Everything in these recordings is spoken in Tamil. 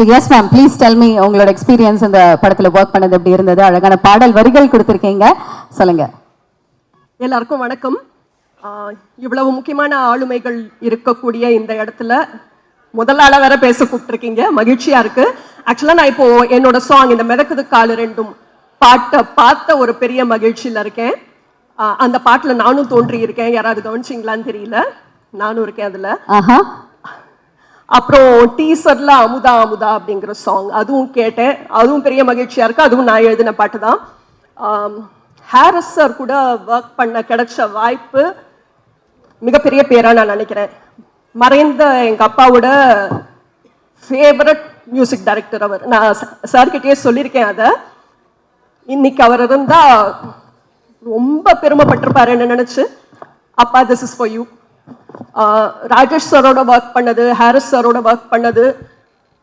So yes ma'am, please tell me உங்களோட எக்ஸ்பீரியன்ஸ் இந்த படத்தில் ஒர்க் பண்ணது எப்படி இருந்தது? அழகான பாடல் வரிகள் கொடுத்துருக்கீங்க, சொல்லுங்க. எல்லாருக்கும் வணக்கம். இவ்வளவு முக்கியமான ஆளுமைகள் இருக்கக்கூடிய இந்த இடத்துல முதல் ஆளா வேற பேச கூப்பிட்டுருக்கீங்க, மகிழ்ச்சியா இருக்கு. ஆக்சுவலா நான் இப்போ என்னோட சாங் இந்த மிதக்குது காலு ரெண்டும் பாட்டை பார்த்த ஒரு பெரிய மகிழ்ச்சியில இருக்கேன். அந்த பாட்டுல நானும் தோன்றி இருக்கேன். யாராவது கவனிச்சிங்களான்னு தெரியல, நானும் இருக்கேன் அதுல. அப்புறம் டீசர்ல அமுதா அமுதா அப்படிங்கிற சாங் அதுவும் கேட்டேன், அதுவும் பெரிய மகிழ்ச்சியா இருக்கு. அதுவும் நான் எழுதின பாட்டு தான். ஹாரிஸ் சார் கூட ஒர்க் பண்ண கிடைச்ச வாய்ப்பு மிகப்பெரிய பேரா நான் நினைக்கிறேன். மறைந்த எங்க அப்பாவோட ஃபேவரட் மியூசிக் டைரக்டர் அவர். நான் சார்கிட்டயே சொல்லியிருக்கேன் அதை. இன்னைக்கு அவர் இருந்தா ரொம்ப பெருமைப்பட்டிருப்பாருன்னு நினைச்சு, அப்பா this is for you. Rajesh சாரோட ஒர்க் பண்ணது, ஹாரிஸ் சாரோட ஒர்க் பண்ணது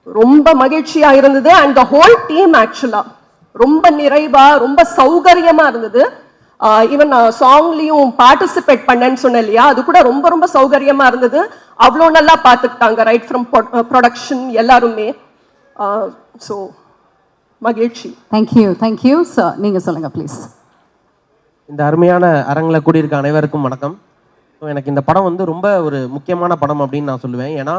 ரொம்ப மகிழ்ச்சியா இருந்தது. அண்ட் த ஹோல் டீம் ஆக்சுவலா ரொம்ப நிறைவா ரொம்ப சௌகரியமா இருந்தது. ஈவன் நான் சாங்லயும் பார்ட்டிசிபேட் பண்ணேன்னு சொன்னேன் இல்லையா, அது கூட ரொம்ப ரொம்ப சௌகரியமா இருந்தது. அவ்வளோ நல்லா பார்த்துக்கிட்டாங்க, ரைட் ஃப்ரம் ப்ரொடக்ஷன் எல்லாருமே. ஸோ மகிழ்ச்சி. Thank you sir. நீங்க சொல்லுங்க ப்ளீஸ். இந்த அருமையான அரங்கில் கூடியிருக்க அனைவருக்கும் வணக்கம். ஸோ எனக்கு இந்த படம் வந்து ரொம்ப ஒரு முக்கியமான படம் அப்படின்னு நான் சொல்லுவேன். ஏன்னா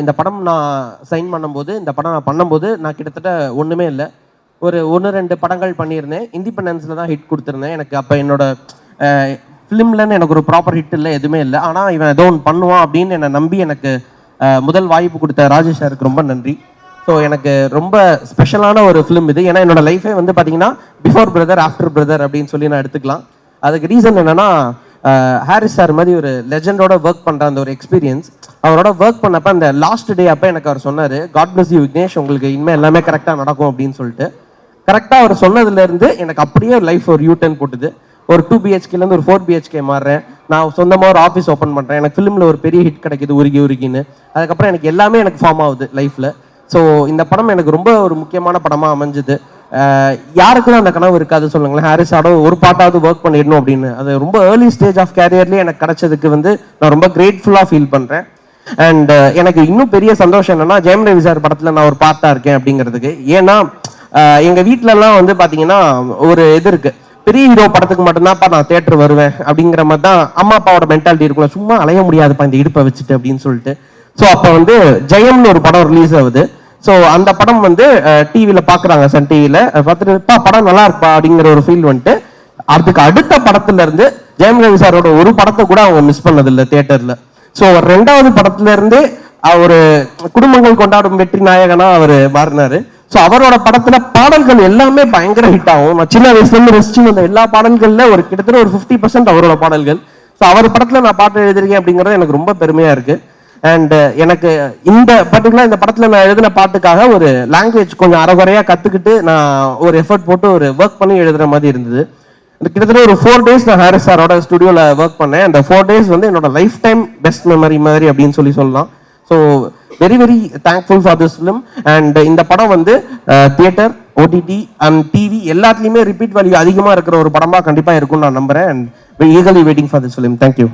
இந்த படம் நான் சைன் பண்ணும்போது, இந்த படம் நான் பண்ணும்போது நான் கிட்டத்தட்ட ஒன்றுமே இல்லை, ஒரு 1-2 படங்கள் பண்ணியிருந்தேன். இண்டிபெண்டன்ஸில் தான் ஹிட் கொடுத்துருந்தேன். எனக்கு அப்போ என்னோட ஃபிலிம்லன்னு எனக்கு ஒரு ப்ராப்பர் ஹிட் இல்லை, எதுவுமே இல்லை. ஆனால் இவன் ஏதோ ஒன்று பண்ணுவான் அப்படின்னு என்னை நம்பி எனக்கு முதல் வாய்ப்பு கொடுத்த ராஜேஷ் சாருக்கு ரொம்ப நன்றி. ஸோ எனக்கு ரொம்ப ஸ்பெஷலான ஒரு ஃபிலிம் இது. ஏன்னா என்னோட லைஃபே வந்து பார்த்தீங்கன்னா பிஃபோர் பிரதர் ஆஃப்டர் பிரதர் அப்படின்னு சொல்லி நான் எடுத்துக்கலாம். அதுக்கு ரீசன் என்னன்னா, ஹாரிஸ் சார் மாதிரி ஒரு லெஜண்டோட ஒர்க் பண்ணுற அந்த ஒரு எக்ஸ்பீரியன்ஸ், அவரோட ஒர்க் பண்ணப்போ அந்த லாஸ்ட் டே அப்போ எனக்கு அவர் சொன்னார், காட் பிளஸ் யூ விக்னேஷ், உங்களுக்கு இனிமேல் எல்லாமே கரெக்டாக நடக்கும் அப்படின்னு சொல்லிட்டு. கரெக்டாக அவர் சொன்னதுலேருந்து எனக்கு அப்படியே லைஃப் ஒரு யூ-டர்ன் போட்டுது. ஒரு 2 BHKலேருந்து ஒரு 4 BHK மாறுறேன். நான் சொந்தமாக ஒரு ஆஃபீஸ் ஓப்பன் பண்ணுறேன். எனக்கு ஃபிலிமில் ஒரு பெரிய ஹிட் கிடைக்குது, உருகின்னு. அதுக்கப்புறம் எனக்கு எல்லாமே எனக்கு ஃபார்ம் ஆகுது லைஃப்பில். ஸோ இந்த படம் எனக்கு ரொம்ப ஒரு முக்கியமான படமாக அமைஞ்சுது. யாருக்கும் அந்த கனவு இருக்காது சொல்லுங்களேன், ஹாரிஸோட ஒரு பாட்டாவது ஒர்க் பண்ணிடணும் அப்படின்னு. அது ரொம்ப ஏர்லி ஸ்டேஜ் ஆஃப் கேரியர்லேயே எனக்கு கிடைச்சதுக்கு வந்து நான் ரொம்ப கிரேட்ஃபுல்லாக ஃபீல் பண்ணுறேன். அண்ட் எனக்கு இன்னும் பெரிய சந்தோஷம் என்னன்னா, ஜெயம் ரவி சார் படத்தில் நான் ஒரு பார்ட்டாக இருக்கேன் அப்படிங்கிறதுக்கு. ஏன்னா எங்கள் வீட்டிலலாம் வந்து பார்த்தீங்கன்னா ஒரு இது இருக்கு, பெரிய ஹீரோ படத்துக்கு மட்டும்தான்ப்பா நான் தேட்டர் வருவேன் அப்படிங்கிற மாதிரி தான் அம்மா அப்பாவோட மென்டாலிட்டி இருக்குல்ல, சும்மா அலைய முடியாதுப்பா இந்த இடுப்பை வச்சுட்டு அப்படின்னு சொல்லிட்டு. ஸோ அப்போ வந்து ஜெயம்னு ஒரு படம் ரிலீஸ் ஆகுது. ஸோ அந்த படம் வந்து டிவியில் பார்க்குறாங்க, சன் டிவியில் பார்த்துட்டு படம் நல்லா இருப்பா அப்படிங்கிற ஒரு ஃபீல் வந்துட்டு, அதுக்கு அடுத்த படத்துல இருந்து ஜெயம் ரவி சாரோட ஒரு படத்தை கூட அவங்க மிஸ் பண்ணதில்லை தேட்டரில். ஸோ 2வது படத்துல இருந்து அவர் குடும்பங்கள் கொண்டாடும் வெற்றி நாயகனா அவர் மாறினாரு. ஸோ அவரோட படத்துல பாடல்கள் எல்லாமே பயங்கர ஹிட் ஆகும். நான் சின்ன வயசுல இருந்து ரசிச்சு வந்த எல்லா பாடல்கள்ல ஒரு கிட்டத்தட்ட ஒரு 50% அவரோட பாடல்கள். ஸோ அவர் படத்துல நான் பாட்டு எழுதிருக்கேன் அப்படிங்கிறது எனக்கு ரொம்ப பெருமையா இருக்கு. அண்ட் எனக்கு இந்த பர்டிகுலர் இந்த படத்துல நான் எழுதின பாட்டுக்காக ஒரு லாங்குவேஜ் கொஞ்சம் அரைகுறையா கத்துக்கிட்டு நான் ஒரு எஃபர்ட் போட்டு ஒரு ஒர்க் பண்ணி எழுதுற மாதிரி இருந்தது. கிட்டத்தட்ட ஒரு 4 days நான் ஹாரிஸ் சாரோட ஸ்டுடியோல ஒர்க் பண்ணேன். அந்த 4 days வந்து என்னோட லைஃப் டைம் பெஸ்ட் மெமரி மாதிரி அப்படின்னு சொல்லலாம். So very very thankful for this film. And இந்த படம் வந்து தியேட்டர், OTT அண்ட் டிவி எல்லாத்துலேயுமே ரிப்பீட் வேல்யூ அதிகமாக இருக்கிற ஒரு படமாக கண்டிப்பாக இருக்கும்னு நான் நம்புறேன். And eagerly waiting for this film. Thank you.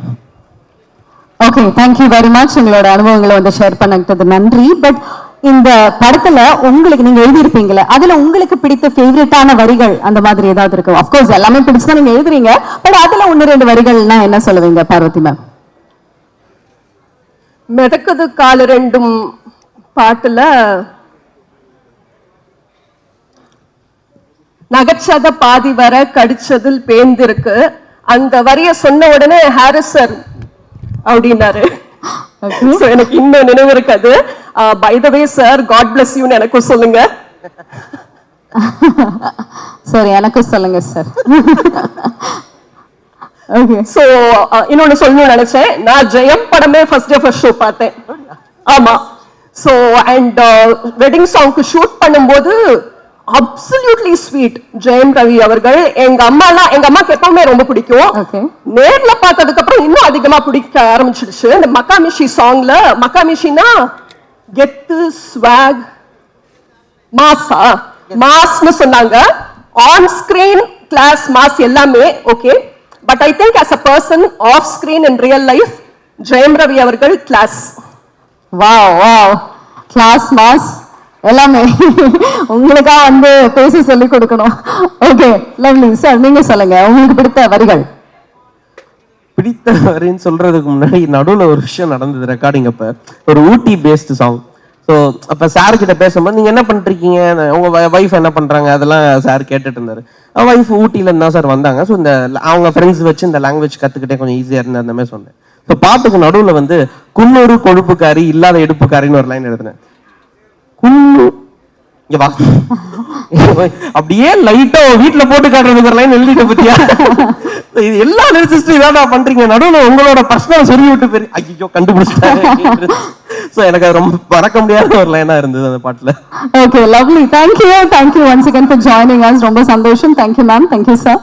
Okay, thank you very much. உங்களோட அனுபவங்களை வந்து ஷேர் பண்ணது நன்றி. பட் இந்த படத்துல உங்களுக்கு நீங்க எழுதியிருப்பீங்களே, அதுல உங்களுக்கு பிடித்த ஃபேவரட்டான வரிகள் அந்த மாதிரி ஏதாவது இருக்கு? அஃப்கோர்ஸ் எல்லாமே பிடிச்சா நீங்க எழுதுறீங்க, பட் அதுல 1-2 வரிகள்னா என்ன சொல்லுவீங்க பார்வதி மேம்? மிதக்குது காலு ரெண்டும் பாட்டுல நகைச்சத பாதி வர கடிச்சதில் பேந்திருக்கு, அந்த வரிய சொன்ன உடனே ஹாரிஸ் சார் அப்படின்னாரு. எனக்கு இன்னும் நினைவு இருக்காது. By the way sir, God bless யூன்னு எனக்கும் சொல்லுங்க. சரி, எனக்கும் சொல்லுங்க சார். சோ இன்னொன்னு சொல்லணும்னு நினைச்சேன். நான் ஜெயம் படமே ஃபர்ஸ்ட் டே ஃபர்ஸ்ட் ஷோ பார்த்தேன். ஆமா. சோ அண்ட் வெட்டிங் சாங்க்கு ஷூட் பண்ணும்போது அப்சல்யூட்லி ஸ்வீட் ஜெயம் ரவி அவர்கள். எங்க அம்மாக்கு எப்பவுமே ரொம்ப பிடிக்கும். நேர்ல பார்த்ததுக்கு அப்புறம் இன்னும் அதிகமா பிடிக்க ஆரம்பிச்சிடுச்சு. இந்த மக்காமிஷி சாங்ல, மக்காமிஷினா கெத்து, ஸ்வாக், மாஸா, மாஸ்னு சொன்னாங்க. ஆன் ஸ்கிரீன் கிளாஸ் மாஸ் எல்லாமே okay. But I think as a person off screen in real life, Jayam Ravi அவர்கள் class. Wow wow, class mass எல்லாமே உங்களுக்கா வந்து பேசி சொல்லி கொடுக்கணும். ஓகே லவ்லி சார், நீங்க சொல்லுங்க உங்களுக்கு பிடித்த வரிகள். பிடித்த வரின்னு சொல்றதுக்கு முன்னாடி நடுவில் ஒரு விஷயம் நடந்தது ரெக்கார்டிங் அப்ப. ஒரு ஊட்டி பேஸ்டு சாங். ஸோ அப்போ சார் கிட்ட பேசும்போது நீங்க என்ன பண்ணிருக்கீங்க, உங்க வைஃப் என்ன பண்றாங்க, அதெல்லாம் சார் கேட்டுட்டு இருந்தாரு. வைஃப் ஊட்டியில இருந்தா சார் வந்தாங்க. ஸோ இந்த அவங்க ஃப்ரெண்ட்ஸ் வச்சு இந்த லாங்குவேஜ் கத்துக்கிட்டே கொஞ்சம் ஈஸியா இருந்த அந்த மாதிரி சொன்னேன். ஸோ பாட்டுக்கு நடுவில் வந்து குன்னூறு கொழுப்புக்காரி இல்லாத எடுப்புக்காரின்னு ஒரு லைன் எழுதினேன். குன்னு இங்க வா அப்படியே லைட்டா வீட்டுல போட்டு காட்டுறதுக்கு ஒரு லைன் எழுதிட்ட பத்தியா. இது எல்லா லிரிசிஸ்டும் இதான் பண்றீங்க, நடுவில் உங்களோட பர்சனல் சொல்லி விட்டு போய் ஐயோ கண்டுபிடிச்சிட்டாங்க. சோ எனக்கு அது ரொம்ப மறக்க முடியாத ஒரு லைனா இருந்தது அந்த பாட்டுல. Okay lovely, thank you once again for joining us. ரொம்ப சந்தோஷம். Thank you ma'am, thank you sir.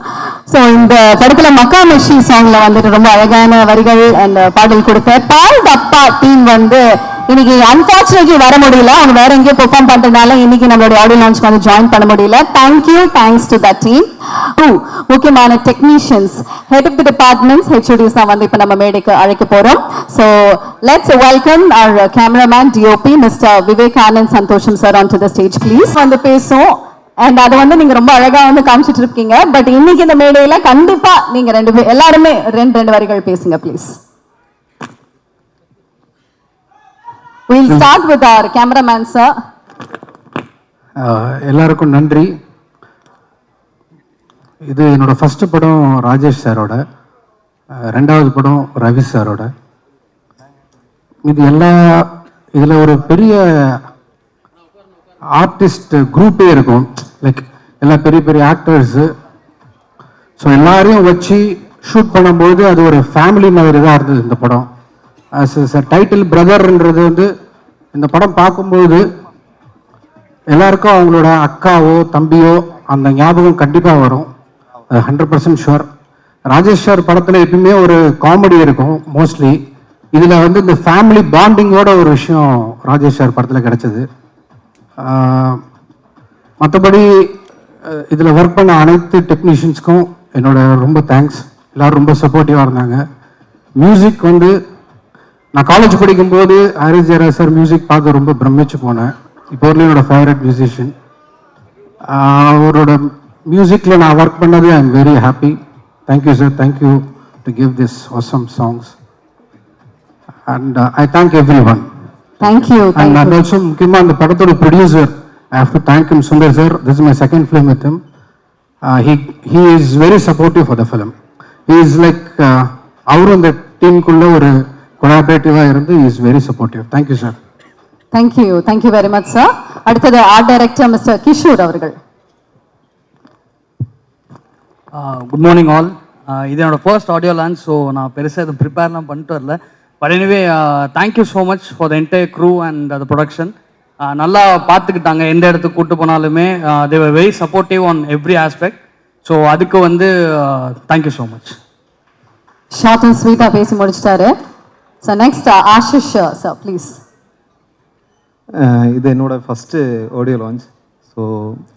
So இந்த படத்துல மக்கா மெஷி சாங்ல வந்துட்டு ரொம்ப அழகான வரிகள் அண்ட் பாடல் கொடுத்த பால் டப்பா டீம் வந்து இன்னைக்கு அன்பார்ச்சுனேட்லி வர முடியல, அவங்க வேற எங்கேயோ பெர்ஃபார்ம் பண்றதுனால இன்னைக்கு நம்மளுடைய ஆடியோ லான்ச்க்கு வந்து ஜாயின் பண்ண முடியல. Thanks to that team. முக்கியமான technicians, head of the departments, HODs தான் வந்து இப்ப நம்ம மேடைக்கு அழைக்க போறோம். So let's welcome our cameraman DOP mister Vivekanand சந்தோஷம் sir on to the stage please. வந்து பேசும் அண்ட் அதை வந்து நீங்க ரொம்ப அழகா வந்து காமிச்சிட்டு இருக்கீங்க. பட் இன்னைக்கு இந்த மேடையில கண்டிப்பா நீங்க எல்லாருமே ரெண்டு வரிகள் பேசுங்க please. We'll start with our cameraman sir. எல்லாருக்கும் நன்றி. இது என்னோட ஃபர்ஸ்ட் படம் ராஜேஷ் சாரோட, ரெண்டாவது படம் ரவி சாரோட. இது இதில் ஒரு பெரிய ஆர்டிஸ்ட் குரூப்பே இருக்கும், லைக் எல்லா பெரிய பெரிய ஆக்டர்ஸு. ஸோ எல்லாரையும் வச்சு ஷூட் பண்ணும்போது அது ஒரு ஃபேமிலி மாதிரி தான் இருந்தது இந்த படம். டைட்டில் பிரதர்ன்றது வந்து இந்த படம் பார்க்கும்போது எல்லாருக்கும் அவங்களோட அக்காவோ தம்பியோ அந்த ஞாபகம் கண்டிப்பாக வரும், 100% ஷுவர். ராஜேஷ் சார் படத்தில் எப்பயுமே ஒரு காமெடி இருக்கும் மோஸ்ட்லி. இதில் வந்து இந்த ஃபேமிலி பாண்டிங்கோட ஒரு விஷயம் ராஜேஷ் சார் படத்தில் கிடைச்சது. மற்றபடி இதில் ஒர்க் பண்ண அனைத்து டெக்னீஷியன்ஸ்க்கும் என்னோட ரொம்ப தேங்க்ஸ். எல்லோரும் ரொம்ப சப்போர்ட்டிவாக இருந்தாங்க. மியூசிக் வந்து நான் காலேஜ் படிக்கும்போது ஹாரிஸ் ஜெயராஜ் சார் மியூசிக் பார்க்க ரொம்ப பிரமிச்சு போனேன். இப்போ வரலையும் என்னோட ஃபேவரட் மியூசிஷியன். அவரோட மியூசிக்கில் நான் ஒர்க் பண்ணது I am very happy. Thank you sir, thank you to give this awesome songs and I thank everyone. Thank you. And also முக்கியமாக அந்த படத்தோட producer I have to thank him, Sundar sir. This is my second film with him. he is very supportive for the film. He is like அவரும் அந்த டீமுக்குள்ள ஒரு கொலாபரேட்டிவாக இருந்து he is very supportive. Thank you sir. Thank you very much sir. அடுத்தது ஆர்ட் டைரக்டர் மிஸ்டர் கிஷோர் அவர்கள். Good morning all. இது என்னோட ஃபர்ஸ்ட் ஆடியோ லான்ச். ஸோ நான் பெருசாக எதுவும் ப்ரிப்பேர்லாம் பண்ணிட்டு வரல. But anyway thank you so much for the entire crew and the production. நல்லா பார்த்துக்கிட்டாங்க, எந்த இடத்துக்கு கூட்டு போனாலுமே they were very supportive on every aspect. So அதுக்கு வந்து thank you so much. Short and ஸ்வீட்டாக பேசி முடிச்சிட்டாரு. So next Ashish sir please. இது என்னோட ஃபஸ்ட்டு ஆடியோ லான்ச். ஸோ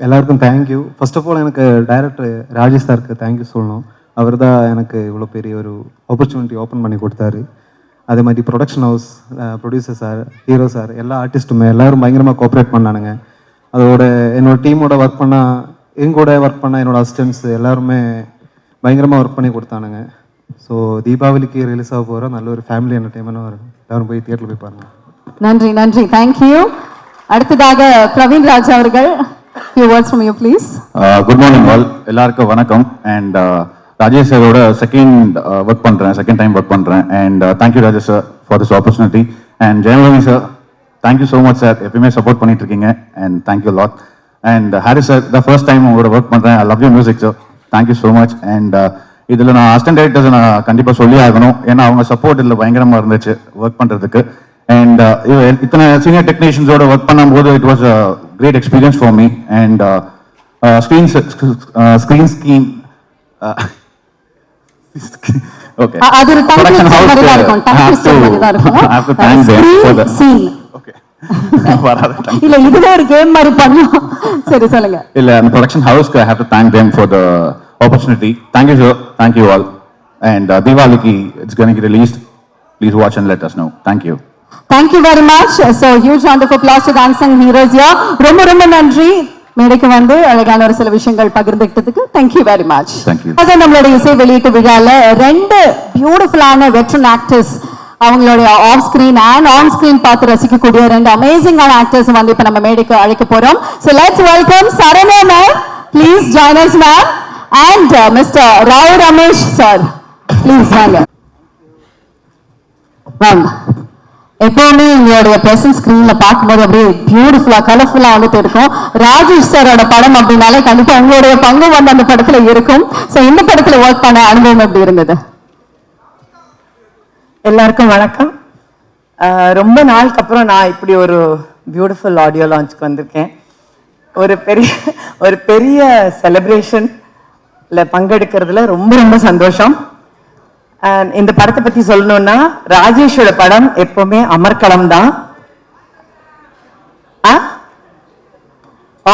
எல்லாருக்கும் தேங்க்யூ. ஃபர்ஸ்ட் ஆஃப் ஆல் எனக்கு டைரக்டர் ராஜேஷ் சாருக்கு தேங்க்யூ சொல்லணும். அவர் தான் எனக்கு இவ்வளோ பெரிய ஒரு ஆப்பர்ச்சுனிட்டி ஓப்பன் பண்ணி கொடுத்தாரு. அதே மாதிரி production house, producer sir, hero sir, எல்லா ஆர்டிஸ்ட்டுமே எல்லோரும் பயங்கரமாக கோஆப்ரேட் பண்ணானுங்க. அதோட என்னோட டீமோட ஒர்க் பண்ணால், எங்கூட ஒர்க் பண்ண என்னோட அசிஸ்டன்ட்ஸ் எல்லாருமே பயங்கரமாக ஒர்க் பண்ணி கொடுத்தானுங்க. ஸோ தீபாவளிக்கு ரிலீஸ் ஆக போகிற நல்ல ஒரு ஃபேமிலி என்டர்டைன்மெண்ட்டாக வரும். எல்லோரும் போய் தியேட்டரில் போய் பாருங்கள். நன்றி தேங்க்யூ. அடுத்ததாக பிரவீன் ராஜ் அவர்கள், few words from you please. Good morning all. எல்லாருக்கும் வணக்கம். அண்ட் ராஜேஷ் சாரோட செகண்ட் டைம் ஒர்க் பண்ணுறேன். And thank you Rajesh sir for this opportunity. And Jayalalitha sir, thank you so much sir, எப்பயுமே சப்போர்ட் பண்ணிட்டு இருக்கீங்க. And thank you lot. And Harris sir, the first time உங்களோட ஒர்க் பண்ணுறேன். I love you music sir, thank you so much. And இதில் நான் அசிஸ்டன்ட் டைரக்டர்ஸ் நான் கண்டிப்பாக சொல்லி ஆகணும், ஏன்னா அவங்க சப்போர்ட் இதில் பயங்கரமாக இருந்துச்சு ஒர்க் பண்ணுறதுக்கு. அண்ட் இத்தனை சீனியர் டெக்னீஷியன்ஸோட ஒர்க் பண்ணும்போது it was a great experience for me. And screen scheme okay, அது ஒரு production house மாதிரி தான் இருக்கும். I have to thank them for the okay இல்ல இதுவே ஒரு கேம் மாதிரி பண்ணலாம். சரி சொல்லுங்க. இல்ல அந்த production house I have to thank them for the opportunity. Thank you sir, thank you all. And Diwali it's going to get released. Please watch and let us know. Thank you. Thank you very much. So huge round of applause to the unsung heroes here. ரொம்ப ரொம்ப நன்றி மேடைக்கு வந்து அழகான ஒரு சில விஷயங்கள் பகிர்ந்துக்கிட்டதுக்கு. Thank you very much. Thank you. அதான் நம்மளுடைய இசை வெளியீட்டு விழால 2 பியூட்டிஃபுல்லான வெட்டரன் ஆக்டர்ஸ் அவங்களுடைய off screen and on screen பார்த்து ரசிக்கக்கூடிய 2 அமேசிங்கான ஆக்டர்ஸ் வந்து இப்ப நம்ம மேடைக்கு அழைக்க போறோம். So let's welcome Saranya ma'am. Please join us ma'am. And Mr. Rao Ramesh sir. Please வாங்க. மேம் எப்பவுமே எங்களுடைய பிரசன்ட் ஸ்கிரீன்ல பார்க்கும்போது அப்படியே பியூட்டிஃபுல்லா கலர்ஃபுல்லா வந்துட்டு இருக்கும். ராஜேஷ் சாரோட படம் அப்படின்னாலே கண்டிப்பா உங்களுடைய பங்கு வந்து அந்த படத்துல இருக்கும். சோ இந்த படத்துல ஒர்க் பண்ண அனுபவம் எப்படி இருந்தது? எல்லாருக்கும் வணக்கம். ரொம்ப நாளுக்கு அப்புறம் நான் இப்படி ஒரு பியூட்டிஃபுல் ஆடியோ லான்ச்சுக்கு வந்திருக்கேன். ஒரு பெரிய செலிப்ரேஷன்ல பங்கெடுக்கிறதுல ரொம்ப ரொம்ப சந்தோஷம். இந்த படத்தை பத்தி சொல்லணும்னா ராஜேஷோட படம் எப்பவுமே அமர்க்களம் தான்.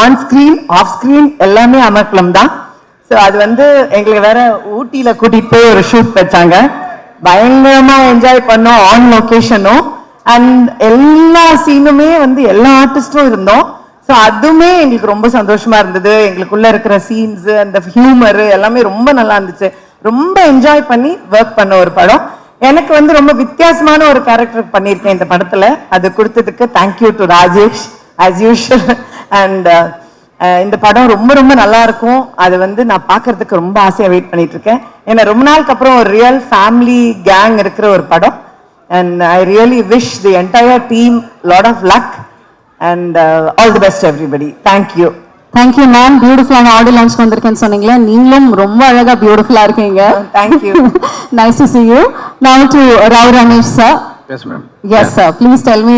ஆன் ஸ்கிரீன் ஆஃப் ஸ்கிரீன் எல்லாமே அமர்க்களம் தான். ஸோ அது வந்து எங்களுக்கு வேற ஊட்டியில கூட்டிட்டு போய் ஒரு ஷூட் வச்சாங்க. பயங்கரமா என்ஜாய் பண்ணோம் ஆன் லொகேஷனும். அண்ட் எல்லா சீனுமே வந்து எல்லா ஆர்டிஸ்டும் இருந்தோம். ஸோ அதுவுமே எங்களுக்கு ரொம்ப சந்தோஷமா இருந்தது. எங்களுக்குள்ள இருக்கிற சீன்ஸ் அந்த ஹியூமர் எல்லாமே ரொம்ப நல்லா இருந்துச்சு. ரொம்ப என்ஜாய் பண்ணி ஒர்க் பண்ண ஒரு படம். எனக்கு வந்து ரொம்ப வித்தியாசமான ஒரு கேரக்டர் பண்ணியிருக்கேன் இந்த படத்துல. அது கொடுத்ததுக்கு thank you to Rajesh as usual. And இந்த படம் ரொம்ப ரொம்ப நல்லா இருக்கும். அது வந்து நான் பார்க்கறதுக்கு ரொம்ப ஆசையா வெயிட் பண்ணிட்டு இருக்கேன். ஏன்னா ரொம்ப நாளுக்கு அப்புறம் ஒரு ரியல் ஃபேமிலி கேங் இருக்கிற ஒரு படம். And I really wish the entire team lot of luck and all the best everybody. Thank you. Thank you ma'am. பியூட்டிஃபுல்லான ஆடியோ லான்ச் வந்திருக்கேன்னு சொன்னீங்களே, நீங்களும் ரொம்ப அழகா பியூட்டிஃபுல்லா இருக்கீங்க. Thank you. Nice to see you. Now to Rao Ramesh sir. Yes, ma'am. Yes sir. Please tell me.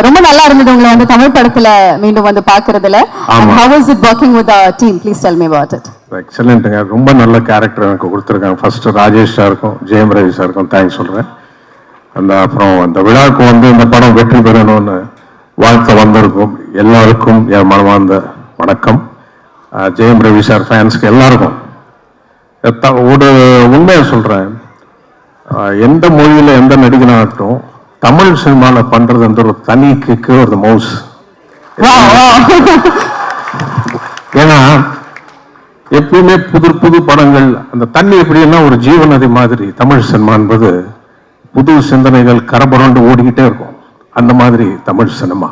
ரொம்ப நல்லா இருந்தது உங்களை வந்து தமிழ் படத்துல மீண்டும் வந்து பாக்குறதுல. And how was it working with the team? Please tell me about it. எக்ஸலண்ட்டுங்க. ரொம்ப நல்ல கேரக்டர் எனக்கு கொடுத்துருக்காங்க. ஃபர்ஸ்ட் ராஜேஷ் சாருக்கும் ஜெயம் ரவி சாருக்கும் தேங்க்ஸ் சொல்கிறேன். அப்புறம் அந்த விழாவுக்கு வந்து இந்த படம் வெற்றி பெறணும்னு வாழ்த்து வந்திருக்கும் எல்லாருக்கும் என் மனமார்ந்த வணக்கம். ஜெயம் ரவி சார் ஃபேன்ஸ்க்கு எல்லாருக்கும் ஒரு உண்மையை சொல்கிறேன். எந்த மொழியில் எந்த நடிகனாகட்டும் தமிழ் சினிமாவில் பண்ணுறது வந்து ஒரு தனி கிக்கு ஒரு மவுஸ். ஏன்னா எப்பயுமே புது புது படங்கள் அந்த தண்ணி எப்படின்னா ஒரு ஜீவநதி மாதிரி தமிழ் சினிமா என்பது புது சிந்தனைகள் கரபுரண்டு ஓடிக்கிட்டே இருக்கும். அந்த மாதிரி தமிழ் சினிமா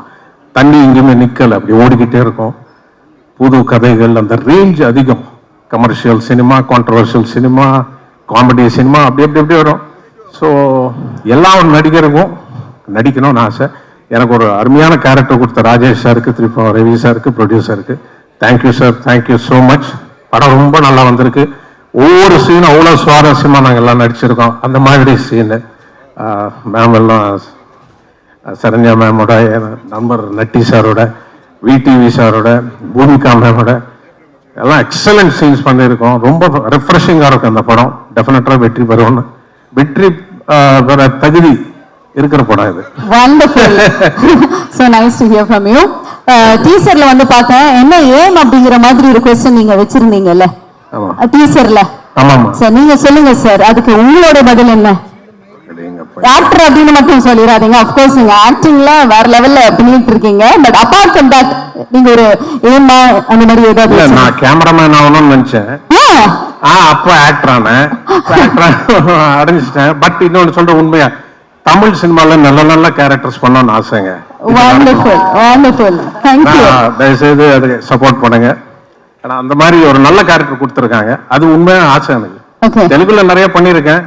தண்ணி எங்கேயுமே நிக்கல, அப்படி ஓடிக்கிட்டே இருக்கும். புது கதைகள், அந்த ரேஞ்ச் அதிகம். Commercial cinema, controversial cinema, comedy cinema அப்படி அப்படி அப்படி வரும். ஸோ எல்லா நடிகருக்கும் நடிக்கணும்னு ஆசை. எனக்கு ஒரு அருமையான கேரக்டர் கொடுத்த ராஜேஷ் சாருக்கு, திருப்பி ரவி சாருக்கு, ப்ரொடியூசருக்கு thank you sir. Thank you so much. படம் ரொம்ப நல்லா வந்திருக்கு. ஒவ்வொரு சீனும் அவ்வளோ சுவாரஸ்யமாக நாங்கள் எல்லாம் நடிச்சிருக்கோம். அந்த மாதிரி சீனு மேம் எல்லாம் சரண்யா மேமோட, நண்பர் நட்டி சாரோட, விடிவி சாரோட, பூமிகா மேமோட எல்லாம் எக்ஸலண்ட் சீன்ஸ் பண்ணியிருக்கோம். ரொம்ப ரெஃப்ரெஷிங்காக இருக்கும் அந்த படம். டெஃபினட்டாக வெற்றி பெறுவோம்னு, வெற்றி பெற தகுதி இருக்கிற படம் இது. Wonderful. So nice to hear from you. டீசர்ல வந்து பார்த்தேன், என்ன ஏம் அப்படிங்கிற மாதிரி ஒரு क्वेश्चन நீங்க வச்சிருந்தீங்கல்ல டீசர்ல. ஆமாமா சார், நீங்க சொல்லுங்க சார், அதுக்கு உங்களோட பதில் என்ன? ஆக்டர் அப்படின்னு மட்டும் சொல்லிடாதீங்க. அப்கோர்ஸ் நீங்க ஆக்டிங்ல வேற லெவல்ல பண்ணிட்டு இருக்கீங்க. பட் அபார்ட் ஃப்ரம் தட் நீங்க ஒரு ஏமா அந்த மாதிரி ஏதாவது? நான் கேமராமேன் ஆகணும்னு நினைச்சேன். அப்போ ஆக்டர் ஆனேன், அடைஞ்சிட்டேன். பட் இன்னொன்னு சொல்ற உண்மையா, தமிழ் சினிமால நல்ல நல்ல கேரக்டர்ஸ் பண்ணணும்னு ஆசைங்க. Wonderful wonderful. Thank you. தயவுசெய்து அதுக்கு சப்போர்ட் பண்ணுங்க. ஏன்னா அந்த மாதிரி ஒரு நல்ல கேரக்டர் கொடுத்துருக்காங்க. அது உண்மையா ஆசை எனக்கு. தெலுங்குல நிறைய பண்ணியிருக்கேன்.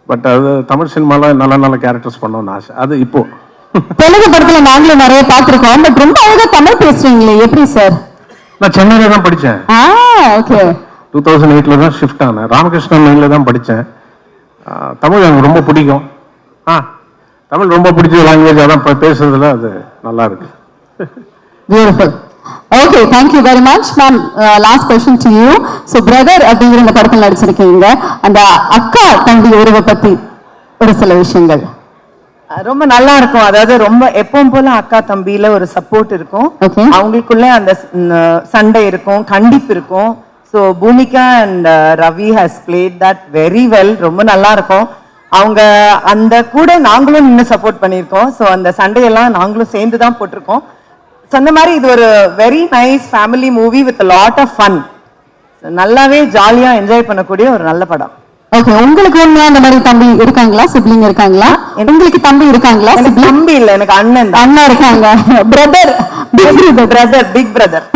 பட் அது தமிழ் சினிமால நல்ல நல்ல கேரக்டர்ஸ் பண்ணணும்னு ஆசை. அது இப்போ தெலுங்கு படத்துல நாங்களும் நிறைய பார்த்திருக்கோம். பட் ரொம்ப அழகா தமிழ் பேசுறீங்களே, எப்படி சார்? நான் சென்னையில தான் படித்தேன். ஓகே. 2008 தான் ஷிஃப்ட் ஆனேன். ராமகிருஷ்ணன்ல தான் படித்தேன். தமிழ் எனக்கு ரொம்ப பிடிக்கும். தமிழ் ரொம்ப பிடிச்ச லாங்குவேஜ். அதான் பேசுறதுல அது நல்லா இருக்கு. Beautiful. Okay, thank you very much ma'am. Last question to you. So brother அப்படிங்கிற இந்த படத்தில் நடிச்சிருக்கீங்க. அந்த அக்கா தம்பி உறவை பத்தி ஒரு சில விஷயங்கள். ரொம்ப நல்லா இருக்கும். அதாவது ரொம்ப எப்பவும் போல அக்கா தம்பியில ஒரு சப்போர்ட் இருக்கும். அவங்களுக்குள்ள அந்த சண்டை இருக்கும், கண்டிப்பு இருக்கும். So Bhumika and Ravi has played that very well. ரொம்ப நல்லா இருக்கும். அவங்க அந்த கூட நாங்களும் நின்று சப்போர்ட் பண்ணியிருக்கோம். ஸோ அந்த சண்டையெல்லாம் நாங்களும் சேர்ந்து தான் போட்டிருக்கோம். சொன்ன மாதிரி இது ஒரு very nice family movie with lot of fun. நல்லாவே ஜாலியா என்ஜாய் பண்ணக்கூடிய ஒரு நல்ல படம். ஓகே, உங்களுக்கு உண்மையா அந்த மாதிரி தம்பி இருக்காங்களா, சிப்ளிங் இருக்காங்களா? உங்களுக்கு தம்பி இருக்காங்களா? எனக்கு தம்பி இல்ல, எனக்கு அண்ணன் தான். அண்ணா இருக்காங்க. Brother, big brother.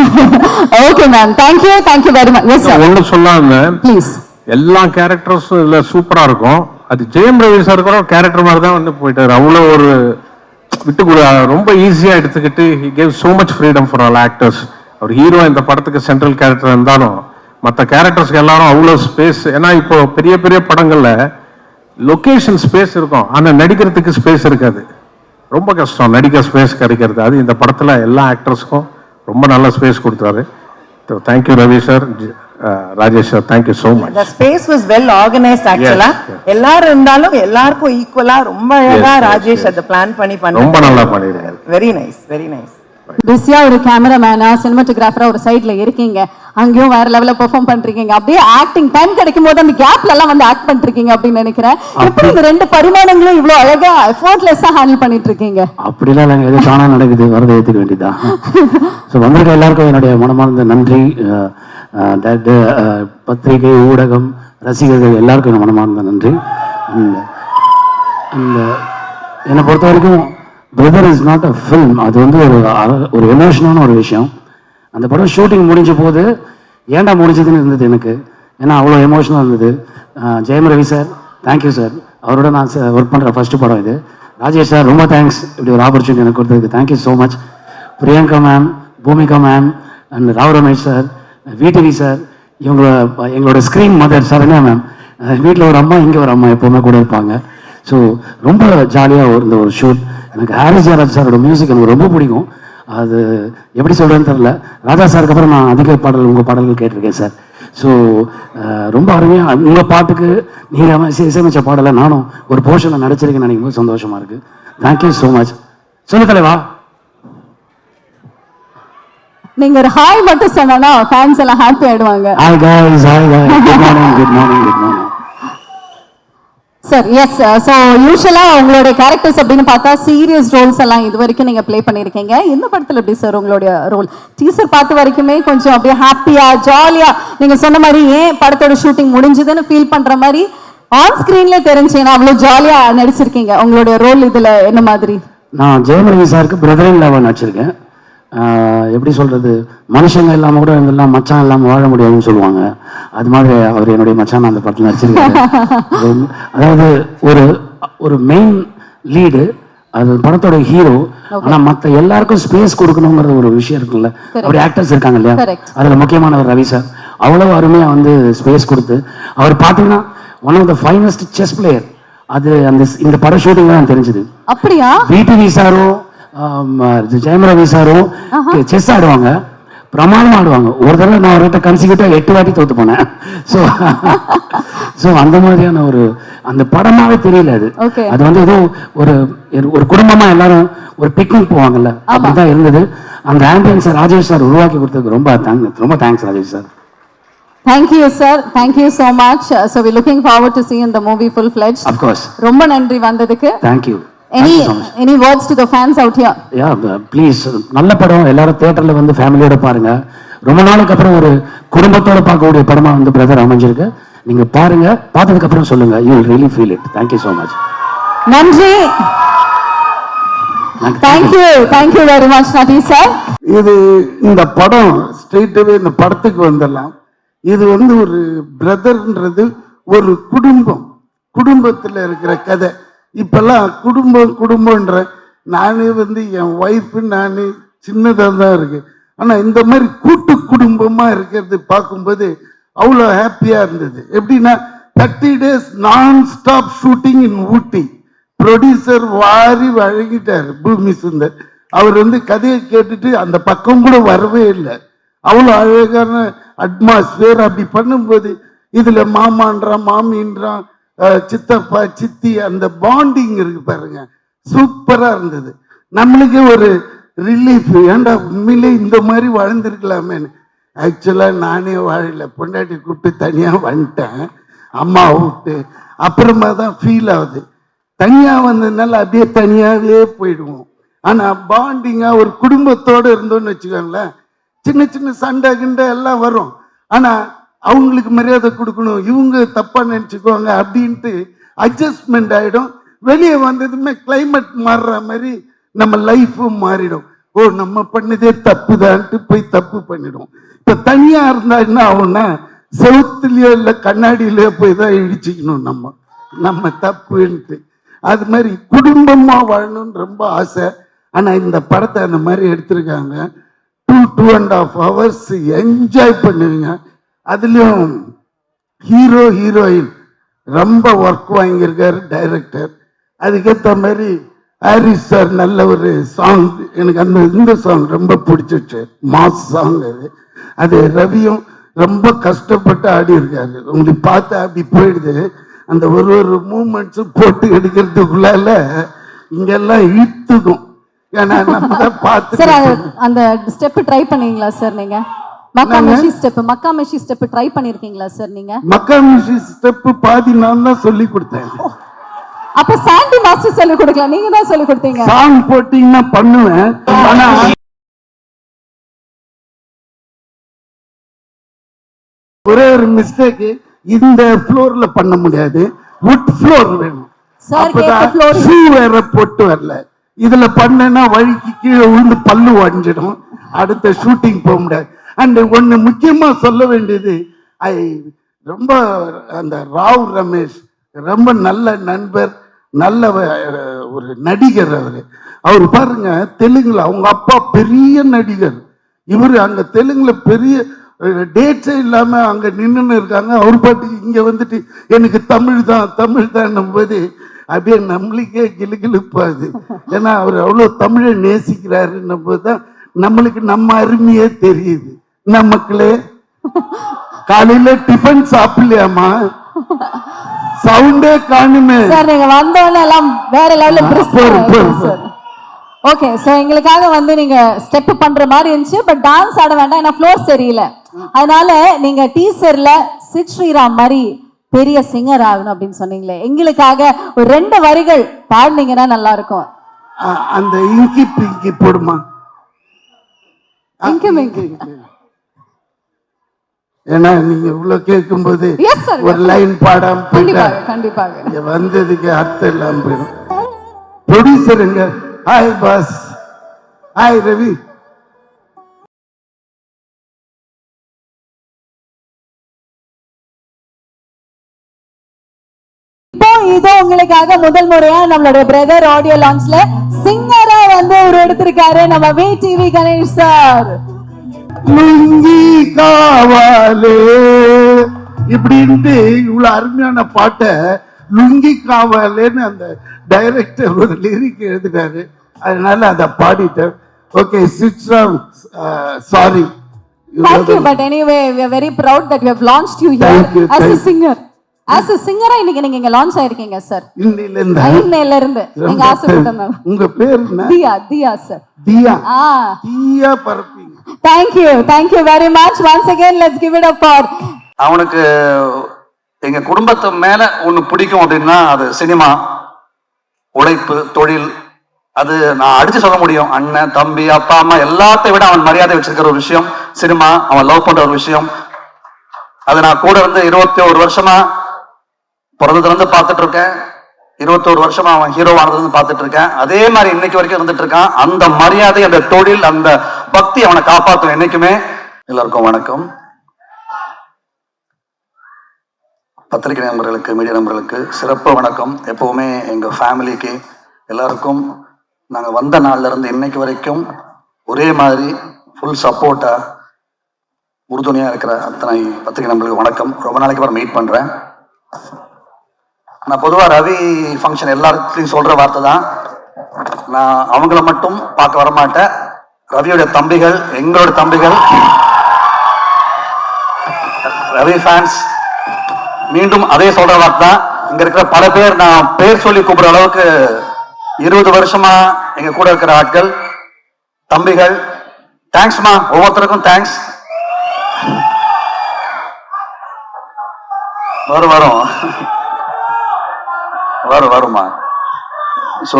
Okay ma'am, thank you very much. Yes sir, ஒண்ணு சொல்லாம ப்ளீஸ். எல்லா கேரக்டர்ஸும் இதுல சூப்பரா இருக்கும். அது ஜெயம் ரவி சார் கூட கேரக்டர் மாதிரி தான் வந்து போயிட்டாரு. அவ்வளோ ஒரு விட்டு கூட ரொம்ப ஈஸியா எடுத்துக்கிட்டு he gave so much freedom for all actors. அவர் ஹீரோ இந்த படத்துக்கு சென்ட்ரல் கேரக்டர் இருந்தாலும் மற்ற கேரக்டர்ஸ்க்கு எல்லாரும் அவ்வளோ ஸ்பேஸ். ஏன்னா இப்போ பெரிய பெரிய படங்கள்ல லொகேஷன் ஸ்பேஸ் இருக்கும், ஆனா நடிக்கிறதுக்கு ஸ்பேஸ் இருக்காது. ரொம்ப கஷ்டம் நடிக்க ஸ்பேஸ் கிடைக்கிறது. அது இந்த படத்துல எல்லா ஆக்டர்ஸ்க்கும் ரொம்ப நல்ல ஸ்பேஸ் கொடுத்தாரு. Thank you Ravi sir, Rajesh sir, thank you so much. The space was well organized actually. எல்லாரும் இருந்தாலும் எல்லாருக்கும் ஈக்குவலா ரொம்ப அழகா ராஜேஷ் அதை பிளான் பண்ணி ரொம்ப நல்லா பண்ணிருக்காரு. Very nice, very nice. பிஸியா ஒரு கேமராமேனா, சினிமாட்டோகிராஃபரா ஒரு சைட்ல இருக்கீங்க, அங்கேயும் வேற லெவல்ல பெர்ஃபார்ம் பண்றீங்க. அப்படியே ஆக்டிங் டைம் கிடைக்கும் போது அந்த கேப்ல எல்லாம் வந்து ஆக்ட் பண்ணிருக்கீங்க அப்படின்னு நினைக்கிறேன். எப்படி இந்த ரெண்டு பரிமாணங்களும் இவ்வளவு அழகா எஃபோர்ட்லெஸ்ஸா ஹேண்டில் பண்ணிட்டு இருக்கீங்க? அப்படிலாம் இல்லைங்க, எது தானா நடக்குது, வரதை ஏற்றுக்க வேண்டியதான். ஸோ வந்திருக்க எல்லாருக்கும் என்னுடைய மனமார்ந்த நன்றி. பத்திரிகை, ஊடகம், ரசிகர்கள் எல்லாருக்கும் என் மனமார்ந்த நன்றி. அண்ட் என்னை பொறுத்த வரைக்கும் brother is not a film, அது வந்து ஒரு எமோஷனான ஒரு விஷயம். அந்த படம் ஷூட்டிங் முடிஞ்ச போது ஏன்டா முடிஞ்சதுன்னு இருந்தது எனக்கு, ஏன்னா அவ்வளோ எமோஷனாக இருந்தது. ஜெயம் ரவி சார், தேங்க்யூ சார், அவரோட நான் ஒர்க் பண்ணுற ஃபர்ஸ்ட் படம் இது. ராஜேஷ் சார், ரொம்ப தேங்க்ஸ் இப்படி ஒரு ஆப்பர்ச்சுனிட்டி எனக்கு கொடுத்ததுக்கு, thank you so much. Priyanka ma'am, Bhumika ma'am, and Rao Ramesh sir, VTV sir, எங்களோட ஸ்க்ரீன் மதர் சரண்யா மேம். வீட்டில் ஒரு அம்மா, இங்கே ஒரு அம்மா எப்போவுமே கூட இருப்பாங்க. ஸோ ரொம்ப ஜாலியாக இருந்த ஒரு ஷூட். எனக்கு ஹாரிஸ் ஜெயராஜ் சாரோட மியூசிக் எனக்கு ரொம்ப பிடிக்கும். அது எப்படி சொல்கிறேன்னு தெரில. ராஜா சாருக்கு அப்புறம் நான் அதிக உங்கள் பாடல்கள் கேட்டிருக்கேன் சார். ஸோ ரொம்ப அருமையாக உங்கள் பாட்டுக்கு நீங்கள் இசையமைச்ச பாடலை நானும் ஒரு போர்ஷனில் நடிச்சிருக்கேன்னு நினைக்கும் போது சந்தோஷமாக இருக்குது. Thank you so much. சொல்லு தலைவா. நீங்க ஒரு ஹாய் மட்டும் சொன்னா ஃபேன்ஸ் எல்லாம் ஹாப்பி ஆயிடுவாங்க. Hi guys, hi guys, good morning, good morning, good morning sir. Yes, so யூஸ்வலா உங்களுடைய கேரக்டர்ஸ் அப்படின்னு பார்த்தா சீரியஸ் ரோல்ஸ் எல்லாம் இது வரைக்கும் நீங்க ப்ளே பண்ணியிருக்கீங்க. இந்த படத்துல எப்படி சார் உங்களுடைய ரோல்? டீசர் பார்த்த வரைக்குமே கொஞ்சம் அப்படியே ஹாப்பியா ஜாலியா நீங்க சொன்ன மாதிரி ஏன் படத்தோட ஷூட்டிங் முடிஞ்சதுன்னு ஃபீல் பண்ற மாதிரி ஆன் ஸ்கிரீன்ல தெரிஞ்சேன்னா அவ்வளோ ஜாலியா நடிச்சிருக்கீங்க. உங்களுடைய ரோல் இதுல என்ன மாதிரி? நான் ஜெயம் ரவி சாருக்கு பிரதர் இன் லவ் நடிச்சிருக்கேன். எப்படி சொல்கிறது, மனுஷங்க இல்லாமல் கூட இதெல்லாம் மச்சான் இல்லாமல் வாழ முடியாதுன்னு சொல்லுவாங்க. அது மாதிரி அவர் என்னுடைய மச்சான் அந்த படத்தில் நடிச்சிருக்காரு. அதாவது ஒரு மெயின் லீடு, அது படத்தோட ஹீரோ. ஆனால் மற்ற எல்லாருக்கும் ஸ்பேஸ் கொடுக்கணுங்கிற ஒரு விஷயம் இருக்குல்ல, அப்படி ஆக்டர்ஸ் இருக்காங்க இல்லையா, அதில் முக்கியமானவர் ரவி சார். அவ்வளோ அருமையாக வந்து ஸ்பேஸ் கொடுத்து, அவர் பார்த்தீங்கன்னா one of the finest chess player. அது இந்த பட ஷூட்டிங் தான் தெரிஞ்சது. அப்படியா? விடிவி சாரும் ஜெயம் ரவி சாரும் செஸ் ஆடுவாங்க, பிரமாணம் ஆடுவாங்க. ஒரு தடவை நான் அவர்கிட்ட கன்சிக்யூட்டா 8 வாட்டி தோத்து போனேன். ஸோ அந்த மாதிரியான அந்த படமாவே தெரியல. அது வந்து ஏதோ ஒரு குடும்பமா எல்லாரும் ஒரு பிக்னிக் போவாங்கல்ல, அப்படிதான் இருந்தது. அந்த ஆம்பியன்ஸை ராஜேஷ் சார் உருவாக்கி கொடுத்ததுக்கு ரொம்ப thanks Rajesh sir. Thank you sir, thank you so much. So we're looking forward to seeing the movie full fledged. Of course. ரொம்ப நன்றி வந்ததுக்கு. Thank you. Any words to the fans out here? Yeah, please, நல்ல படம், எல்லாரும் தியேட்டர்ல வந்து ஃபேமிலியோட பாருங்க. ரொம்ப நாளுக்கு அப்புறம் ஒரு குடும்பத்தோட பார்க்கக்கூடிய படமா வந்து பிரதர் அமைஞ்சிருக்கு. நீங்க பாருங்க, பார்த்ததுக்கு அப்புறம் சொல்லுங்க. You will really feel it. Thank you so much. நன்றி. Thank you very much Natty sir. இது இந்த படம் ஸ்ட்ரெயிட்டாவே இந்த படத்துக்கு வந்துடலாம். இது வந்து ஒரு பிரதர்ன்றது ஒரு குடும்பத்துல இருக்கிற கதை. இப்பெல்லாம் குடும்பம்ன்ற நானே வந்து என் ஒய்ஃபு நானே சின்னதாக தான் இருக்கு. ஆனால் இந்த மாதிரி கூட்டு குடும்பமாக இருக்கிறது பார்க்கும்போது அவ்வளோ ஹாப்பியாக இருந்தது. எப்படின்னா 30 days நான் ஸ்டாப் ஷூட்டிங் இன் ஊட்டி. ப்ரொடியூசர் வாரி வழங்கிட்டார் பூமி சுந்தர். அவர் வந்து கதையை கேட்டுட்டு அந்த பக்கம் கூட வரவே இல்லை. அவ்வளோ அழகான அட்மாஸ்பியர். அப்படி பண்ணும்போது இதில் மாமான்றான், மாமின்றான், சித்தப்பா, சித்தி, அந்த பாண்டிங் இருக்கு பாருங்க, சூப்பரா இருந்தது. நம்மளுக்கே ஒரு ரிலீஃப். ஏன்டா உண்மையிலே இந்த மாதிரி வாழ்ந்துருக்கலாமேன்னு. ஆக்சுவலா நானே வாழல, பொண்டாட்டி கூப்பிட்டு தனியா வந்துட்டேன். அம்மா விட்டு அப்புறமா தான் ஃபீல் ஆகுது. தனியா வந்ததுனால அப்படியே தனியாவே போயிடுவோம். ஆனா பாண்டிங்கா ஒரு குடும்பத்தோட இருந்தோம்னு வச்சுக்கோங்களேன், சின்ன சின்ன சண்டை கிண்டை எல்லாம் வரும். ஆனா அவங்களுக்கு மரியாதை கொடுக்கணும், இவங்க தப்பா நினைச்சுக்குவாங்க அப்படின்ட்டு அட்ஜஸ்ட்மெண்ட் ஆயிடும். வெளியே வந்ததுமே கிளைமேட் மாறுற மாதிரி நம்ம லைஃபும் மாறிடும். ஓ நம்ம பண்ணதே தப்புதான்ட்டு போய் தப்பு பண்ணிடும். இப்ப தனியா இருந்தா என்ன ஆகும்னா, செவுத்துலயோ இல்லை கண்ணாடியிலயோ போய் தான் இடிச்சுக்கணும் நம்ம தப்புன்ட்டு. அது மாதிரி குடும்பமா வாழணும்னு ரொம்ப ஆசை. ஆனா இந்த படத்தை அந்த மாதிரி எடுத்திருக்காங்க. 2.5 hours என்ஜாய் பண்ணுவீங்க. அதுலயும் ஹீரோ ஹீரோயின் ரொம்ப ஒர்க் வாங்கியிருக்காரு டைரக்டர். அதுக்கேற்ற மாதிரி ஹாரிஸ் சார் நல்ல ஒரு சாங், எனக்கு இந்த சாங் ரொம்ப பிடிச்சிச்சு, மாஸ் சாங் அது ரவியும் ரொம்ப கஷ்டப்பட்டு ஆடி இருக்காரு. உங்களுக்கு பார்த்து அப்படி போயிடுது. அந்த ஒரு மூமெண்ட்ஸும் போட்டு எடுக்கிறதுக்குள்ளால இங்கெல்லாம் இழுத்துக்கும். ஏன்னா நம்ம தான் பார்த்து சார் அந்த ஸ்டெப் ட்ரை பண்ணீங்களா சார்? நீங்க மக்கா மெஷி ஸ்டெப் ட்ரை பண்ணிருக்கீங்களா சார்? நீங்க மக்கா மெஷி ஸ்டெப் பாதி நான் தான் சொல்லி கொடுத்தேன். அப்ப சாண்டி மாஸ்டர் சொல்லி கொடுக்கலாம், நீங்க தான் சொல்லி கொடுத்தீங்க. சாங் போட்டீங்கன்னா பண்ணுவேன். ஆனா ஒரே ஒரு மிஸ்டேக், இந்த ஃப்ளோர்ல பண்ண முடியாது, வுட் ஃப்ளோர் வேணும். ஷூ வேற போட்டு வரல. இதுல பண்ணா வழிக்கு கீழே விழுந்து பல்லு உடைஞ்சிடும், அடுத்த ஷூட்டிங் போக முடியாது. அண்ட் ஒன்னு முக்கியமா சொல்ல வேண்டியது, ரொம்ப அந்த ராவ் ரமேஷ் ரொம்ப நல்ல நண்பர், நல்ல ஒரு நடிகர். அவர் பாருங்க தெலுங்குல அவங்க அப்பா பெரிய நடிகர், இவரு அங்க தெலுங்குல பெரிய டேட்ஸே இல்லாம அங்க நின்று இருக்காங்க. அவர் பாட்டுக்கு இங்க வந்துட்டு எனக்கு தமிழ் தான் போது அப்படியே நம்மளுக்கே கிளுகிழுப்பாது. ஏன்னா அவர் அவ்வளவு தமிழை நேசிக்கிறாருன்னும் போதுதான் நம்மளுக்கு நம்ம அருமையே தெரியுது. நமக்களே காலையில டிஃபன் சாப்பிடலையாமா, சவுண்டே காணுமே சார். நீங்க வந்தோடனே எல்லாம் வேற லெவல்ல. ஓகே, சோ எங்களுக்காக வந்து நீங்க ஸ்டெப் பண்ற மாதிரி இருந்துச்சு, பட் டான்ஸ் ஆட வேண்டாம், ஏன்னா ஃப்ளோர் சரியில்லை. அதனால நீங்க டீசர்ல சித் ஸ்ரீராம் மாதிரி பெரிய சிங்கர் ஆகணும் அப்படின்னு சொன்னீங்களே, எங்களுக்காக ஒரு 2 வரிகள் பாடுனீங்கன்னா நல்லா இருக்கும். அந்த இங்கி பிங்கி போடுமா? ஏன்னா நீங்க இவ்வளவு கேட்கும் போது ஒரு லைன் பாடாம கண்டிப்பாக வந்ததுக்கு அர்த்தம் இல்லாம போயிடும். ப்ரொடியூசருங்க, ஹாய் பாஸ், ஹாய் ரவி. இப்போ இதோ உங்களுக்காக முதல் முறையா நம்மளுடைய பிரதர் ஆடியோ லான்ச்ல சிங்கரா வந்து ஒரு எடுத்திருக்காரு நம்ம VTV கணேஷ் சார். லுங்கி காவாலே இப்படின்ட்டு இவ்வளவு அருமையான பாட்டை லுங்கி காவாலேன்னு அந்த டைரக்டர் ஒரு லிரிக் எழுதிட்டாரு. அதனால அதை பாடிட்டேன். ஓகே சித்ராம், sorry. Thank you, but anyway we are very proud that we have launched you here as a singer. As a singer இன்னைக்கு நீங்க இங்க லான்ச் ஆயிருக்கீங்க சார். இன்னையில இருந்து நீங்க ஆசைப்பட்டீங்க. உங்க பேர் என்ன? தியா சார். தியா பரப்பிங்க. Thank you very much once again. Let's give it up for. அவனுக்கு எங்க குடும்பத்து மேல ஒண்ணு பிடிக்கும் அப்படின்னா அது சினிமா, உழைப்பு, தொழில். அது நான் அடிச்சு சொல்ல முடியும். அண்ணன், தம்பி, அப்பா, அம்மா எல்லாத்தையும் விட அவன் மரியாதை வச்சிருக்கிற ஒரு விஷயம் சினிமா. அவன் லவ் பண்ற ஒரு விஷயம். அது நான் கூட வந்து 21 வருஷமா பிறந்ததுல இருந்து பார்த்துட்டு இருக்கேன். 21 வருஷமா அவன் ஹீரோவானதுல இருந்து பார்த்துட்டு இருக்கேன். அதே மாதிரி இன்னைக்கு வரைக்கும் இருந்துட்டு இருக்கான். அந்த மரியாதை, அந்த தொழில், அந்த பக்தி அவனை காப்பாற்றும் என்னைக்குமே. எல்லாருக்கும் வணக்கம். பத்திரிகை நண்பர்களுக்கு, மீடியா நண்பர்களுக்கு சிறப்பு வணக்கம். எப்பவுமே எங்க ஃபேமிலிக்கு எல்லாருக்கும் நாங்கள் வந்த நாள்ல இருந்து இன்னைக்கு வரைக்கும் ஒரே மாதிரி ஃபுல் சப்போர்ட்டா உறுதுணையா இருக்கிற அத்தனை பத்திரிகை நண்பர்களுக்கு வணக்கம். ரொம்ப நாளைக்கு அப்புறம் மீட் பண்றேன். நான் பொதுவாக ரவி ஃபங்க்ஷன் எல்லாத்தையும் சொல்ற வார்த்தை தான், நான் அவங்கள மட்டும் பார்க்க வரமாட்டேன். ரவியோட தம்பிகள், எங்களோட தம்பிகள், ரவி ஃபேன்ஸ் மீண்டும் அதே சொல்ற வார்த்தை தான். இங்க இருக்கிற பல பேர் நான் பேர் சொல்லி கூப்பிடுற அளவுக்கு 20 வருஷமா எங்க கூட இருக்கிற ஆட்கள், தம்பிகள், தேங்க்ஸ்மா, ஒவ்வொருத்தருக்கும் தேங்க்ஸ். வரும் வரும் வரும் வருமா. ஸோ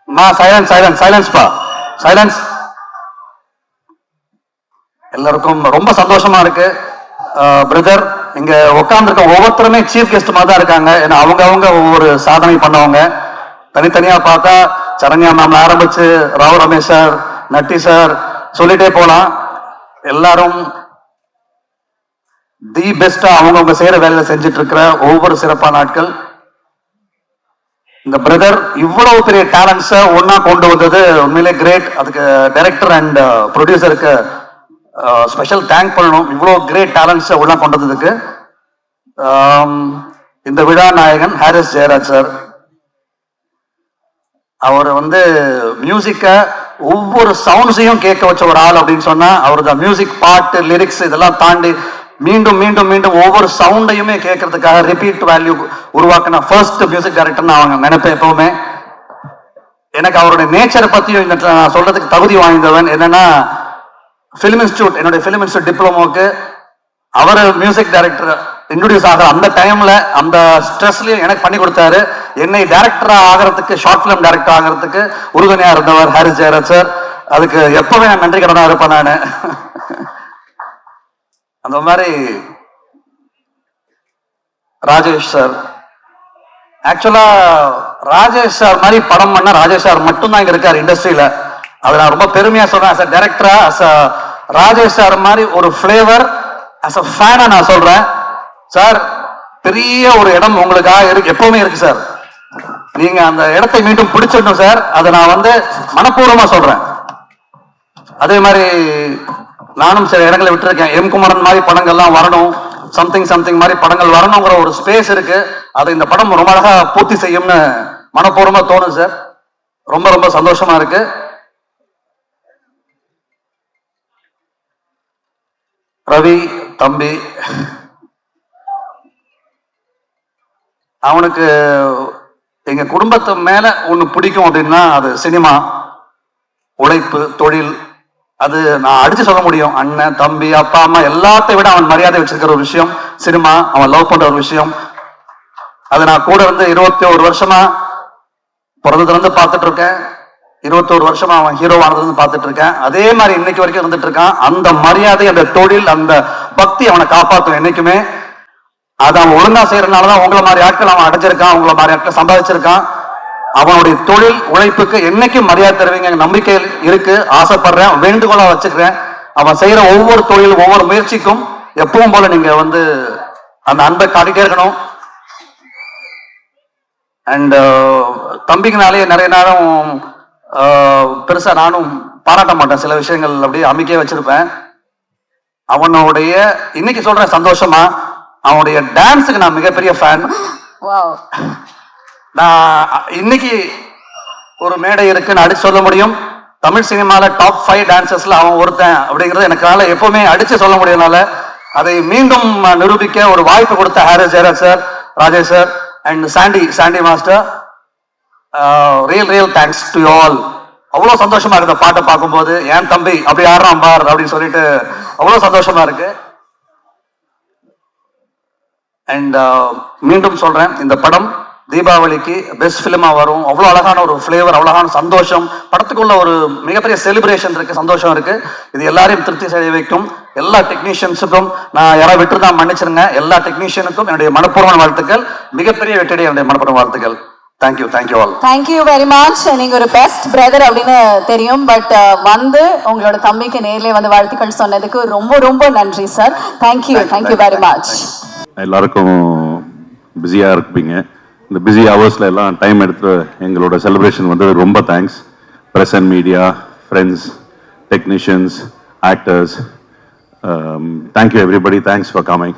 மா சைலன்ஸ் சைலன்ஸ் சைலன்ஸ்பா சைலன்ஸ். எல்லாருக்கும் ரொம்ப சந்தோஷமா இருக்கு. பிரதர், இங்க உட்கார்ந்துருக்க ஒவ்வொருத்தருமே சீஃப் கெஸ்ட் மாதிரி தான் இருக்காங்க. ஏன்னா அவங்க ஒவ்வொரு சாதனை பண்ணவங்க. தனித்தனியா பார்த்தா சரண்யா மேம்ல ஆரம்பிச்சு ராவ் ரமேஷ் சார், நட்டி சார் சொல்லிட்டே போலாம். எல்லாரும் தி பெஸ்டா அவங்கவுங்க செய்யற வேலையில செஞ்சுட்டு இருக்கிற ஒவ்வொரு சிறப்பான நாட்கள். இந்த பிரதர் இவ்வளவு பெரிய டேலண்ட்ஸை ஒன்னா கொண்டு வந்தது உண்மையிலே கிரேட். அதுக்கு டைரக்டர் அண்ட் ப்ரொடியூசருக்கு ஸ்பெஷல் தேங்க் பண்ணணும். இவ்வளவு கிரேட் டேலண்ட்ஸை உள்ள கொண்டு வந்ததுக்கு. இந்த விழா நாயகன் ஹாரிஸ் ஜெயராஜ் சார், அவர் மியூசிக்க ஒவ்வொரு சவுண்ட்ஸையும் கேட்க வச்ச ஒரு ஆள் அப்படின்னு சொன்னா அவர் தான். மியூசிக், பாட்டு, லிரிக்ஸ் இதெல்லாம் தாண்டி மீண்டும் மீண்டும் மீண்டும் ஒவ்வொரு சவுண்டையுமே கேட்கறதுக்காக ரிப்பீட் வேல்யூ உருவாக்கின ஃபர்ஸ்ட் மியூசிக் டைரக்டர்னு அவங்க நினைப்பேன் எப்பவுமே. எனக்கு அவருடைய நேச்சரை பத்தியும் நான் சொல்றதுக்கு தகுதி வாய்ந்தவன். என்னன்னா, ஃபிலிம் இன்ஸ்டியூட், என்னுடைய ஃபிலிம் இன்ஸ்டியூட் டிப்ளமோக்கு அவர் மியூசிக் டைரக்டர் இன்ட்ரோடியூஸ் ஆகிற அந்த டைம்ல அந்த ஸ்ட்ரெஸ்லயும் எனக்கு பண்ணி கொடுத்தாரு. என்னை டைரக்டரா ஆகிறதுக்கு, ஷார்ட் பிலிம் டைரக்டர் ஆகிறதுக்கு உறுதுணையா இருந்தவர் ஹாரிஸ் ஜெயராஜ் சார். அதுக்கு எப்பவுமே நான் நன்றி கடனா இருப்பேன் நான். அந்த மாதிரி ராஜேஷ் சார், ஆக்சுவலா ராஜேஷ் சார் மாதிரி படம் பண்ண ராஜேஷ் சார் மட்டும்தான் இங்க இருக்காரு இண்டஸ்ட்ரியில. அதை நான் ரொம்ப பெருமையா சொல்றேன். அஸ் அ டைரக்டரா, அஸ் அ ராஜேஷ் சார் மாதிரி ஒரு ஃபிளேவர், அஸ் அ ஃபேனா நான் சொல்றேன். சார், பெரிய ஒரு இடம் உங்களுக்காக இருக்கு, எப்பவுமே இருக்கு சார். நீங்க அந்த இடத்தை மீண்டும் பிடிச்சிடணும் சார். அதை நான் மனப்பூர்வமா சொல்றேன். அதே மாதிரி நானும் சில இடங்களை விட்டுருக்கேன். எம் குமரன் மாதிரி படங்கள்லாம் வரணும், சம்திங் சம்திங் மாதிரி படங்கள் வரணுங்கிற ஒரு ஸ்பேஸ் இருக்கு. அதை இந்த படம் ரொம்ப அழகா பூர்த்தி செய்யும்னு மனப்பூர்வமா தோணும் சார். ரொம்ப ரொம்ப சந்தோஷமா இருக்கு. ரவி தம்பி, அவனுக்கு எங்க குடும்பத்து மேல ஒண்ணு பிடிக்கும் அப்படின்னா அது சினிமா, உழைப்பு, தொழில். அது நான் அடிச்சு சொல்ல முடியும். அண்ணன், தம்பி, அப்பா, அம்மா எல்லாத்தையும் விட அவன் மரியாதை வச்சிருக்கிற ஒரு விஷயம் சினிமா. அவன் லவ் பண்ற ஒரு விஷயம். அது நான் கூட 21 வருஷமா பிறந்ததுல இருந்து பார்த்துட்டு இருக்கேன். 21 வருஷமா அவன் ஹீரோவானதுல இருந்து பார்த்துட்டு இருக்கேன். அதே மாதிரி இன்னைக்கு வரைக்கும் இருந்துட்டு இருக்கான். அந்த மரியாதை, அந்த தொழில், அந்த பக்தி அவனை காப்பாற்றும் என்னைக்குமே. அதை அவன் ஒழுங்கா செய்யறதுனாலதான் உங்களை மாதிரி ஆட்கள் அவன் அடைஞ்சிருக்கான், உங்களை மாதிரி ஆட்கள் சம்பாதிச்சிருக்கான். அவனுடைய தொழில் உழைப்புக்கு என்னைக்கும் மரியாதை தருவீங்க நம்பிக்கை இருக்கு. ஆசைப்படுறேன், வேண்டுகோளா வச்சுக்கிறேன். அவன் செய்யற ஒவ்வொரு தொழிலும், ஒவ்வொரு முயற்சிக்கும் எப்பவும் போல நீங்க அந்த அன்பை காட்டிட்டே இருக்கணும். அண்ட் தம்பிக்குனாலே நிறைய நேரம் பெருசா நானும் பாராட்ட மாட்டேன். சில விஷயங்கள் அப்படியே அமைக்கே வச்சிருப்பேன். அவனுடைய இன்னைக்கு சொல்றேன் சந்தோஷமா, அவனுடைய டான்ஸுக்கு நான் மிகப்பெரிய ஃபேன். நான் இன்னைக்கு ஒரு மேடை இருக்குன்னு அடிச்சு சொல்ல முடியும். தமிழ் சினிமால டாப் 5 டான்சர்ஸ்ல அவன் ஒருத்தன் அப்படிங்கறது எனக்கால எப்பவுமே அடிச்சு சொல்ல முடியனால அதை மீண்டும் நிரூபிக்க ஒரு வாய்ப்பு கொடுத்த Harris Jayaraj sir, Rajesh sir and Sandy master, real thanks to you all. அவ்வளவு சந்தோஷமா இருக்கு இந்த பாட்டை பார்க்கும்போது. ஏன் தம்பி அப்படி ஆடுறான் பார் அப்படின்னு சொல்லிட்டு அவ்வளவு சந்தோஷமா இருக்கு. அண்ட் மீண்டும் சொல்றேன், இந்த படம் தீபாவளிக்கு பெஸ்ட் பிலிமா வரும். அவ்வளோ அழகான ஒரு ஃபிளேவர், அவ்வளோகான சந்தோஷம். படத்துக்குள்ள ஒரு மிகப்பெரிய செலிப்ரேஷன் இருக்கு, சந்தோஷம் இருக்கு. இது எல்லாரையும் திருப்தி செய்ய வைக்கும். எல்லா டெக்னீஷியன்ஸுக்கும் நான் யாராவது விட்டு தான் மன்னிச்சிருங்க. எல்லா டெக்னீஷியனுக்கும் என்னுடைய மனப்பூர்வமான வாழ்த்துக்கள். மிகப்பெரிய வெற்றியை என்னுடைய மனப்பூர்வ வாழ்த்துக்கள். Thank you all. Thank you very much. நீங்க ஒரு பெஸ்ட் பிரதர் அப்படின்னு தெரியும். பட் உங்களோட தம்பிக்கு நேர்ல வாழ்த்துக்கள் சொன்னதுக்கு ரொம்ப ரொம்ப நன்றி சார். Thank you very much. எல்லாருக்கும் பிஸியா இருப்பீங்க. இந்த பிஸி ஹவர்ஸ்ல எல்லாம் டைம் எடுத்து எங்களோட செலிப்ரேஷன் ரொம்ப thanks. Press and media, friends, technicians, actors, thank you everybody. Thanks for coming.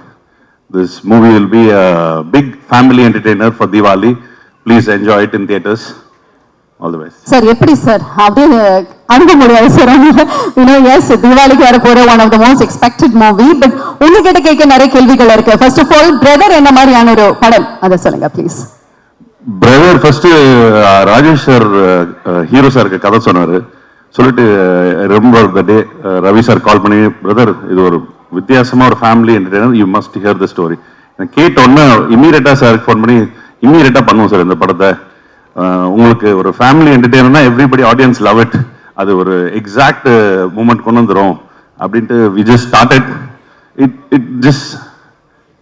This movie will be a big family entertainer for Diwali. Please enjoy it in theaters. All the best. Sir, எப்படி சார் அப்படியே அனுப்ப முடியாது சார். எஸ், தீபாவளிக்கு வர போற one of the most expected movie. But உங்ககிட்ட கேட்க நிறைய கேள்விகள் இருக்கு. ஃபர்ஸ்ட் ஆஃப் ஆல், பிரதர் என்ன மாதிரியான ஒரு படம், அதை சொல்லுங்க please. Brother first Rajesh sir hero சாருக்கு கதை சொன்னாரு. சொல்லிட்டு ரொம்ப டே ரவி சார் கால் பண்ணி, பிரதர் இது ஒரு வித்தியாசமாக ஒரு family entertainer, you must here the story. எனக்கு கேட்டோன்னே இம்மீடியட்டாக சாருக்கு ஃபோன் பண்ணி இம்மீடியட்டாக பண்ணுவோம் சார் இந்த படத்தை. உங்களுக்கு ஒரு ஃபேமிலி என்டர்டைனர்னா எவ்ரிபடி ஆடியன்ஸ் லவ் இட், அது ஒரு எக்ஸாக்ட் மூமெண்ட் கொண்டு வந்துடும் அப்படின்ட்டு we just started it just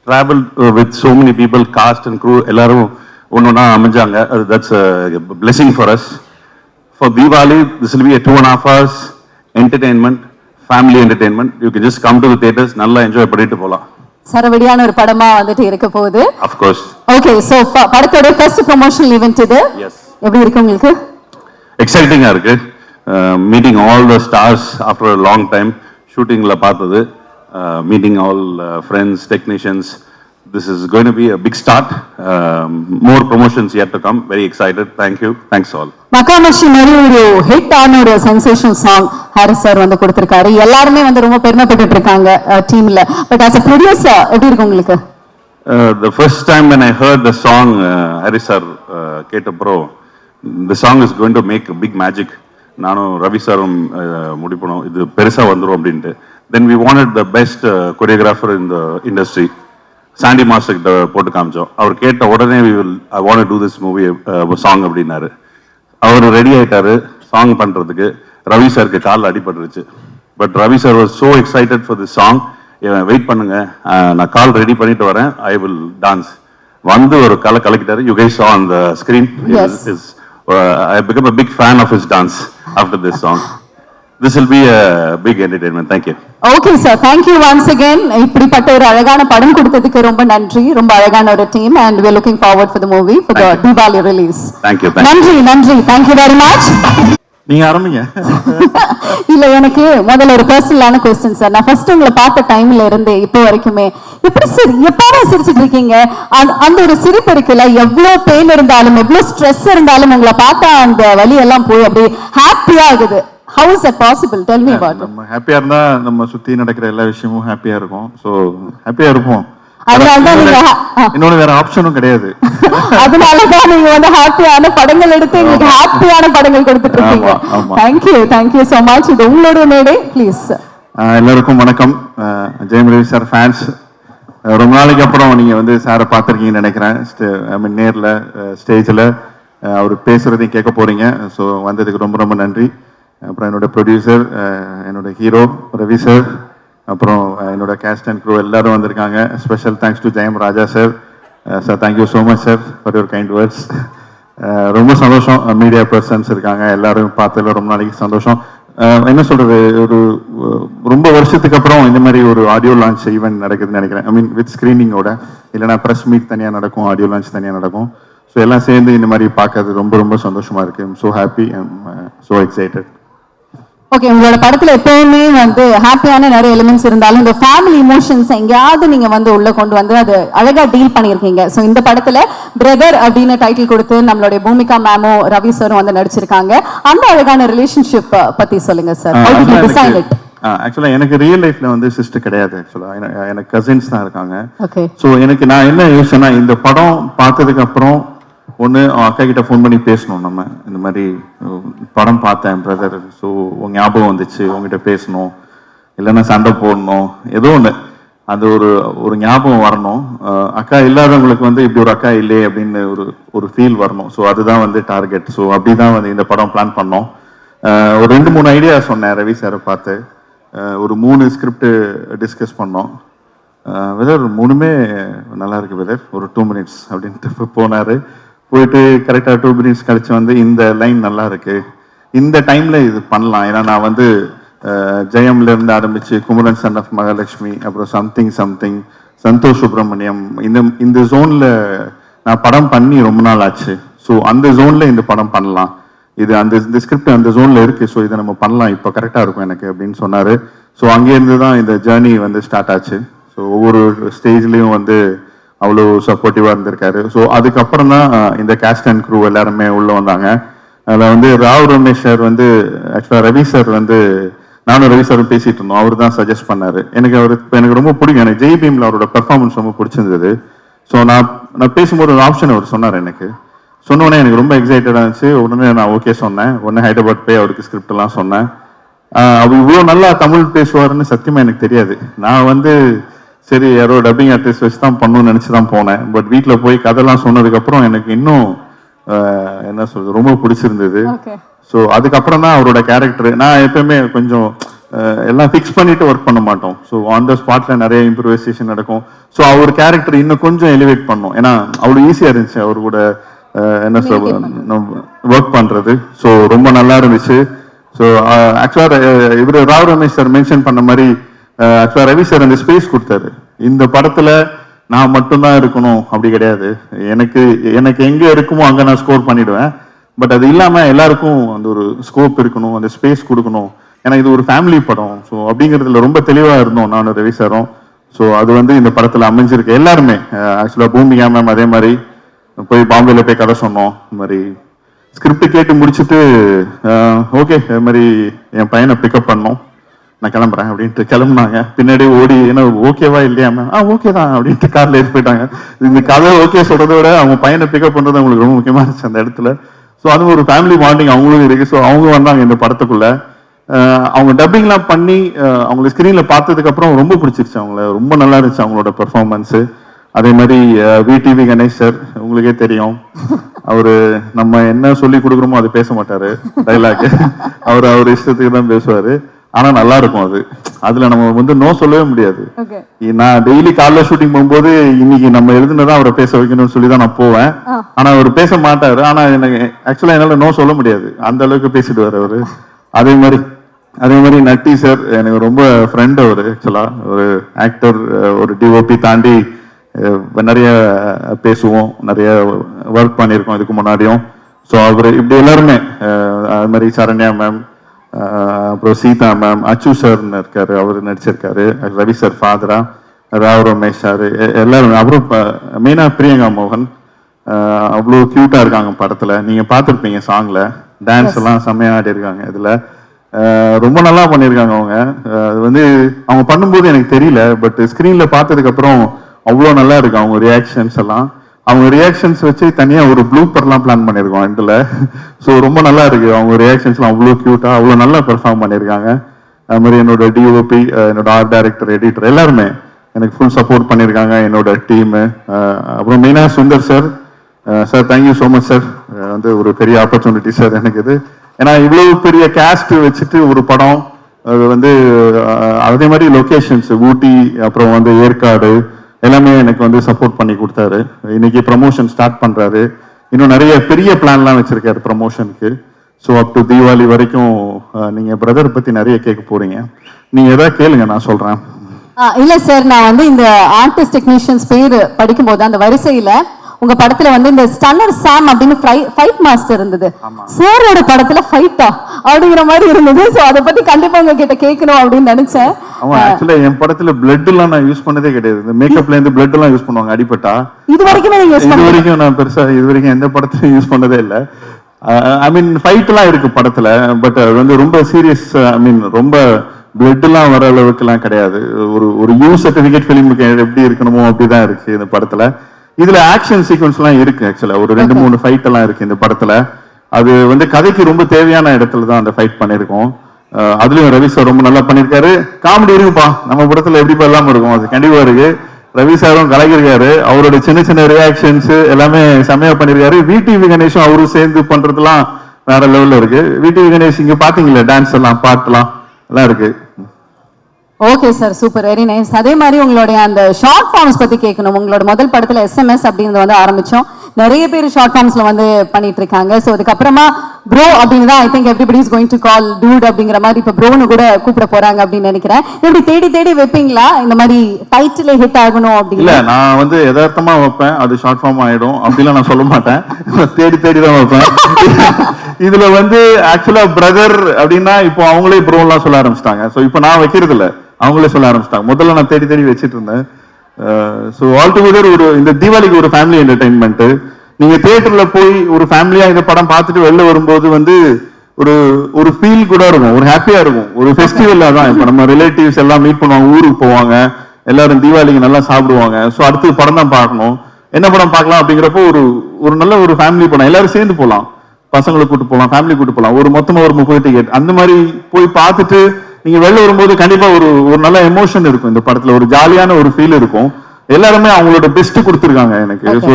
travel with so many people, cast and crew எல்லாரும் ஒன்று ஒன்றா அமைஞ்சாங்க. அது that's blessing for us. For Deepavali this will be a 2.5 hours entertainment, family entertainment. You can just come to the theaters, நல்லா என்ஜாய் பண்ணிட்டு போகலாம். சரவடியான ஒரு படமா வந்துட்டு இருக்க போகுது. Of course. ஓகே, சோ படத்தோட ஃபர்ஸ்ட் ப்ரமோஷனல் ஈவென்ட் இது. Yes. எப்படி இருக்கு உங்களுக்கு? எக்ஸைட்டிங்காக இருக்கு. Meeting all the stars after a long time, ஷூட்டிங்கில் பார்த்தது, meeting all friends, technicians. This is going to be a big start. More promotions yet to come. Very excited. Thank you. Thanks all. மக்காமஷி மாதிரி ஒரு ஹிட் ஆன ஒரு சென்சேஷனல் சாங் ஹாரிஸ் சார் வந்து கொடுத்திருக்காரு. எல்லாருமே வந்து ரொம்ப பெருமைப்பட்டு இருக்காங்க டீம்ல. பட் as a producer எப்படி இருக்கு உங்களுக்கு? The first time when I heard the song, Haris sir கேட்டப்போ, the song is going to make a big magic. நானும் ரவி சாரும் முடிப்போம் இது பெருசா வந்துரும் அப்படின்ட்டு. Then we wanted the best choreographer in the industry. Sandy master கிட்ட போட்டு காமிச்சோம். அவர் கேட்ட உடனே I want to do this movie song அப்படின்னாரு. அவர் ரெடி ஆயிட்டாரு சாங் பண்றதுக்கு. ரவி சாருக்கு காலில் அடிபட்டுருச்சு. But Ravi sir was so excited for this song. Wait பண்ணுங்க, நான் கால் ரெடி பண்ணிட்டு வரேன், ஐ வில் டான்ஸ். வந்து ஒரு கலக்கிட்டாரு. You guys saw on the screen. I become a big fan of his dance after this song. This will be a big entertainment. Thank you. Okay sir, thank you once again. இப்படிப்பட்ட ஒரு அழகான படம் கொடுத்ததுக்கு ரொம்ப நன்றி. ரொம்ப அழகான ஒரு team and we are looking forward for the movie for the Diwali release. Thank you. நன்றி. Thank you very much. நீங்க ஆரம்பிங்க. இல்ல, எனக்கு முதல்ல ஒரு பர்சனலான क्वेश्चन சார். நான் ஃபர்ஸ்ட் உங்களை பார்த்த டைம்ல இருந்து இப்போ வரைக்குமே எப்படி எப்பவும் சிரிச்சிட்டு இருக்கீங்க. அந்த ஒரு சிரிப்பு இருக்குல்ல, எவ்வளவு பெயின் இருந்தாலும் எவ்வளவு ஸ்ட்ரெஸ் இருந்தாலும் உங்களை பார்த்தா அந்த வலி எல்லாம் போய் அப்படியே ஹாப்பியா ஆகுது. How is that possible? Tell me about it. நம்ம ஹாப்பியா இருந்தா நம்ம சுத்தி நடக்கிற எல்லா விஷயமும் ஹாப்பியா இருக்கும். சோ ஹாப்பியா இருப்போம். அதனாலதான் நீங்க இன்னொரு வேற ஆப்ஷனும் கிடையாது. அதனாலதான் நீங்க வந்து ஹாப்பியான படங்கள் எடுத்து எங்களுக்கு ஹாப்பியான படங்கள் கொடுத்துட்டு இருக்கீங்க. Thank you so much. இது உங்களோட மேடை, ப்ளீஸ். எல்லாருக்கும் வணக்கம். ஜெயம் ரவி சார் ஃபேன்ஸ். ரொம்ப நாளைக்கு அப்புறம் நீங்க வந்து சாரை பார்த்துருக்கீங்கன்னு நினைக்கிறேன். ஐ மீன் நேர்ல ஸ்டேஜில் அவர் பேசுறதையும் கேட்க போறீங்க. ஸோ வந்ததுக்கு ரொம்ப ரொம்ப நன்றி. அப்புறம் என்னோட ப்ரொடியூசர், என்னோட ஹீரோ ரவி சார், அப்புறம் என்னோட கேஸ்ட் அண்ட் க்ரூ எல்லாரும் வந்திருக்காங்க. Special thanks to Jayam Raja sir. Sir thank you so much sir for your kind words. ரொம்ப சந்தோஷம், மீடியா பர்சன்ஸ் இருக்காங்க, எல்லாரும் பார்த்ததில் ரொம்ப நாளைக்கு சந்தோஷம். என்ன சொல்றது, ஒரு ரொம்ப வருஷத்துக்கு அப்புறம் இந்த மாதிரி ஒரு ஆடியோ லான்ச் ஈவெண்ட் நடக்குதுன்னு நினைக்கிறேன். ஐ மீன் வித் ஸ்க்ரீனிங்கோட, இல்லைனா ப்ரெஸ் மீட் தனியாக நடக்கும், ஆடியோ லான்ச் தனியாக நடக்கும். ஸோ எல்லாம் சேர்ந்து இந்த மாதிரி பார்க்கறது ரொம்ப ரொம்ப சந்தோஷமா இருக்கு. I'm so happy, I'm so excited. Okay, உங்களோட படத்துல எப்பவுமே வந்து ஹாப்பியான நிறைய எலிமெண்ட்ஸ் இருந்தாலும் இந்த ஃபேமிலி இமோஷன்ஸ் எங்கேயாவது நீங்க வந்து உள்ள கொண்டு வந்து அது அழகா டீல் பண்ணியிருக்கீங்க. ஸோ இந்த படத்துல பிரதர் அப்படின்னு டைட்டில் கொடுத்து நம்மளுடைய பூமிகா மேமோ ரவி சாரும் வந்து நடிச்சிருக்காங்க. அந்த அழகான ரிலேஷன்ஷிப் பத்தி சொல்லுங்க சார். ஆக்சுவலா எனக்கு ரியல் லைஃப்ல வந்து சிஸ்டர் கிடையாது. ஆக்சுவலா எனக்கு கசின்ஸ் தான் இருக்காங்க. ஓகே. ஸோ எனக்கு நான் என்ன யோசனை, இந்த படம் பார்த்ததுக்கு அப்புறம் ஒன்று அக்கா கிட்ட ஃபோன் பண்ணி பேசணும். நம்ம இந்த மாதிரி படம் பார்த்தேன் பிரதர், ஸோ உங்க ஞாபகம் வந்துச்சு, உங்ககிட்ட பேசணும், இல்லைன்னா சண்டை போடணும், ஏதோ ஒன்று அந்த ஒரு ஞாபகம் வரணும். அக்கா இல்லாதவங்களுக்கு வந்து இப்படி ஒரு அக்கா இல்லையே அப்படின்னு ஒரு ஃபீல் வரணும். ஸோ அதுதான் வந்து டார்கெட். ஸோ அப்படி தான் வந்து இந்த படம் பிளான் பண்ணோம். ஒரு 2-3 ஐடியா சொன்னேன் ரவி சாரை பார்த்து. ஒரு 3 ஸ்கிரிப்ட் டிஸ்கஸ் பண்ணோம். வெதர் 3மே நல்லா இருக்கு வெதர், ஒரு 2 minutes அப்படின்ட்டு போனாரு. போயிட்டு கரெக்டாக 2 minutes கழிச்சு வந்து இந்த லைன் நல்லா இருக்கு, இந்த டைம்ல இது பண்ணலாம். ஏன்னா நான் வந்து ஜெயம்ல இருந்து ஆரம்பிச்சு குமரன் சன் ஆஃப் மகாலட்சுமி, அப்புறம் சம்திங் சந்தோஷ் சுப்ரமணியம், இந்த ஜோன்ல நான் படம் பண்ணி ரொம்ப நாள் ஆச்சு. ஸோ அந்த ஜோன்ல இந்த படம் பண்ணலாம், இது இந்த ஸ்கிரிப்ட் அந்த ஜோன்ல இருக்கு, ஸோ இதை நம்ம பண்ணலாம், இப்போ கரெக்டா இருக்கும் எனக்கு அப்படின்னு சொன்னாரு. ஸோ அங்கேருந்து தான் இந்த ஜேர்னி வந்து ஸ்டார்ட் ஆச்சு. ஸோ ஒவ்வொரு ஸ்டேஜ்லயும் வந்து அவ்வளோ சப்போர்ட்டிவா இருந்திருக்காரு. ஸோ அதுக்கப்புறம் தான் இந்த கேஸ்ட் அண்ட் க்ரூ எல்லாருமே உள்ள வந்தாங்க. அதில் வந்து ராவ் ரமேஷ் சார் வந்து ஆக்சுவலாக ரவி சார் வந்து நானும் ரவி சாரும் பேசிட்டு இருந்தோம். அவர் தான் சஜஸ்ட் பண்ணாரு. எனக்கு ரொம்ப பிடிக்கும், எனக்கு ஜெய் பீம்ல அவரோட பெர்ஃபார்மன்ஸ் ரொம்ப பிடிச்சிருந்தது. ஸோ நான் பேசும்போது ஒரு ஆப்ஷன் அவர் சொன்னார் எனக்கு. சொன்னோடனே எனக்கு ரொம்ப எக்ஸைட்டடாக இருந்துச்சு. உடனே நான் ஓகே சொன்னேன். உடனே ஹைதராபாத் போய் அவருக்கு ஸ்கிரிப்ட் எல்லாம் சொன்னேன். அவர் இவ்வளோ நல்லா தமிழ் பேசுவாருன்னு சத்தியமாக எனக்கு தெரியாது. நான் வந்து சரி யாரோ டப்பிங் ஆர்டிஸ்ட் வச்சு தான் பண்ணணும்னு நினச்சி தான் போனேன். பட் வீட்டில் போய் கதைலாம் சொன்னதுக்கப்புறம் எனக்கு இன்னும் என்ன சொல்றது ரொம்ப பிடிச்சிருந்தது. ஸோ அதுக்கப்புறம் தான் அவரோட கேரக்டர் நான் எப்பயுமே கொஞ்சம் எல்லாம் ஃபிக்ஸ் பண்ணிட்டு ஒர்க் பண்ண மாட்டோம். ஸோ ஆன் த ஸ்பாட்ல நிறைய இம்ப்ரூவைசேஷன் நடக்கும். ஸோ அவர் கேரக்டர் இன்னும் கொஞ்சம் எலிவேட் பண்ணோம். ஏன்னா அவ்வளோ ஈஸியாக இருந்துச்சு அவர் கூட என்ன சொல்றது ஒர்க் பண்றது. ஸோ ரொம்ப நல்லா இருந்துச்சு. ஸோ ஆக்சுவலாக இவர் ராவ் ரமேஷ் சார் மென்ஷன் பண்ண மாதிரி ஆக்சுவலாக ரவி சார் அந்த ஸ்பேஸ் கொடுத்தாரு. இந்த படத்துல நான் மட்டும்தான் இருக்கணும் அப்படி கிடையாது. எனக்கு எனக்கு எங்க இருக்குமோ அங்கே நான் ஸ்கோர் பண்ணிடுவேன். பட் அது இல்லாமல் எல்லாருக்கும் அந்த ஒரு ஸ்கோப் இருக்கணும், அந்த ஸ்பேஸ் கொடுக்கணும். ஏன்னா இது ஒரு ஃபேமிலி படம். ஸோ அப்படிங்கிறதுல ரொம்ப தெளிவாக இருந்தோம் நானும் ரவி சாரும். ஸோ அது வந்து இந்த படத்தில் அமைஞ்சிருக்கு. எல்லாருமே ஆக்சுவலாக பூமிகா மேம் அதே மாதிரி போய் பாம்பேல போய் கதை சொன்னோம். இந்த மாதிரி ஸ்கிரிப்ட் கேட்டு முடிச்சுட்டு ஓகே இது மாதிரி என் பையனை பிக்கப் பண்ணோம், நான் கிளம்புறேன் அப்படின்ட்டு கிளம்புனாங்க. பின்னாடி ஓடி ஏன்னா ஓகேவா இல்லையா மேம் ஓகே தான் அப்படின்ட்டு கார்ல ஏறி போயிட்டாங்க. இந்த கதை ஓகே சொல்றதை விட அவங்க பையனை பிக்கப் பண்றது அவங்களுக்கு ரொம்ப முக்கியமா இருந்துச்சு அந்த இடத்துல. ஸோ அது ஒரு ஃபேமிலி பாண்டிங் அவங்களும் இருக்கு. ஸோ அவங்க வந்தாங்க இந்த படத்துக்குள்ள. அவங்க டப்பிங்லாம் பண்ணி அவங்களை ஸ்கிரீன்ல பார்த்ததுக்கு அப்புறம் ரொம்ப பிடிச்சிருச்சு. அவங்கள ரொம்ப நல்லா இருந்துச்சு அவங்களோட பெர்ஃபார்மன்ஸ். அதே மாதிரி விடிவி கணேஷ் சார் உங்களுக்கே தெரியும், அவரு நம்ம என்ன சொல்லி கொடுக்குறோமோ அது பேச மாட்டாரு டைலாக். அவர் இஷ்டத்துக்கு தான் பேசுவாரு. ஆனா நல்லா இருக்கும் அது. அதுல நம்ம வந்து நோ சொல்லவே முடியாது. நான் டெய்லி காலைல ஷூட்டிங் போகும்போது இன்னைக்கு நம்ம எழுதுனதான் அவரை பேச வைக்கணும்னு சொல்லி தான் நான் போவேன். ஆனா அவர் பேச மாட்டாரு. ஆனா எனக்கு ஆக்சுவலா என்னால நோ சொல்ல முடியாது, அந்த அளவுக்கு பேசிடுவாரு அவரு. அதே மாதிரி நட்டி சார் எனக்கு ரொம்ப ஃப்ரெண்ட். அவரு ஆக்சுவலா ஒரு ஆக்டர், ஒரு டிஓபி தாண்டி நிறைய பேசுவோம், நிறைய ஒர்க் பண்ணியிருக்கோம் இதுக்கு முன்னாடியும். ஸோ அவர் இப்படி எல்லாருமே அது மாதிரி சரண்யா மேம், அப்புறம் சீதா மேம், அச்சு சார்னு இருக்காரு அவர் நடிச்சிருக்காரு, ரவி சார் ஃபாதரா, ராவ் ரமேஷ் சார் எல்லாரும். அப்புறம் மெயினா பிரியங்கா மோகன் அவ்வளோ கியூட்டா இருக்காங்க படத்துல. நீங்க பார்த்துருப்பீங்க சாங்ல டான்ஸ் எல்லாம் செம்மையா ஆடி இருக்காங்க. இதுல ரொம்ப நல்லா பண்ணியிருக்காங்க அவங்க. அது வந்து அவங்க பண்ணும்போது எனக்கு தெரியல, பட் ஸ்கிரீன்ல பார்த்ததுக்கு அப்புறம் அவ்வளோ நல்லா இருக்கு அவங்க ரியாக்ஷன்ஸ் எல்லாம். அவங்க ரியாக்ஷன்ஸ் வச்சு தனியா ஒரு ப்ளூப்பர்லாம் பிளான் பண்ணியிருக்கோம் இதுல. ஸோ ரொம்ப நல்லா இருக்கு அவங்க ரியாக்ஷன்ஸ்லாம் அவ்வளோ கியூட்டா அவ்வளோ நல்லா பெர்ஃபார்ம் பண்ணியிருக்காங்க. அது மாதிரி என்னோட டிஓபி, என்னோட ஆர்ட் டைரக்டர், எடிட்டர் எல்லாருமே எனக்கு ஃபுல் சப்போர்ட் பண்ணியிருக்காங்க, என்னோட டீமு. அப்புறம் மெயினா Sundar sir, sir thank you so much sir. வந்து ஒரு பெரிய ஆப்பர்ச்சுனிட்டி சார் எனக்கு இது. ஏன்னா இவ்வளவு பெரிய கேஸ்ட் வச்சுட்டு ஒரு படம், அது வந்து அதே மாதிரி லொகேஷன்ஸ் ஊட்டி, அப்புறம் வந்து ஏற்காடு எல்லாமே எனக்கு வந்து சப்போர்ட் பண்ணி கொடுத்தாரு. இன்னைக்கு ப்ரமோஷன் ஸ்டார்ட் பண்றாரு. இன்னும் நிறைய பெரிய பிளான்லாம் வச்சிருக்காரு ப்ரமோஷனுக்கு. ஸோ அப் டு தீபாவளி வரைக்கும் நீங்க பிரதர் பத்தி நிறைய கேட்க போறீங்க. நீங்க ஏதாவது கேளுங்க, நான் சொல்றேன். இல்ல சார், நான் வந்து இந்த ஆர்டிஸ்ட் டெக்னீஷியன்ஸ் பேர் படிக்கும்போது அந்த வரிசையில உங்க படத்துல வந்து இந்த ஸ்டன்னர் சாம் அப்படின்னு ஃபைட் மாஸ்டர் இருந்தது. சாரோட படத்துல ஃபைட்டா அப்படிங்கிற மாதிரி இருந்தது. சோ அதை பத்தி கண்டிப்பா உங்ககிட்ட கேட்கணும் அப்படின்னு நினைச்சேன். ஆமா, ஆக்சுவலா என் படத்துல பிளட் எல்லாம் நான் யூஸ் பண்ணதே கிடையாது. இந்த மேக்கப்ல இருந்து பிளட் எல்லாம் யூஸ் பண்ணுவாங்க அடிபட்டா. இது வரைக்கும் நான் பெருசா இது வரைக்கும் எந்த படத்துலயும் யூஸ் பண்ணதே இல்லை. ஐ மீன் ஃபைட் எல்லாம் இருக்கு படத்துல, பட் அது வந்து ரொம்ப சீரியஸ். ஐ மீன் ரொம்ப பிளட் எல்லாம் வர அளவுக்கு எல்லாம் கிடையாது. ஒரு யூ சர்டிபிகேட் பிலிமுக்கு எப்படி இருக்கணுமோ அப்படிதான் இருக்கு இந்த படத்துல. இதுல ஆக்ஷன் சீக்வன்ஸ் எல்லாம் இருக்கு. ஆக்சுவலா ஒரு 2-3 ஃபைட் எல்லாம் இருக்கு இந்த படத்துல. அது வந்து கதைக்கு ரொம்ப தேவையான இடத்துல தான் அந்த ஃபைட் பண்ணிருக்கோம். அதுலயும் ரவி சார் ரொம்ப நல்லா பண்ணிருக்காரு. காமெடி இருக்குப்பா நம்ம படத்துல எப்படி இல்லாம இருக்கும், அது கண்டிப்பா இருக்கு. ரவி சாரும் கலக்கிருக்காரு. அவரோட சின்ன சின்ன ரியாக்ஷன்ஸ் எல்லாமே செம்மையா பண்ணிருக்காரு. விடிவி கணேஷும் அவரும் சேர்ந்து பண்றதுலாம் வேற லெவல்ல இருக்கு. விடிவி கணேஷ் இங்க பாத்தீங்களா டான்ஸ் எல்லாம் பாட்டுலாம் எல்லாம் இருக்கு. Okay sir, super, very nice. அதே மாதிரி உங்களுடைய அந்த ஷார்ட் ஃபார்ம்ஸ் பத்தி கேட்கணும். உங்களோட முதல் படத்துல SMS அப்படிங்கிறது வந்து ஆரம்பிச்சோம். நிறைய பேர் ஷார்ட் ஃபார்ம்ஸ்ல வந்து பண்ணிட்டு இருக்காங்க. ஸோ அதுக்கப்புறமா ப்ரோ அப்படின்னு தான் I think everybody is going to call dude அப்படிங்கிற மாதிரி இப்போ ப்ரோன்னு கூட கூப்பிட போறாங்க அப்படின்னு நினைக்கிறேன். இப்படி தேடி தேடி வைப்பீங்களா இந்த மாதிரி டைட்டில் ஹிட் ஆகணும் அப்படின்னு? இல்ல, நான் வந்து யதார்த்தமா வைப்பேன், அது ஷார்ட் ஃபார்ம் ஆயிடும் அப்படிலாம் நான் சொல்ல மாட்டேன். தேடி தேடி தான் வைப்பேன். இதுல வந்து ஆக்சுவலா பிரதர் அப்படின்னா இப்போ அவங்களே ப்ரோ எல்லாம் சொல்ல ஆரம்பிச்சிட்டாங்க. ஸோ இப்போ நான் வைக்கிறது இல்லை, அவங்களே சொல்ல ஆரம்பிச்சிட்டாங்க. முதல்ல நான் தேடி தேடி வச்சிட்டு இருந்தேன். ஸோ ஆல் டுகெதர் ஒரு இந்த தீபாவளிக்கு ஒரு ஃபேமிலி என்டர்டைன்மெண்ட். நீங்க தியேட்டர்ல போய் ஒரு ஃபேமிலியா இந்த படம் பார்த்துட்டு வெளில வரும்போது வந்து ஒரு ஃபீல் கூட இருக்கும், ஒரு ஹாப்பியா இருக்கும், ஒரு ஃபெஸ்டிவல் தான். இப்போ நம்ம ரிலேட்டிவ்ஸ் எல்லாம் மீட் பண்ணுவாங்க, ஊருக்கு போவாங்க, எல்லாரும் தீபாவளிக்கு நல்லா சாப்பிடுவாங்க. ஸோ அடுத்து படம் தான் பார்க்கணும். என்ன படம் பார்க்கலாம் அப்படிங்கிறப்போ ஒரு ஒரு நல்ல ஒரு ஃபேமிலி படம், எல்லாரும் சேர்ந்து போகலாம், பசங்களை கூட்டு போகலாம், ஃபேமிலி கூட்டு போகலாம், ஒரு மொத்தமா ஒரு 30 டிக்கெட் அந்த மாதிரி போய் பார்த்துட்டு நீங்க வெளில வரும்போது கண்டிப்பா ஒரு ஒரு நல்ல எமோஷன் இருக்கும் இந்த படத்துல, ஒரு ஜாலியான ஒரு ஃபீல் இருக்கும். எல்லாருமே அவங்களோட பெஸ்ட் கொடுத்துருக்காங்க எனக்கு. ஸோ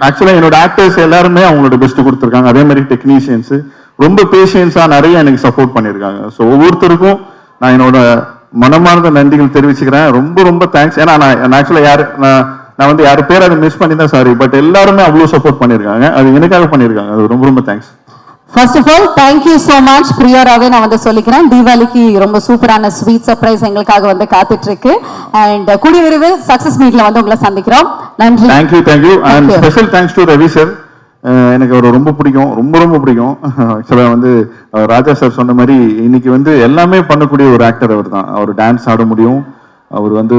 ஆக்சுவலா என்னோட ஆக்டர்ஸ் எல்லாருமே அவங்களோட பெஸ்ட் கொடுத்துருக்காங்க. அதே மாதிரி டெக்னீஷியன்ஸ் ரொம்ப பேஷியன்ஸா நிறைய எனக்கு சப்போர்ட் பண்ணியிருக்காங்க. ஸோ ஒவ்வொருத்தருக்கும் நான் என்னோட மனமார்ந்த நன்றிகள் தெரிவிச்சுக்கிறேன். ரொம்ப ரொம்ப தேங்க்ஸ். ஏன்னா நான் ஆக்சுவலா நான் வந்து யாரு பேர் அதை மிஸ் பண்ணி தான் சாரி, பட் எல்லாருமே அவ்வளவு சப்போர்ட் பண்ணியிருக்காங்க. அது எனக்காக பண்ணியிருக்காங்க. அது ரொம்ப ரொம்ப thanks. First of all thank you so much. பிரியாராவே நான் வந்து சொல்லிக்கிறேன், தீபாவளிக்கு ரொம்ப சூப்பரான ஸ்வீட் சர்ப்ரைஸ் எங்களுக்காக வந்து காத்துட்டு இருக்கு. அண்ட் கூடிய விரைவில் சக்சஸ் மீட்ல வந்து உங்களை சந்திக்கிறோம். நன்றி. Thank you. And special thanks to Ravi sir. எனக்கு அவர் ரொம்ப பிடிக்கும், ரொம்ப ரொம்ப பிடிக்கும். ஆக்சுவலா வந்து ராஜா சார் சொன்ன மாதிரி இன்னைக்கு வந்து எல்லாமே பண்ணக்கூடிய ஒரு ஆக்டர் அவர் தான். அவர் டான்ஸ் ஆட முடியும், அவர் வந்து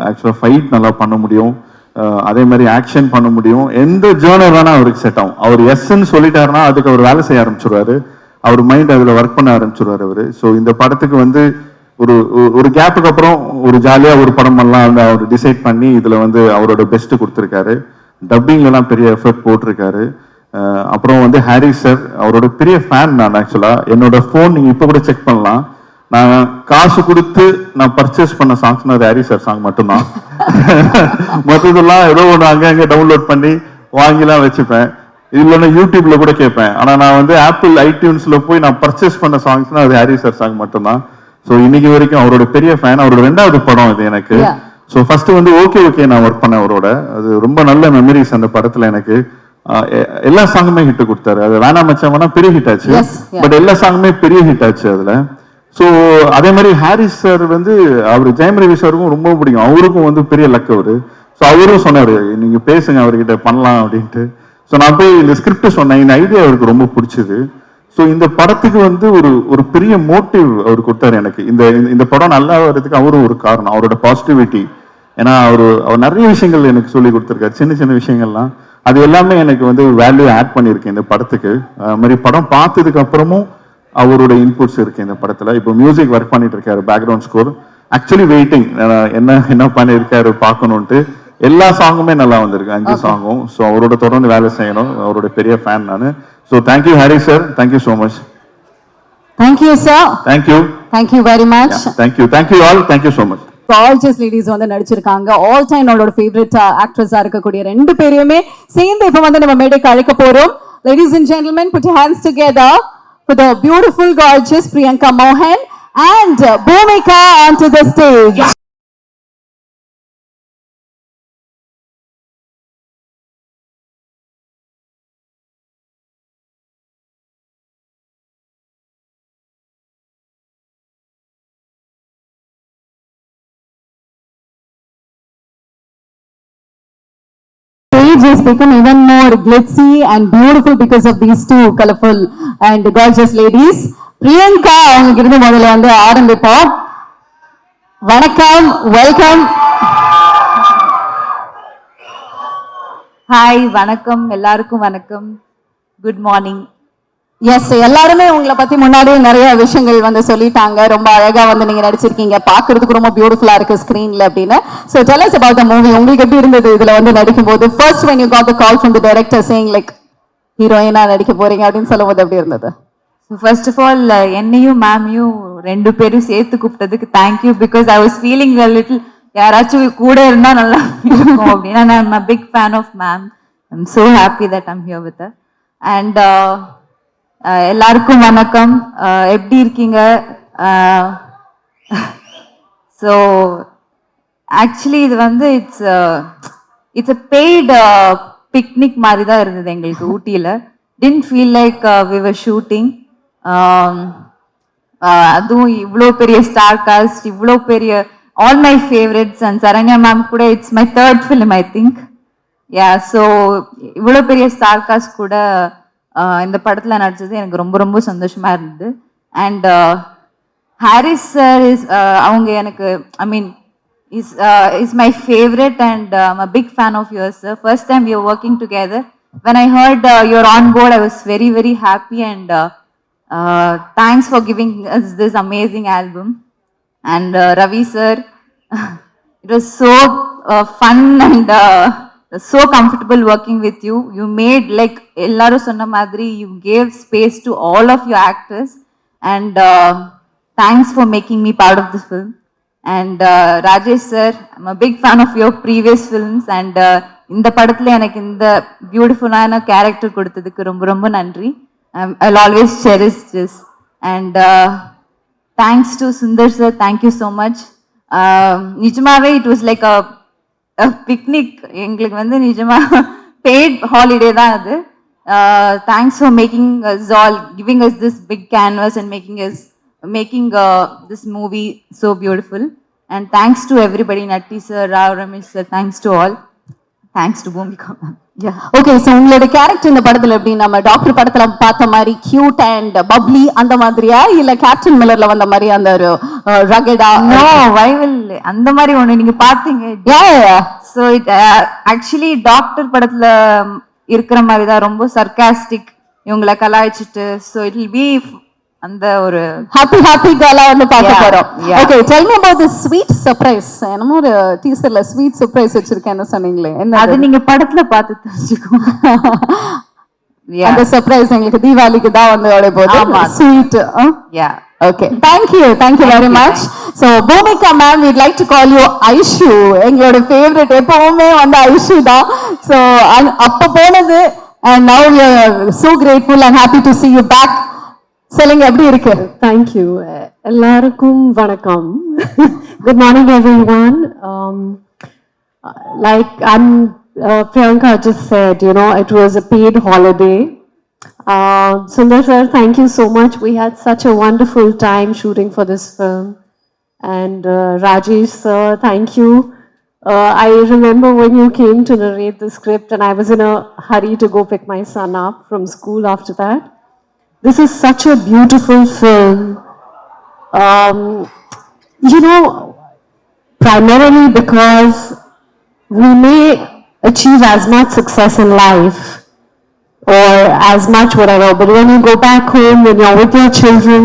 ஆக்சுவலா ஃபைட் நல்லா பண்ண முடியும், அதே மாதிரி ஆக்ஷன் பண்ண முடியும். எந்த ஜேர்னர் வேணா அவருக்கு செட் ஆகும். அவர் எஸ்ன்னு சொல்லிட்டாருன்னா அதுக்கு அவர் வேலை செய்ய ஆரம்பிச்சிருவாரு, அவர் மைண்ட் அதுல ஒர்க் பண்ண ஆரம்பிச்சிருவாரு அவரு. ஸோ இந்த படத்துக்கு வந்து ஒரு கேப்புக்கு அப்புறம் ஒரு ஜாலியா ஒரு படம் பண்ணலாம் அவர் டிசைட் பண்ணி இதுல வந்து அவரோட பெஸ்ட் கொடுத்துருக்காரு. டப்பிங்ல எல்லாம் பெரிய எஃபர்ட் போட்டிருக்காரு. அப்புறம் வந்து ஹாரி சார், அவரோட பெரிய ஃபேன் நான். ஆக்சுவலா என்னோட போன் நீங்க இப்ப கூட செக் பண்ணலாம், நான் காசு கொடுத்து நான் பர்ச்சேஸ் பண்ண சாங்ஸ்னா அது ஹாரி சார் சாங் மட்டும்தான். மற்றதெல்லாம் ஏதோ ஒன்று அங்கே டவுன்லோட் பண்ணி வாங்கிலாம் வச்சுப்பேன், இல்லைன்னா யூடியூப்ல கூட கேட்பேன். ஆனா நான் வந்து ஆப்பிள் ஐடியூன்ஸ்ல போய் நான் பர்ச்சேஸ் பண்ண சாங்ஸ்னா அது ஹாரி சார் சாங் மட்டும்தான். ஸோ இன்னைக்கு வரைக்கும் அவரோட பெரிய ஃபேன். அவரோட 2வது படம் இது எனக்கு. ஸோ ஃபர்ஸ்ட் வந்து ஓகே நான் ஒர்க் பண்ணேன் அவரோட. அது ரொம்ப நல்ல மெமரிஸ் அந்த படத்துல எனக்கு. எல்லா சாங்குமே ஹிட் கொடுத்தாரு. அது வேணா மச்சான் பெரிய ஹிட் ஆச்சு, பட் எல்லா சாங்குமே பெரிய ஹிட் ஆச்சு அதுல. ஸோ அதே மாதிரி ஹாரிஸ் சார் வந்து அவர் ஜெயம் ரவி சாருக்கும் ரொம்ப பிடிக்கும், அவருக்கும் வந்து பெரிய லக் அவரு. ஸோ அவரும் சொன்னாரு நீங்க பேசுங்க அவர்கிட்ட பண்ணலாம் அப்படின்ட்டு. ஸோ நான் போய் இந்த ஸ்கிரிப்ட் சொன்னேன், இந்த ஐடியா அவருக்கு ரொம்ப பிடிச்சது. ஸோ இந்த படத்துக்கு வந்து ஒரு பெரிய மோட்டிவ் அவர் கொடுத்தாரு எனக்கு. இந்த படம் நல்லா வர்றதுக்கு அவரும் ஒரு காரணம், அவரோட பாசிட்டிவிட்டி. ஏன்னா அவர் நிறைய விஷயங்கள் எனக்கு சொல்லி கொடுத்துருக்காரு, சின்ன சின்ன விஷயங்கள்லாம். அது எல்லாமே எனக்கு வந்து வேல்யூ ஆட் பண்ணியிருக்கேன் இந்த படத்துக்கு. அது மாதிரி படம் பார்த்ததுக்கு அப்புறமும் அவரோட இன்புட்ஸ் இருக்கு இந்த படத்துல. இப்போ மியூசிக் ஒர்க் பண்ணிட்டு இருக்காரு, பேக்ரவுண்ட் ஸ்கோர். ஆக்சுவலி வெயிட்டிங் என்ன பண்ணியிருக்காரு பார்க்கணுன்ட்டு. எல்லா சாங்குமே நல்லா வந்திருக்கு, 5 சாங்கும். ஸோ அவரோட தொடர்ந்து வேலை செய்யணும், அவரோட பெரிய ஃபேன் நான். So thank you Harry sir, thank you so much. Thank you sir. Thank you very much. Thank you all, thank you so much. Gorgeous ladies வந்து நடிச்சிருக்காங்க. ஆல் டைம் நம்மளோட ஃபேவரட் ஆக்ட்ரஸா இருக்கக்கூடிய 2 பேரையுமே சேர்ந்து இப்ப வந்து நம்ம மேடைக்கு அழைக்க போறோம். Ladies and gentlemen, put your hands together for the beautiful, gorgeous Priyanka Mohan and Bhumika onto the stage. Stage has become even more glitzy and beautiful because of these 2 colorful and gorgeous ladies. Priyanka அவங்களுக்கு இருந்து முதல்ல வந்து ஆரம்பிப்போம். வணக்கம், வெல்கம். ஹாய், வணக்கம் எல்லாருக்கும். வணக்கம், குட் மார்னிங். எஸ், எல்லாருமே உங்களை பத்தி முன்னாடியே நிறைய விஷயங்கள் வந்து சொல்லிட்டாங்க. ரொம்ப அழகா வந்து நீங்க நடிச்சிருக்கீங்க, பாக்குறதுக்கு ரொம்ப பியூட்டிஃபுல்லா இருக்கு ஸ்கிரீன்ல அப்படின்னு. So tell us about the movie. உங்களுக்கு எப்படி இருந்தது இதுல வந்து நடிக்கும் போது? First when you got the call from the director saying like ஹீரோயினா நடிக்க போறீங்க அப்படின்னு சொல்லும்போது எப்படி இருந்தது? ஃபர்ஸ்ட் ஆஃப் ஆல் என்னையும் மேமையும் 2 பேரும் சேர்த்து கூப்பிட்டதுக்கு thank you. Because I was feeling a little யாராச்சும் கூட இருந்தா நல்லா இருக்கும் அப்படின்னா. I'm a big fan of ma'am. I'm so happy that I'm here with her. And எல்லாருக்கும் வணக்கம், எப்படி இருக்கீங்க? ஸோ ஆக்சுவலி இது வந்து இட்ஸ் அ பெய்டு பிக்னிக் மாதிரி தான் இருந்தது எங்களுக்கு ஊட்டியில். Didn't feel like we were shooting. அதுவும் இவ்வளோ பெரிய ஸ்டார் காஸ்ட், இவ்வளோ பெரிய all my favourites. And Saranya ma'am கூட it's my 3rd film I think. Yeah, so இவ்வளோ பெரிய ஸ்டார் காஸ்ட் கூட இந்த படத்தில் நடிச்சது எனக்கு ரொம்ப ரொம்ப சந்தோஷமா இருந்தது. அண்ட் ஹாரிஸ் சார் அவங்க எனக்கு I mean is my favourite and I'm a big fan of yours sir. First time we are working together. When I heard you're on board, I was very, very happy, and thanks for giving us this amazing album. And Ravi sir, it was so fun and so comfortable working with you. You made like ellaru sonna madri, you gave space to all of your actors, and thanks for making me part of this film. And Rajesh sir, I'm a big fan of your previous films, and இந்த படத்துல எனக்கு இந்த பியூட்டிஃபுல்லான கேரக்டர் கொடுத்ததுக்கு ரொம்ப ரொம்ப நன்றி. I'll always cherish this. And thanks to Sundar sir, thank you so much. நிஜமாவே it was like a picnic. எங்களுக்கு வந்து நிஜமா paid holiday தான் அது. Thanks for making us all, giving us this big canvas and making this movie so beautiful. And thanks to everybody, Natti sir, Rao Ramesh sir, thanks to all. Thanks to Bhumika ma'am. Yeah. Okay, so உங்களோட கேரக்டர் இந்த படத்துல எப்படி நம்ம டாக்டர் படத்துல பார்த்த மாதிரி கியூட் அண்ட் பப்ளி அந்த மாதிரியா, இல்ல கேப்டன் மில்லர்ல வந்த மாதிரி அந்த ஒரு ரகடா? No, why will அந்த மாதிரி ஒண்ணு நீங்க பாத்தீங்க? So it actually டாக்டர் படத்துல இருக்கிற மாதிரி தான், ரொம்ப சர்காஸ்டிக், இவங்களை கலாய்ச்சிட்டு. So it will be அந்த ஒரு ஹாப்பி கேர்லா வந்து பார்க்க போறோம். Okay, tell me about the sweet surprise. என்னமோ ஒரு டீசர்ல ஸ்வீட் சர்ப்ரைஸ் வச்சிருக்கேன்னு சொன்னீங்களே, என்ன அது? நீங்க படத்துல பார்த்து தெரிஞ்சுக்கோங்க. அந்த சர்ப்ரைஸ் எங்களுக்கு தீபாவளிக்கு தான் வந்து ஓட போகுது. Sweet. Ya. Okay, thank you very much. So Bhumika ma'am, we'd like to call you Aishu. எங்களோட ஃபேவரட் எப்பவுமே வந்து ஐஷு தான். ஸோ அப்ப போனது, and now we are so grateful and happy to see you back. சொல்லுங்க, எப்படி இருக்கு? Thank you. எல்லாருக்கும் வணக்கம். Good morning everyone. Like Priyanka just said, you know, it was a paid holiday. Sundar sir, thank you so much. We had such a wonderful time shooting for this film. And Rajesh sir, thank you. I remember when you came to narrate the script and I was in a hurry to go pick my son up from school after that. This is such a beautiful film. You know, primarily because we may achieve as much success in life or as much whatever, but when you go back home, when you're with your children,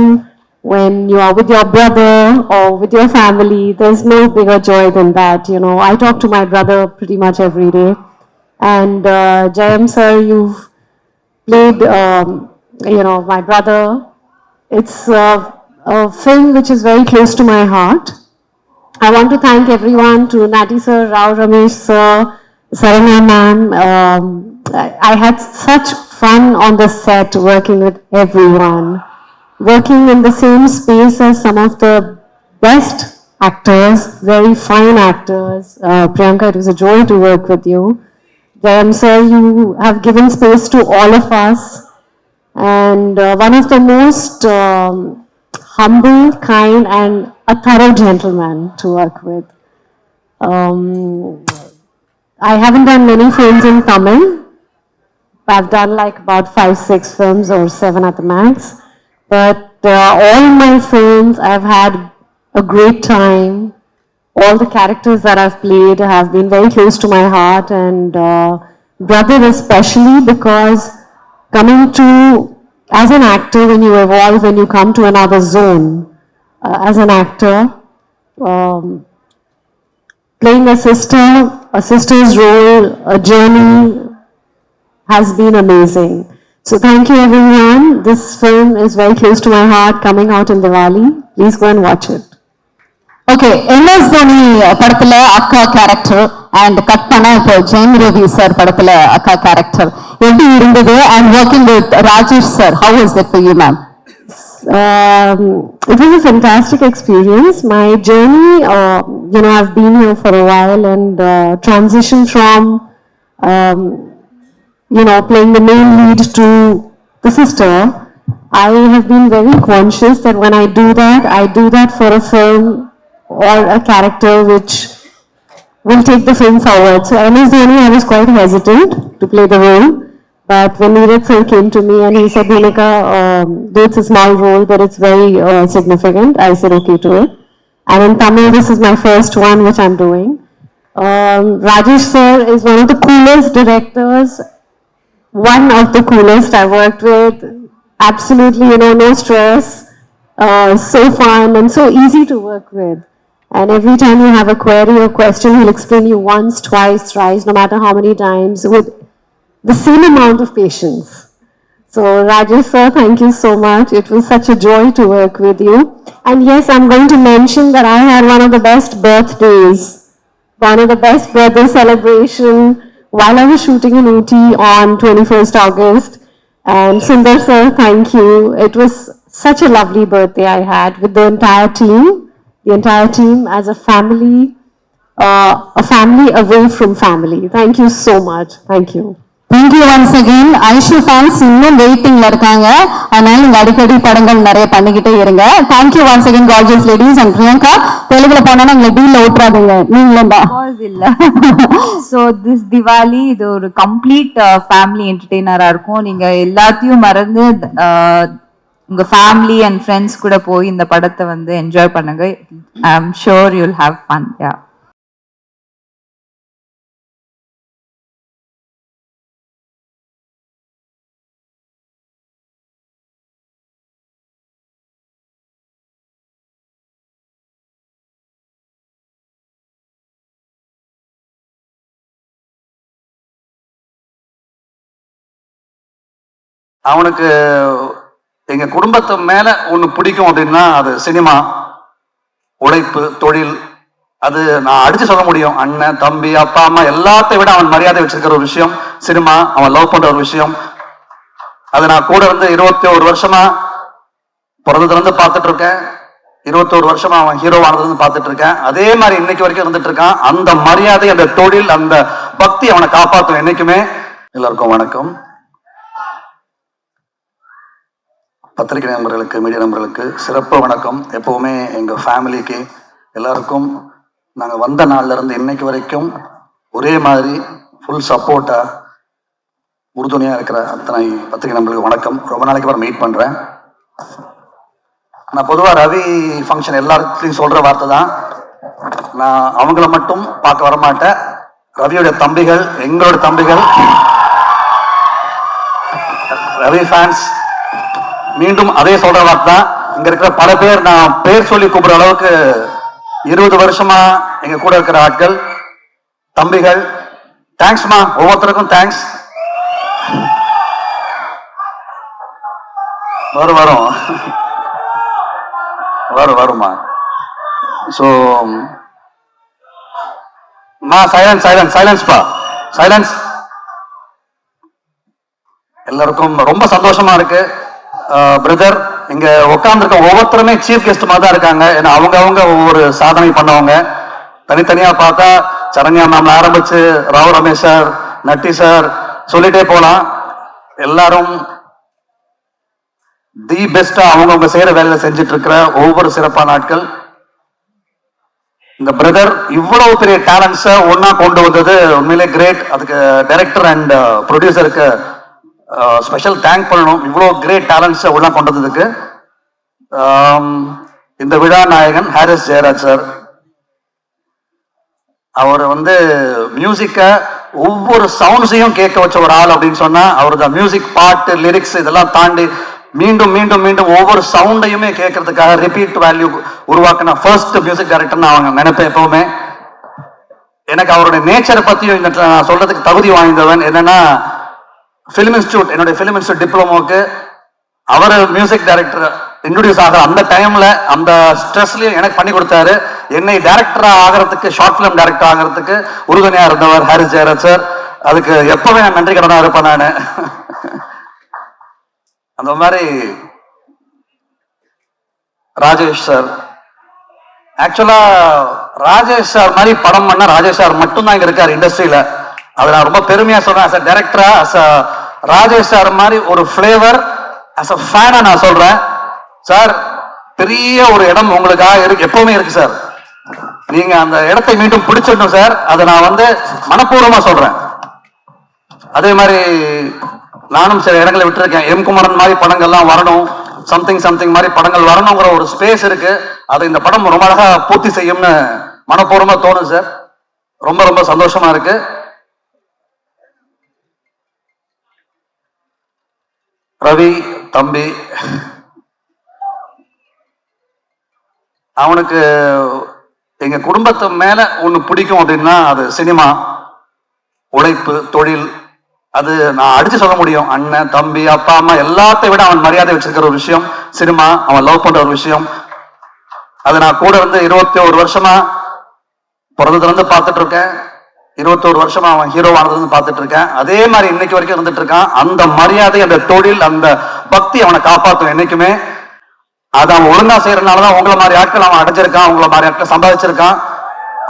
when you are with your brother or with your family, there's no bigger joy than that. You know, I talk to my brother pretty much every day. And Jayam sir, you've played you know, my brother. It's a film which is very close to my heart. I want to thank everyone, to Nati sir, Rao Ramesh sir, Saranya ma'am. I had such fun on the set working with everyone, working in the same space as some of the best actors, very fine actors. Priyanka, it was a joy to work with you. Jayam sir, you have given space to all of us. And one of the most humble, kind, and a thorough gentleman to work with. I haven't done many films in Tamil. I've done like about 5-6 films or 7 at the max. But all my films, I've had a great time. All the characters that I've played have been very close to my heart, and brother especially, because coming to, as an actor, when you evolve, when you come to another zone, as an actor, playing a sister's role, a journey has been amazing. So thank you everyone. This film is very close to my heart, coming out in Diwali. Please go and watch it. Okay, MS Dhoni படத்துல அக்கா கேரக்டர் அண்ட் கட் பண்ண இப்போ ஜெயம் ரவி சார் படத்துல அக்கா கேரக்டர் எப்படி இருந்தது? And working with Rajesh sir, how was that for you, ma'am? It was a fantastic experience. My journey, you know, I've been here for a while, and transition from, you know, playing the main lead to the sister. I have been very conscious that when I do that for a film or a character which will take the film forward. So MS Dhoni, I was quite hesitant to play the role, but when Neeraj sir came to me and he said, Bhumika, though it's a small role, but it's very significant, I said okay to it. And in Tamil, this is my first one which I'm doing. Rajesh sir is one of the coolest directors, one of the coolest I worked with. Absolutely, you know, no stress, so fun and so easy to work with. And every time you have a query or question, he'll explain you once, twice, thrice, no matter how many times, with the same amount of patience. So Rajesh sir, thank you so much. It was such a joy to work with you. And yes, I'm going to mention that I had one of the best birthdays, one of the best birthday celebration while I was shooting in Ooty on 21st August. And Sundar sir, thank you. It was such a lovely birthday I had with the entire team as a family away from family. Thank you so much. Thank you. Thank you once again. Aishu fans இன்னும் வெயிட்டிங்ல இருக்காங்க, அதனால நீங்க அடிக்கடி படங்கள் நிறைய பண்ணிக்கிட்டே இருங்க. Thank you once again, gorgeous ladies. And Priyanka, தெலுங்குல போனா எங்களை டீல்ல ஓட்டுறாதீங்க, நீங்களும் தான். இல்ல. So this Diwali இது ஒரு கம்ப்ளீட் ஃபேமிலி என்டர்டெய்னரா இருக்கும். நீங்க எல்லாத்தையும் மறந்து உங்க ஃபேமிலி அண்ட் ஃப்ரெண்ட்ஸ் கூட போய் இந்த படத்தை வந்து என்ஜாய் பண்ணுங்க. I am sure you will have fun. Yeah. அவனுக்கு எங்க குடும்பத்து மேல ஒண்ணு பிடிக்கும் அப்படின்னா அது சினிமா, உழைப்பு, தொழில். அது நான் அடிச்சு சொல்ல முடியும். அண்ணன், தம்பி, அப்பா, அம்மா எல்லாத்தையும் விட அவன் மரியாதை வச்சிருக்கிற ஒரு விஷயம் சினிமா. அவன் லவ் பண்ற ஒரு விஷயம். அது நான் கூட இருந்து 21 வருஷமா பிறந்ததுல இருந்து பார்த்துட்டு இருக்கேன். 21 வருஷமா அவன் ஹீரோவானதுல இருந்து பார்த்துட்டு இருக்கேன். அதே மாதிரி இன்னைக்கு வரைக்கும் இருந்துட்டு இருக்கான். அந்த மரியாதை, அந்த தொழில், அந்த பக்தி அவனை காப்பாற்றும் என்னைக்குமே. எல்லாருக்கும் வணக்கம். பத்திரிகை நண்பர்களுக்கு, மீடியா நண்பர்களுக்கு சிறப்பு வணக்கம். எப்பவுமே எங்க ஃபேமிலிக்கு எல்லாருக்கும் நாங்கள் வந்த நாள்ல இருந்து இன்னைக்கு வரைக்கும் ஒரே மாதிரி ஃபுல் சப்போர்ட்டா உறுதுணையா இருக்கிற அத்தனை பத்திரிகை நண்பர்களுக்கு வணக்கம். ரொம்ப நாளைக்கு அப்புறம் மீட் பண்றேன். நான் பொதுவாக ரவி ஃபங்க்ஷன் எல்லாருக்கும் சொல்ற வார்த்தை தான், நான் அவங்கள மட்டும் பார்க்க வரமாட்டேன். ரவியோட தம்பிகள், எங்களோட தம்பிகள், ரவி ஃபேன்ஸ் மீண்டும் அதே சொல்ற வார்த்தை தான். இங்க இருக்கிற பல பேர் நான் பேர் சொல்லி கூப்பிடுற அளவுக்கு 20 வருஷமா எங்க கூட இருக்கிற ஆட்கள், தம்பிகள், தேங்க்ஸ்மா. ஒவ்வொருத்தருக்கும் தேங்க்ஸ். வருமா. ஸோ மா, சைலன்ஸ்பா, சைலன்ஸ். எல்லாருக்கும் ரொம்ப சந்தோஷமா இருக்கு. பிரதர், இங்க உட்கார்ந்துருக்க ஒவ்வொருத்தருமே சீஃப் கெஸ்ட் மாதிரி தான் இருக்காங்க. ஏன்னா அவங்க ஒவ்வொரு சாதனை பண்ணவங்க. தனித்தனியா பார்த்தா சரண்யா மேம் ஆரம்பிச்சு ராவ் ரமேஷ் சார், நட்டி சார், சொல்லிட்டே போலாம். எல்லாரும் தி பெஸ்டா அவங்க செய்யற வேலையில செஞ்சுட்டு இருக்கிற ஒவ்வொரு சிறப்பான நாட்கள். இந்த பிரதர் இவ்வளவு பெரிய டேலண்ட்ஸை ஒன்னா கொண்டு வந்தது உண்மையிலே கிரேட். அதுக்கு டைரக்டர் அண்ட் ப்ரொடியூசருக்கு ஸ்பெஷல் தேங்க் பண்ணணும். இவ்வளோ கிரேட் டேலண்ட்ஸ் உள்ள கொண்டதுக்கு. இந்த விழா நாயகன் ஹாரிஸ் ஜெயராஜ் சார், அவர் வந்து மியூசிக்க ஒவ்வொரு சவுண்ட்ஸையும் கேட்க வச்ச ஒரு ஆள் அப்படின்னு சொன்னா அவர் தான். மியூசிக், பாட்டு, லிரிக்ஸ் இதெல்லாம் தாண்டி மீண்டும் மீண்டும் மீண்டும் ஒவ்வொரு சவுண்டையுமே கேட்கறதுக்காக ரிப்பீட் வேல்யூ உருவாக்கின ஃபர்ஸ்ட் மியூசிக் டைரக்டர் நான் அவங்க நினைப்பேன் எப்பவுமே. எனக்கு அவருடைய நேச்சரை பத்தியும் நான் சொல்றதுக்கு தகுதி வாய்ந்தவன். என்னன்னா, ஃபிலிம் இன்ஸ்டியூட், என்னுடைய ஃபிலிம் இன்ஸ்டியூட் டிப்ளமோக்கு அவர் மியூசிக் டைரக்டர் இன்ட்ரோடியூஸ் ஆகிற அந்த டைம்ல அந்த ஸ்ட்ரெஸ்லயும் எனக்கு பண்ணி கொடுத்தாரு. என்னை டைரக்டரா ஆகிறதுக்கு, ஷார்ட் பிலிம் டைரக்டர் ஆகிறதுக்கு உறுதுணையா இருந்தவர் ஹாரிஸ் ஜெயராஜ் சார். அதுக்கு எப்பவே நான் நன்றி கடனா இருப்பேன் நான். அந்த மாதிரி ராஜேஷ் சார், ஆக்சுவலா ராஜேஷ் சார் மாதிரி படம் பண்ண ராஜேஷ் சார் மட்டும்தான் இங்க இருக்காரு இண்டஸ்ட்ரியில. அதை நான் ரொம்ப பெருமையா சொல்றேன். அஸ் அ டைரக்டரா, அஸ் அ ராஜேஷ் சார் மாதிரி ஒரு ஃபிளேவர், அஸ் அ ஃபேனா நான் சொல்றேன். சார், பெரிய ஒரு இடம் உங்களுக்காக இருக்கு, எப்பவுமே இருக்கு சார். நீங்க அந்த இடத்தை மீண்டும் பிடிச்சிடணும் சார். அதை நான் வந்து மனப்பூர்வமா சொல்றேன். அதே மாதிரி நானும் சில இடங்களை விட்டுருக்கேன். எம் குமரன் மாதிரி படங்கள்லாம் வரணும், சம்திங் மாதிரி படங்கள் வரணுங்கிற ஒரு ஸ்பேஸ் இருக்கு. அதை இந்த படம் ரொம்ப அழகா பூர்த்தி செய்யும்னு மனப்பூர்வமா தோணும் சார். ரொம்ப ரொம்ப சந்தோஷமா இருக்கு. ரவி தம்பி, அவனுக்கு எங்க குடும்பத்து மேல ஒண்ணு பிடிக்கும் அப்படின்னா அது சினிமா, உழைப்பு, தொழில். அது நான் அடிச்சு சொல்ல முடியும். அண்ணன், தம்பி, அப்பா, அம்மா எல்லாத்தையும் விட அவன் மரியாதை வச்சிருக்கிற ஒரு விஷயம் சினிமா. அவன் லவ் பண்ற ஒரு விஷயம். அது நான் கூட இருந்து 21 வருஷமா பிறந்ததுல இருந்து பார்த்துட்டு இருக்கேன். 21 வருஷமா அவன் ஹீரோவானதுல இருந்து பார்த்துட்டு இருக்கேன். அதே மாதிரி இன்னைக்கு வரைக்கும் இருந்துட்டு இருக்கான். அந்த மரியாதை, அந்த தொழில், அந்த பக்தி அவனை காப்பாற்றும் என்னைக்குமே. அதை அவன் ஒழுங்கா செய்யறதுனாலதான் உங்களை மாதிரி ஆட்கள் அவன் அடைஞ்சிருக்கான், உங்களை மாதிரி ஆட்கள் சம்பாதிச்சிருக்கான்.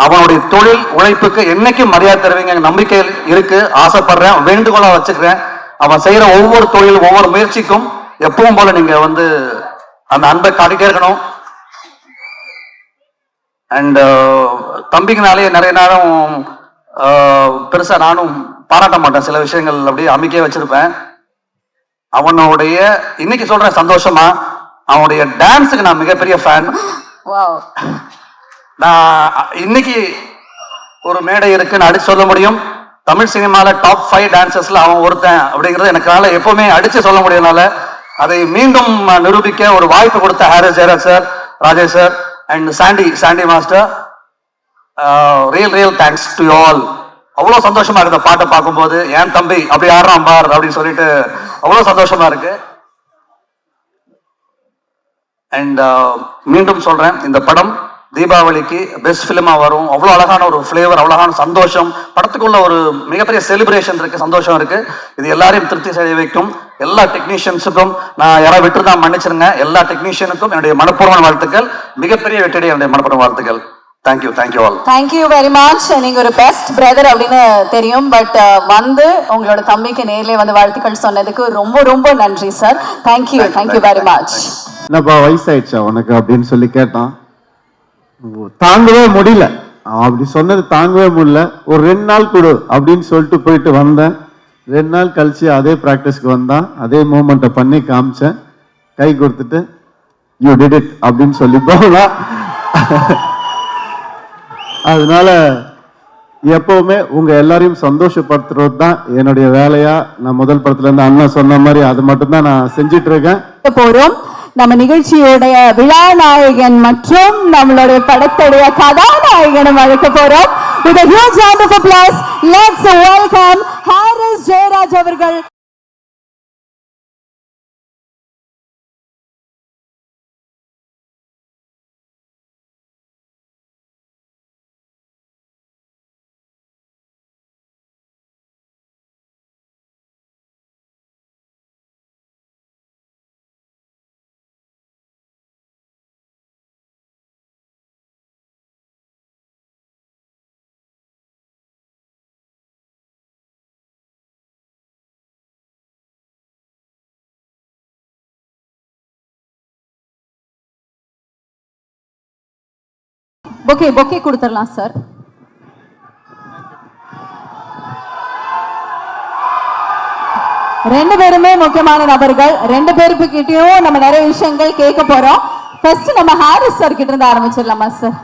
அவனுடைய தொழில் உழைப்புக்கு என்னைக்கும் மரியாதை தருவீங்க நம்பிக்கை இருக்கு. ஆசைப்படுறேன், வேண்டுகோளா வச்சுக்கிறேன். அவன் செய்யற ஒவ்வொரு தொழில், ஒவ்வொரு முயற்சிக்கும் எப்பவும் போல நீங்க அந்த அன்பை காட்டிட்டே இருக்கணும். அண்ட் தம்பிக்குனாலே நிறைய நேரம் பெருசா நானும் பாராட்ட மாட்டேன். சில விஷயங்கள் அப்படியே அமைக்கே வச்சிருப்பேன். அவனுடைய இன்னைக்கு சொல்றேன் சந்தோஷமா, அவனுடைய டான்ஸுக்கு நான் மிகப்பெரிய ஃபேன். நான் இன்னைக்கு ஒரு மேடை இருக்குன்னு அடிச்சு சொல்ல முடியும். தமிழ் சினிமால டாப் 5 டான்சர்ஸ்ல அவன் ஒருத்தன் அப்படிங்கறது எனக்கால எப்பவுமே அடிச்சு சொல்ல முடியனால அதை மீண்டும் நிரூபிக்க ஒரு வாய்ப்பு கொடுத்த Harris Jayaraj sir, Rajesh sir and Sandy master, real thanks to you all. அவ்வளவு சந்தோஷமா இருக்கு பாட்டை பார்க்கும்போது. ஏன் தம்பி அப்படி ஆடுறான் பார் அப்படின்னு சொல்லிட்டு அவ்வளவு சந்தோஷமா இருக்கு. அண்ட் மீண்டும் சொல்றேன், இந்த படம் தீபாவளிக்கு பெஸ்ட் பிலிமா வரும். அவ்வளவு அழகான ஒரு பிளேவர், அவ்வளவான சந்தோஷம். படத்துக்குள்ள ஒரு மிகப்பெரிய செலிப்ரேஷன் இருக்கு, சந்தோஷம் இருக்கு. இது எல்லாரையும் திருப்தி செய்ய வைக்கும். எல்லா டெக்னீஷியன்ஸுக்கும் நான் யாராவது விட்டு தான் மன்னிச்சிருங்க. எல்லா டெக்னீஷியனுக்கும் என்னுடைய மனப்பூர்வமான வாழ்த்துக்கள். மிகப்பெரிய வெற்றியுடைய என்னுடைய மனப்பூர்வ வாழ்த்துக்கள். Thank you all. Thank you very much. நீங்க ஒரு பெஸ்ட் பிரதர் அப்படின்னு தெரியும். பட் உங்களோட தம்பிக்கு நேர்ல வாழ்த்துக்கள் சொன்னதுக்கு ரொம்ப ரொம்ப நன்றி சார். Thank you very much. என்னப்பா வயசாயிடுச்சா உனக்கு அப்படின்னு சொல்லி கேட்டான். தாங்கவே முடியல, அப்படி சொன்னது தாங்கவே முடியல. ஒரு 2 நாள் கொடு அப்படின்னு சொல்லிட்டு போயிட்டு வந்தேன். 2 நாள் கழிச்சு அதே ப்ராக்டிஸ்க்கு வந்தான். அதே மூமெண்ட்டை பண்ணி காமிச்சேன். கை கொடுத்துட்டு யூ டிட் இட் அப்படின்னு சொல்லி போகலாம். அதனால எப்பவுமே உங்க எல்லாரையும் சந்தோஷப்படுத்துறது தான் என்னுடைய வேலையா. நான் முதல் படத்துல இருந்து அண்ணா சொன்ன மாதிரி அது மட்டும் தான் நான் செஞ்சிட்டு இருக்கேன். போறோம் நம்ம நிகழ்ச்சியோடைய விழா நாயகன் மற்றும் நம்மளுடைய படத்துடைய கதாநாயகனும் அழைக்க போறோம். With a huge round of applause, let's welcome Harris Jayaraj அவர்கள். பொக்கே கொடுத்துடலாம் சார். ரெண்டு பேருமே முக்கியமான நபர்கள். 2 பேருக்கிட்டையும் நம்ம நிறைய விஷயங்கள் கேட்க போறோம். ஃபர்ஸ்ட் நம்ம ஹாரிஸ் சார் கிட்ட இருந்து ஆரம்பிச்சிடலாமா சார்?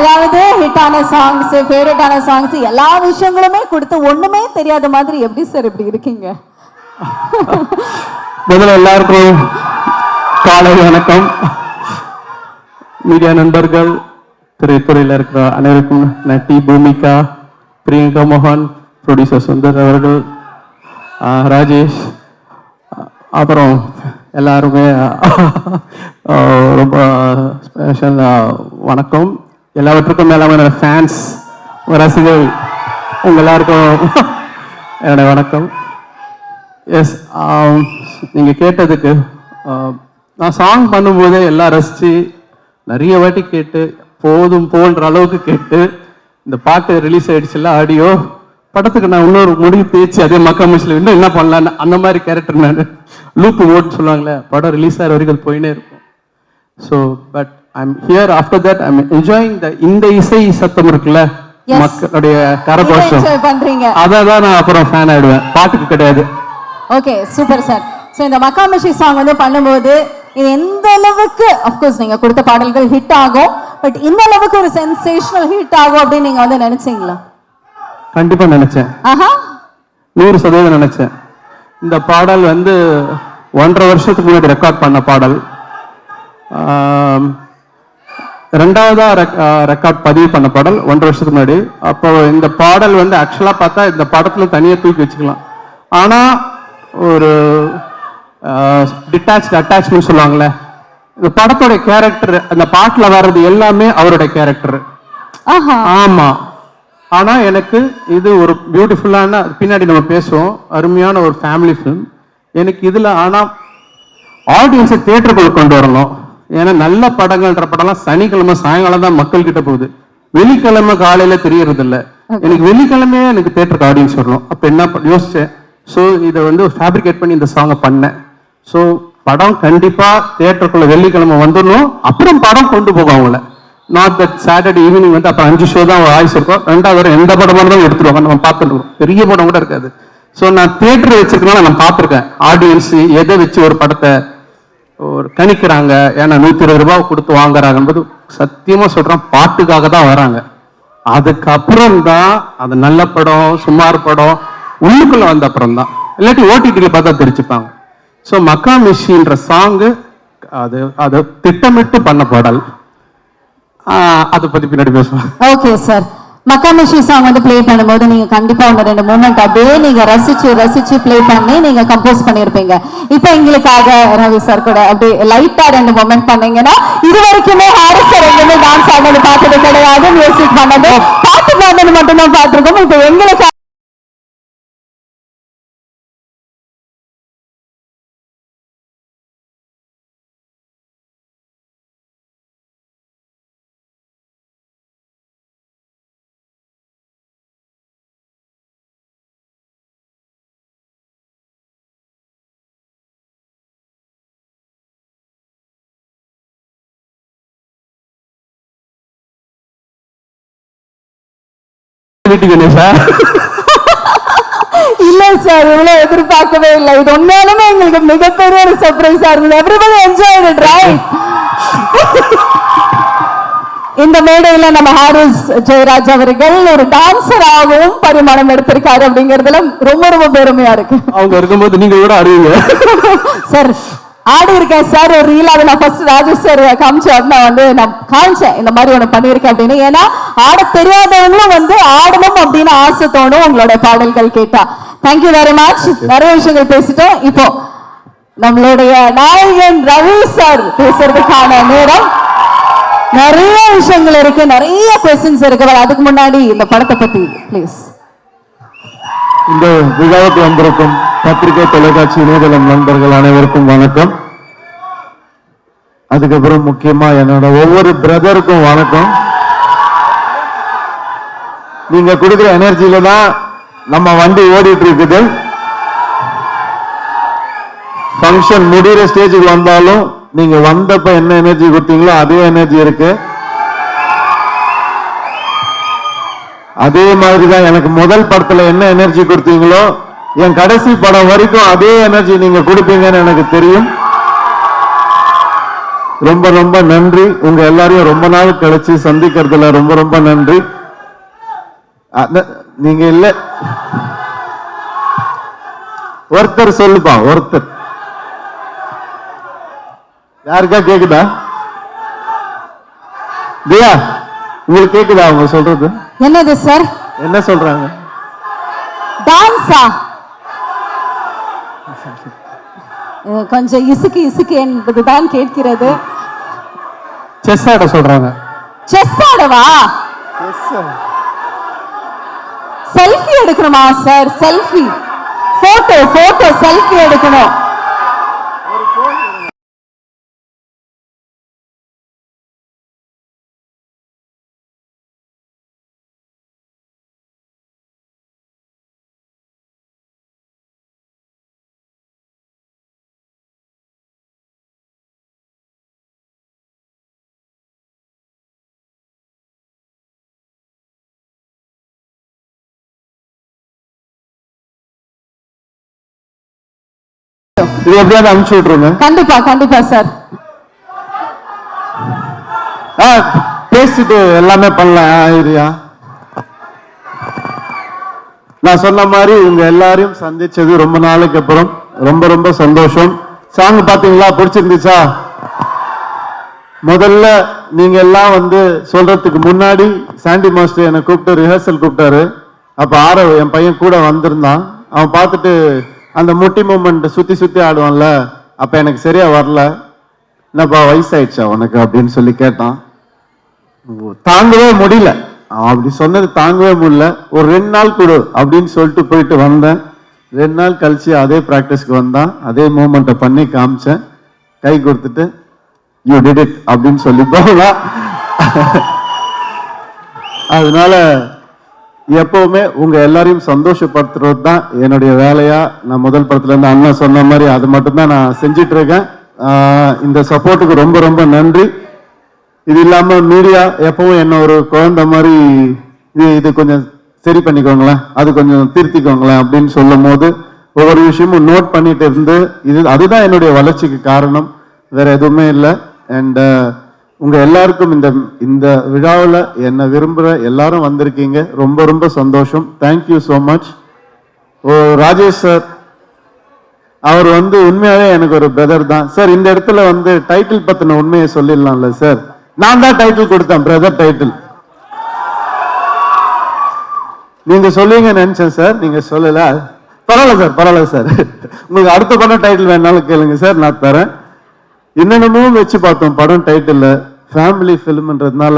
அதாவது ஹிட்டான சாங்ஸ், ஃபேவரட்டான சாங்ஸ் எல்லா விஷயங்களுமே கொடுத்து ஒண்ணுமே தெரியாத மாதிரி எப்படி சார் இப்படி இருக்கீங்க? முதல்ல எல்லாருக்கும் காலை வணக்கம். மீடியா நண்பர்கள், திரைத்துறையில் இருக்கிற அனைவருக்கும் நட்டி பூமிகா, பிரியங்கா மோகன், ப்ரொடியூசர் சுந்தர் அவர்கள், ராஜேஷ், அப்புறம் எல்லாருமே ரொம்ப ஸ்பெஷல் வணக்கம். எல்லாவற்றுக்கும் மேலாம என்னோட ஃபேன்ஸ், ரசிகர்கள் உங்க எல்லாருக்கும் என்னோட வணக்கம். எஸ், நீங்கள் கேட்டதுக்கு நான் சாங் பண்ணும்போதே எல்லாம் ரசித்து நிறைய வாட்டி கேட்டு போதும் போன்ற அளவுக்கு கேட்டு இந்த பாட்டு ரிலீஸ் ஆயிடுச்சுல்ல ஆடியோ, படத்துக்கு நான் இன்னொரு முடிவு பேச்சு அதே மக்காமிஷில் இன்னும் என்ன பண்ணலான்னு அந்த மாதிரி கேரக்டர் நான் லூப்பு ஓட்டு சொல்லுவாங்களே, படம் ரிலீஸ் ஆகிற வரைக்கும் போயினே இருக்கும். So but I'm here after that I'm enjoying இந்த இசை சத்தம் இருக்குல்ல மக்களுடைய கரகோஷம், அதான் நான் அப்புறம் ஃபேன் ஆயிடுவேன், பாட்டுக்கு கிடையாது. Okay, super sir. ஸோ இந்த மக்காமிஷி சாங் பண்ணும்போது இது எந்த அளவுக்கு, அஃப்கோர்ஸ் நீங்க கொடுத்த பாடல்கள் ஹிட் ஆகும், பட் இந்த அளவுக்கு ஒரு சென்சேஷனல் ஹிட் ஆகும் அப்படின்னு நீங்க நினைச்சீங்களா? கண்டிப்பா நினைச்சேன், 100% நினைச்சேன். இந்த பாடல் 1.5 வருஷத்துக்கு முன்னாடி ரெக்கார்ட் பண்ண பாடல். ரெண்டாவதா ரெக்கார்ட் பதிவு பண்ண பாடல் 1.5 வருஷத்துக்கு முன்னாடி. அப்போ இந்த பாடல் வந்து ஆக்சுவலா பார்த்தா இந்த படத்துல தனியா தூக்கி வச்சுக்கலாம். ஆனா ஒரு டிட்டாச்ட் அட்டாச்மெண்ட் சொல்லுவாங்கல்ல, இந்த படத்தோட கேரக்டர் அந்த பாட்டுல வர்றது எல்லாமே அவருடைய கேரக்டர். ஆமா. ஆனா எனக்கு இது ஒரு பியூட்டிஃபுல்லான, பின்னாடி நம்ம பேசுவோம், அருமையான ஒரு ஃபேமிலி ஃபிலிம். எனக்கு இதுல ஆனா ஆடியன்ஸை தியேட்டருக்குள்ள கொண்டு வரணும். ஏன்னா நல்ல படங்கள்ன்ற படம்லாம் சனிக்கிழமை சாயங்காலம் தான் மக்கள் கிட்ட போகுது, வெள்ளிக்கிழமை காலையில தெரியறது இல்லை. எனக்கு வெள்ளிக்கிழமையே எனக்கு தியேட்டருக்கு ஆடியன்ஸ் வரணும். அப்ப என்ன யோசிச்சேன், ஸோ இதை வந்து ஃபேப்ரிகேட் பண்ணி இந்த சாங்கை பண்ணேன். ஸோ படம் கண்டிப்பா தியேட்டருக்குள்ள வெள்ளிக்கிழமை வந்துடணும். அப்புறம் படம் கொண்டு போகும் அவங்கள. நாட் தட் சாட்டர்டே ஈவினிங் வந்து அப்போ 5 ஷோ தான் ஆயுஸ் இருக்கும். 2வது எந்த படமாக இருந்தாலும் எடுத்துருவாங்க, நம்ம பார்த்துருக்கோம். பெரிய படம் கூட இருக்காது. ஸோ நான் தியேட்டர் வச்சிருக்கனால நான் பார்த்துருக்கேன் ஆடியன்ஸ் எதை வச்சு ஒரு படத்தை ஒரு கணிக்கிறாங்க. ஏன்னா 120 ரூபாய் கொடுத்து வாங்குறாங்கன்றது சத்தியமா சொல்றேன், பாட்டுக்காக தான் வராங்க. அதுக்கப்புறம் தான் அது நல்ல படம் சுமார் படம் உள்ளுக்குள்ள வந்த அப்புறம் தான், இல்லாட்டி ஓடிடியில் பார்த்தா தெரிச்சுப்பாங்க. ஸோ மக்கா மிஷின்ற சாங்கு அது திட்டமிட்டு பண்ண பாடல். அதை பத்தி பின்னாடி பேசுவோம். ஓகே சார், மக்காமிஷி சாங் வந்து ப்ளே பண்ணும்போது நீங்க கண்டிப்பா 1-2 மூமெண்ட் அப்படியே நீங்க ரசிச்சு ப்ளே பண்ணி நீங்க கம்போஸ் பண்ணிருப்பீங்க. இப்ப எங்களுக்காக ரவி சார் கூட அப்படியே லைட்டா 2 மூமெண்ட் பண்ணீங்கன்னா, இது வரைக்குமே ஹாரிஸ் சார் எங்கேயுமே டான்ஸ் ஆனது பார்த்தது கிடையாது, மியூசிக் பண்ணது பாட்டு பாடுறது மட்டும்தான் பார்த்திருக்கோம். இப்ப எங்களுக்கு இல்ல சார், இவ்வளவு எதிர்பார்க்கவே இல்லை. இது உண்மையாலுமே எங்களுக்கு மிகப்பெரிய ஒரு சர்ப்ரைஸா இருந்தது. Everybody enjoyed it, right? இந்த மேடையில நம்ம ஹாரிஸ் ஜெயராஜ் அவர்கள் ஒரு டான்சராகவும் பரிமாணம் எடுத்திருக்காரு அப்படிங்கறதுல ரொம்ப ரொம்ப பெருமையா இருக்கு. அவங்க இருக்கும்போது நீங்க கூட அறிவுங்க சார். ஆடி இருக்கேன் சார் ஒரு ரீல். அதை நான் ஃபர்ஸ்ட் ராஜேஷ் சார் காமிச்சு வந்து நான் காமிச்சேன், இந்த மாதிரி ஒன்று பண்ணியிருக்கேன் அப்படின்னு. ஏன்னா ஆட தெரியாதவங்களும் வந்து ஆடணும் அப்படின்னு ஆசை தோணும் உங்களோட பாடல்கள் கேட்டா. Thank you very much. நிறைய விஷயங்கள் பேசிட்டோம். இப்போ நம்மளுடைய நாயகன் ரவி சார் பேசுறதுக்கான நேரம். நிறைய விஷயங்கள் இருக்கு, நிறைய கொஸ்டின்ஸ் இருக்கு. அதுக்கு முன்னாடி இந்த படத்தை பத்தி ப்ளீஸ். இந்த விழாவுக்கு வந்திருக்கும் பத்திரிகை தொலைக்காட்சி இணையதளம் நண்பர்கள் அனைவருக்கும் வணக்கம். அதுக்கப்புறம் முக்கியமா என்னோட ஒவ்வொரு பிரதருக்கும் வணக்கம். நீங்க கொடுக்குற எனர்ஜியில தான் நம்ம வண்டி ஓடிட்டு இருக்குது. ஃபங்க்ஷன் முடிகிற ஸ்டேஜுக்கு வந்தாலும் நீங்க வந்தப்ப என்ன எனர்ஜி கொடுத்தீங்களோ அதே எனர்ஜி இருக்கு. அதே மாதிரிதான் எனக்கு முதல் படத்துல என்ன எனர்ஜி கொடுத்தீங்களோ என் கடைசி படம் வரைக்கும் அதே எனர்ஜி நீங்க கொடுப்பீங்கன்னு எனக்கு தெரியும். ரொம்ப ரொம்ப நன்றி. உங்க எல்லாரையும் ரொம்ப நாள் கழிச்சு சந்திக்கிறதுல ரொம்ப ரொம்ப நன்றி. நீங்க இல்ல ஒருத்தர் சொல்லுப்பா, ஒருத்தர் யாருக்கா கேக்குதா? தியா உங்களுக்கு கேக்குதா அவங்க சொல்றது? என்னது சார்? என்ன சொல்றாங்க? டான்ஸா? கொஞ்சம் இசுக்கு என்பதுதான் கேட்கிறது. செஸ் ஆட சொல்றாங்க. செஸ் ஆடவா? செல்ஃபி எடுக்கணுமா சார்? செல்ஃபி போட்டோ செல்ஃபி எடுக்கணும். இது எப்படியாவது அனுப்பிச்சு விட்டுருங்க. கண்டிப்பா சார். பேசிட்டு எல்லாமே பண்ணலாம். ஐரியா நான் சொன்ன மாதிரி உங்க எல்லாரையும் சந்திச்சது ரொம்ப நாளைக்கு அப்புறம் ரொம்ப ரொம்ப சந்தோஷம். சாங் பாத்தீங்களா? பிடிச்சிருந்துச்சா? முதல்ல நீங்க எல்லாம் வந்து சொல்றதுக்கு முன்னாடி சாண்டி மாஸ்டர் என்னை கூப்பிட்டு ரிஹர்சல் கூப்பிட்டாரு. அப்ப ஆரவ் என் பையன் கூட வந்திருந்தான். அவன் பார்த்துட்டு அந்த முட்டி மூமெண்ட் சுத்தி சுத்தி ஆடுவான்ல, அப்ப எனக்கு சரியா வரல. என்னப்பா வயசாயிடுச்சா உனக்கு அப்படின்னு சொல்லி கேட்டான். தாங்கவே முடியல, அவன் அப்படி சொன்னது தாங்கவே முடியல. ஒரு 2 நாள் கொடு அப்படின்னு சொல்லிட்டு போயிட்டு வந்தேன். 2 நாள் கழிச்சு அதே ப்ராக்டிஸ்க்கு வந்தான். அதே மூமெண்ட்டை பண்ணி காமிச்சேன். கை கொடுத்துட்டு யூ டிட் இட் அப்படின்னு சொல்லி போகலாம். அதனால எப்பவுமே உங்க எல்லாரையும் சந்தோஷப்படுத்துறது தான் என்னுடைய வேலையா. நான் முதல் படத்துல இருந்து அண்ணா சொன்ன மாதிரி அது மட்டும்தான் நான் செஞ்சிட்டு இருக்கேன். இந்த சப்போர்ட்டுக்கு ரொம்ப ரொம்ப நன்றி. இது இல்லாம மீடியா எப்பவும் என்ன ஒரு குழந்தை மாதிரி இது கொஞ்சம் சரி பண்ணிக்கோங்களேன், அது கொஞ்சம் திருத்திக்கோங்களேன் அப்படின்னு சொல்லும் போது ஒவ்வொரு விஷயமும் நோட் பண்ணிட்டு இருந்து அதுதான் என்னுடைய வளர்ச்சிக்கு காரணம், வேற எதுவுமே இல்லை. அண்ட் உங்க எல்லாருக்கும் இந்த விழாவில் என்ன விரும்புகிற எல்லாரும் வந்திருக்கீங்க, ரொம்ப ரொம்ப சந்தோஷம். Thank you so much. Rajesh sir அவர் வந்து உண்மையாவே எனக்கு ஒரு பிரதர் தான் சார். இந்த இடத்துல வந்து டைட்டில் பத்தின உண்மையை சொல்லிடலாம்ல சார். நான் தான் டைட்டில் கொடுத்தேன், பிரதர் டைட்டில். நீங்க சொல்லுவீங்க நினைச்சேன் சார், நீங்க சொல்லல. பரவாயில்ல சார், பரவாயில்ல சார். உங்களுக்கு அடுத்த படம் டைட்டில் வேணாலும் கேளுங்க சார், நான் தரேன். என்னென்னமோ வச்சு பார்த்தோம் படம் டைட்டில். ஃபேமிலி ஃபிலிம்ன்றதுனால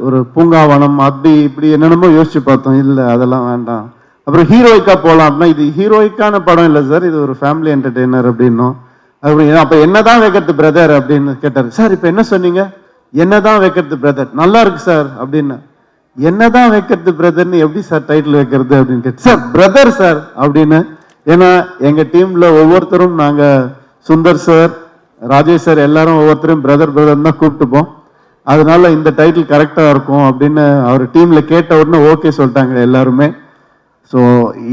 ஒரு பூங்காவனம் அப்படி இப்படி என்னென்னமோ யோசிச்சு பார்த்தோம். இல்லை அதெல்லாம் வேண்டாம். அப்புறம் ஹீரோயிக்கா போகலாம் அப்படின்னா இது ஹீரோயிக்கான படம் இல்லை சார், இது ஒரு ஃபேமிலி என்டர்டெய்னர் அப்படின்னும். அப்படி அப்போ என்னதான் வைக்கிறது பிரதர் அப்படின்னு கேட்டார். சார் இப்போ என்ன சொன்னீங்க? என்னதான் வைக்கிறது பிரதர், நல்லா இருக்கு சார் அப்படின்னு. என்னதான் வைக்கிறது பிரதர்னு எப்படி சார் டைட்டில் வைக்கிறது அப்படின்னு கேட்டு, சார் பிரதர் சார் அப்படின்னு. ஏன்னா எங்க டீம்ல ஒவ்வொருத்தரும் நாங்க சுந்தர் சார், ராஜேஷ் சார் எல்லாரும் ஒவ்வொருத்தரும் பிரதர் பிரதர் தான் கூப்பிட்டுப்போம். அதனால இந்த டைட்டில் கரெக்டா இருக்கும் அப்படின்னு அவர் டீம்ல கேட்ட உடனே ஓகே சொல்லிட்டாங்க எல்லாருமே. ஸோ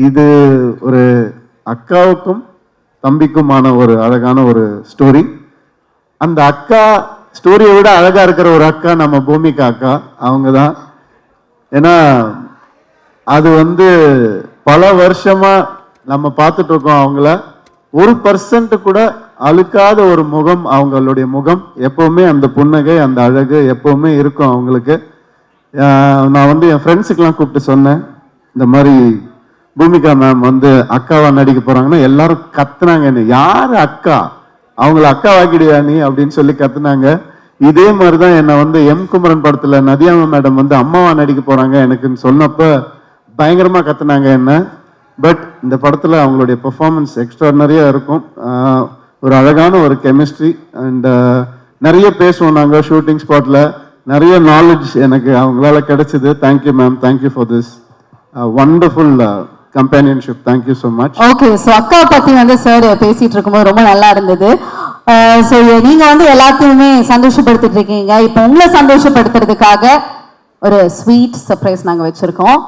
இது ஒரு அக்காவுக்கும் தம்பிக்குமான ஒரு அழகான ஒரு ஸ்டோரி. அந்த அக்கா ஸ்டோரியை விட அழகா இருக்கிற ஒரு அக்கா நம்ம பூமிகா அக்கா, அவங்க தான். ஏன்னா அது வந்து பல வருஷமா நம்ம பார்த்துட்டு இருக்கோம் அவங்கள. 1% கூட அழுக்காத ஒரு முகம் அவங்களுடைய முகம். எப்பவுமே அந்த புன்னகை, அந்த அழகு எப்பவுமே இருக்கும் அவங்களுக்கு. நான் வந்து என் ஃப்ரெண்ட்ஸுக்கெல்லாம் கூப்பிட்டு சொன்னேன், இந்த மாதிரி பூமிகா மேம் வந்து அக்காவா நடிக்க போறாங்கன்னா எல்லாரும் கத்துனாங்க. என்ன யாரு அக்கா, அவங்கள அக்கா வாக்கிடுவா நீ அப்படின்னு சொல்லி கத்துனாங்க. இதே மாதிரிதான் என்ன வந்து எம் குமரன் படத்துல நதியாமா மேடம் வந்து அம்மாவா நடிக்க போறாங்க எனக்குன்னு சொன்னப்ப பயங்கரமா கத்துனாங்க என்ன. பட் இந்த படத்துல அவங்களுடைய பெர்ஃபார்மன்ஸ் எக்ஸ்ட்ராடனரியா இருக்கும். ஒரு அழகான ஒரு கெமிஸ்ட்ரி அண்ட் நிறைய பேசுவோம் நாங்கள் ஷூட்டிங் ஸ்பாட்ல. நிறைய நாலேஜ் எனக்கு அவங்களால கிடைச்சது. Thank you ma'am, thank you for this wonderful companionship. Thank you so much. Okay, so அக்கா பத்தி வந்து சார் பேசிட்டு இருக்கும்போது ரொம்ப நல்லா இருந்தது. ஸோ நீங்க வந்து எல்லாத்தையுமே சந்தோஷப்படுத்திட்டு இருக்கீங்க. இப்போ உங்களை சந்தோஷப்படுத்துறதுக்காக ஒரு ஸ்வீட் சர்ப்ரைஸ் நாங்க வச்சிருக்கோம்.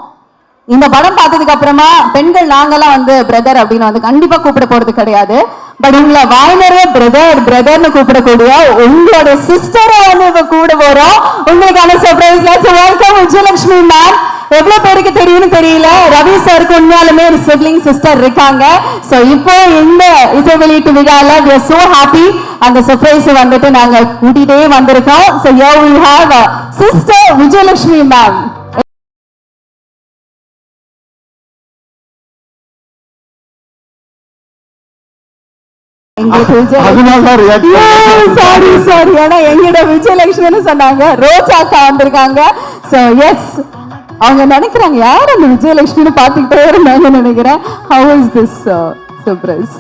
இந்த படம் பார்த்ததுக்கு அப்புறமா பெண்கள் நாங்கெல்லாம் வந்து பிரதர் அப்படின்னு வந்து கண்டிப்பா கூப்பிட போறது கிடையாது. பட் உங்களை வாய்னரே பிரதர் பிரதர்னு கூப்பிடக்கூடிய உங்களோட சிஸ்டரை வந்து இப்ப கூட போறோம். உங்களுக்கான சர்ப்ரைஸ். Welcome Vijayalakshmi ma'am. எவ்வளவு பேருக்கு தெரியும்னு தெரியல, ரவி சாருக்கு உண்மையாலுமே ஒரு சிப்லிங் சிஸ்டர் இருக்காங்க. சோ இப்போ இந்த இசை வெளியீட்டு விழால we are so happy அந்த சர்ப்ரைஸ் வந்துட்டு நாங்க கூட்டிட்டே வந்திருக்கோம். So here we have sister Vijayalakshmi ma'am. Sorry ஏன்னா எங்கிட்ட விஜயலட்சுமின்னு சொன்னாங்க, ரோஜாக்கா வந்திருக்காங்க. சோ எஸ், அவங்க நினைக்கிறாங்க யார் அந்த விஜயலட்சுமின்னு பார்த்துக்கிட்டே இருந்தாங்க நினைக்கிறேன். How is this surprise?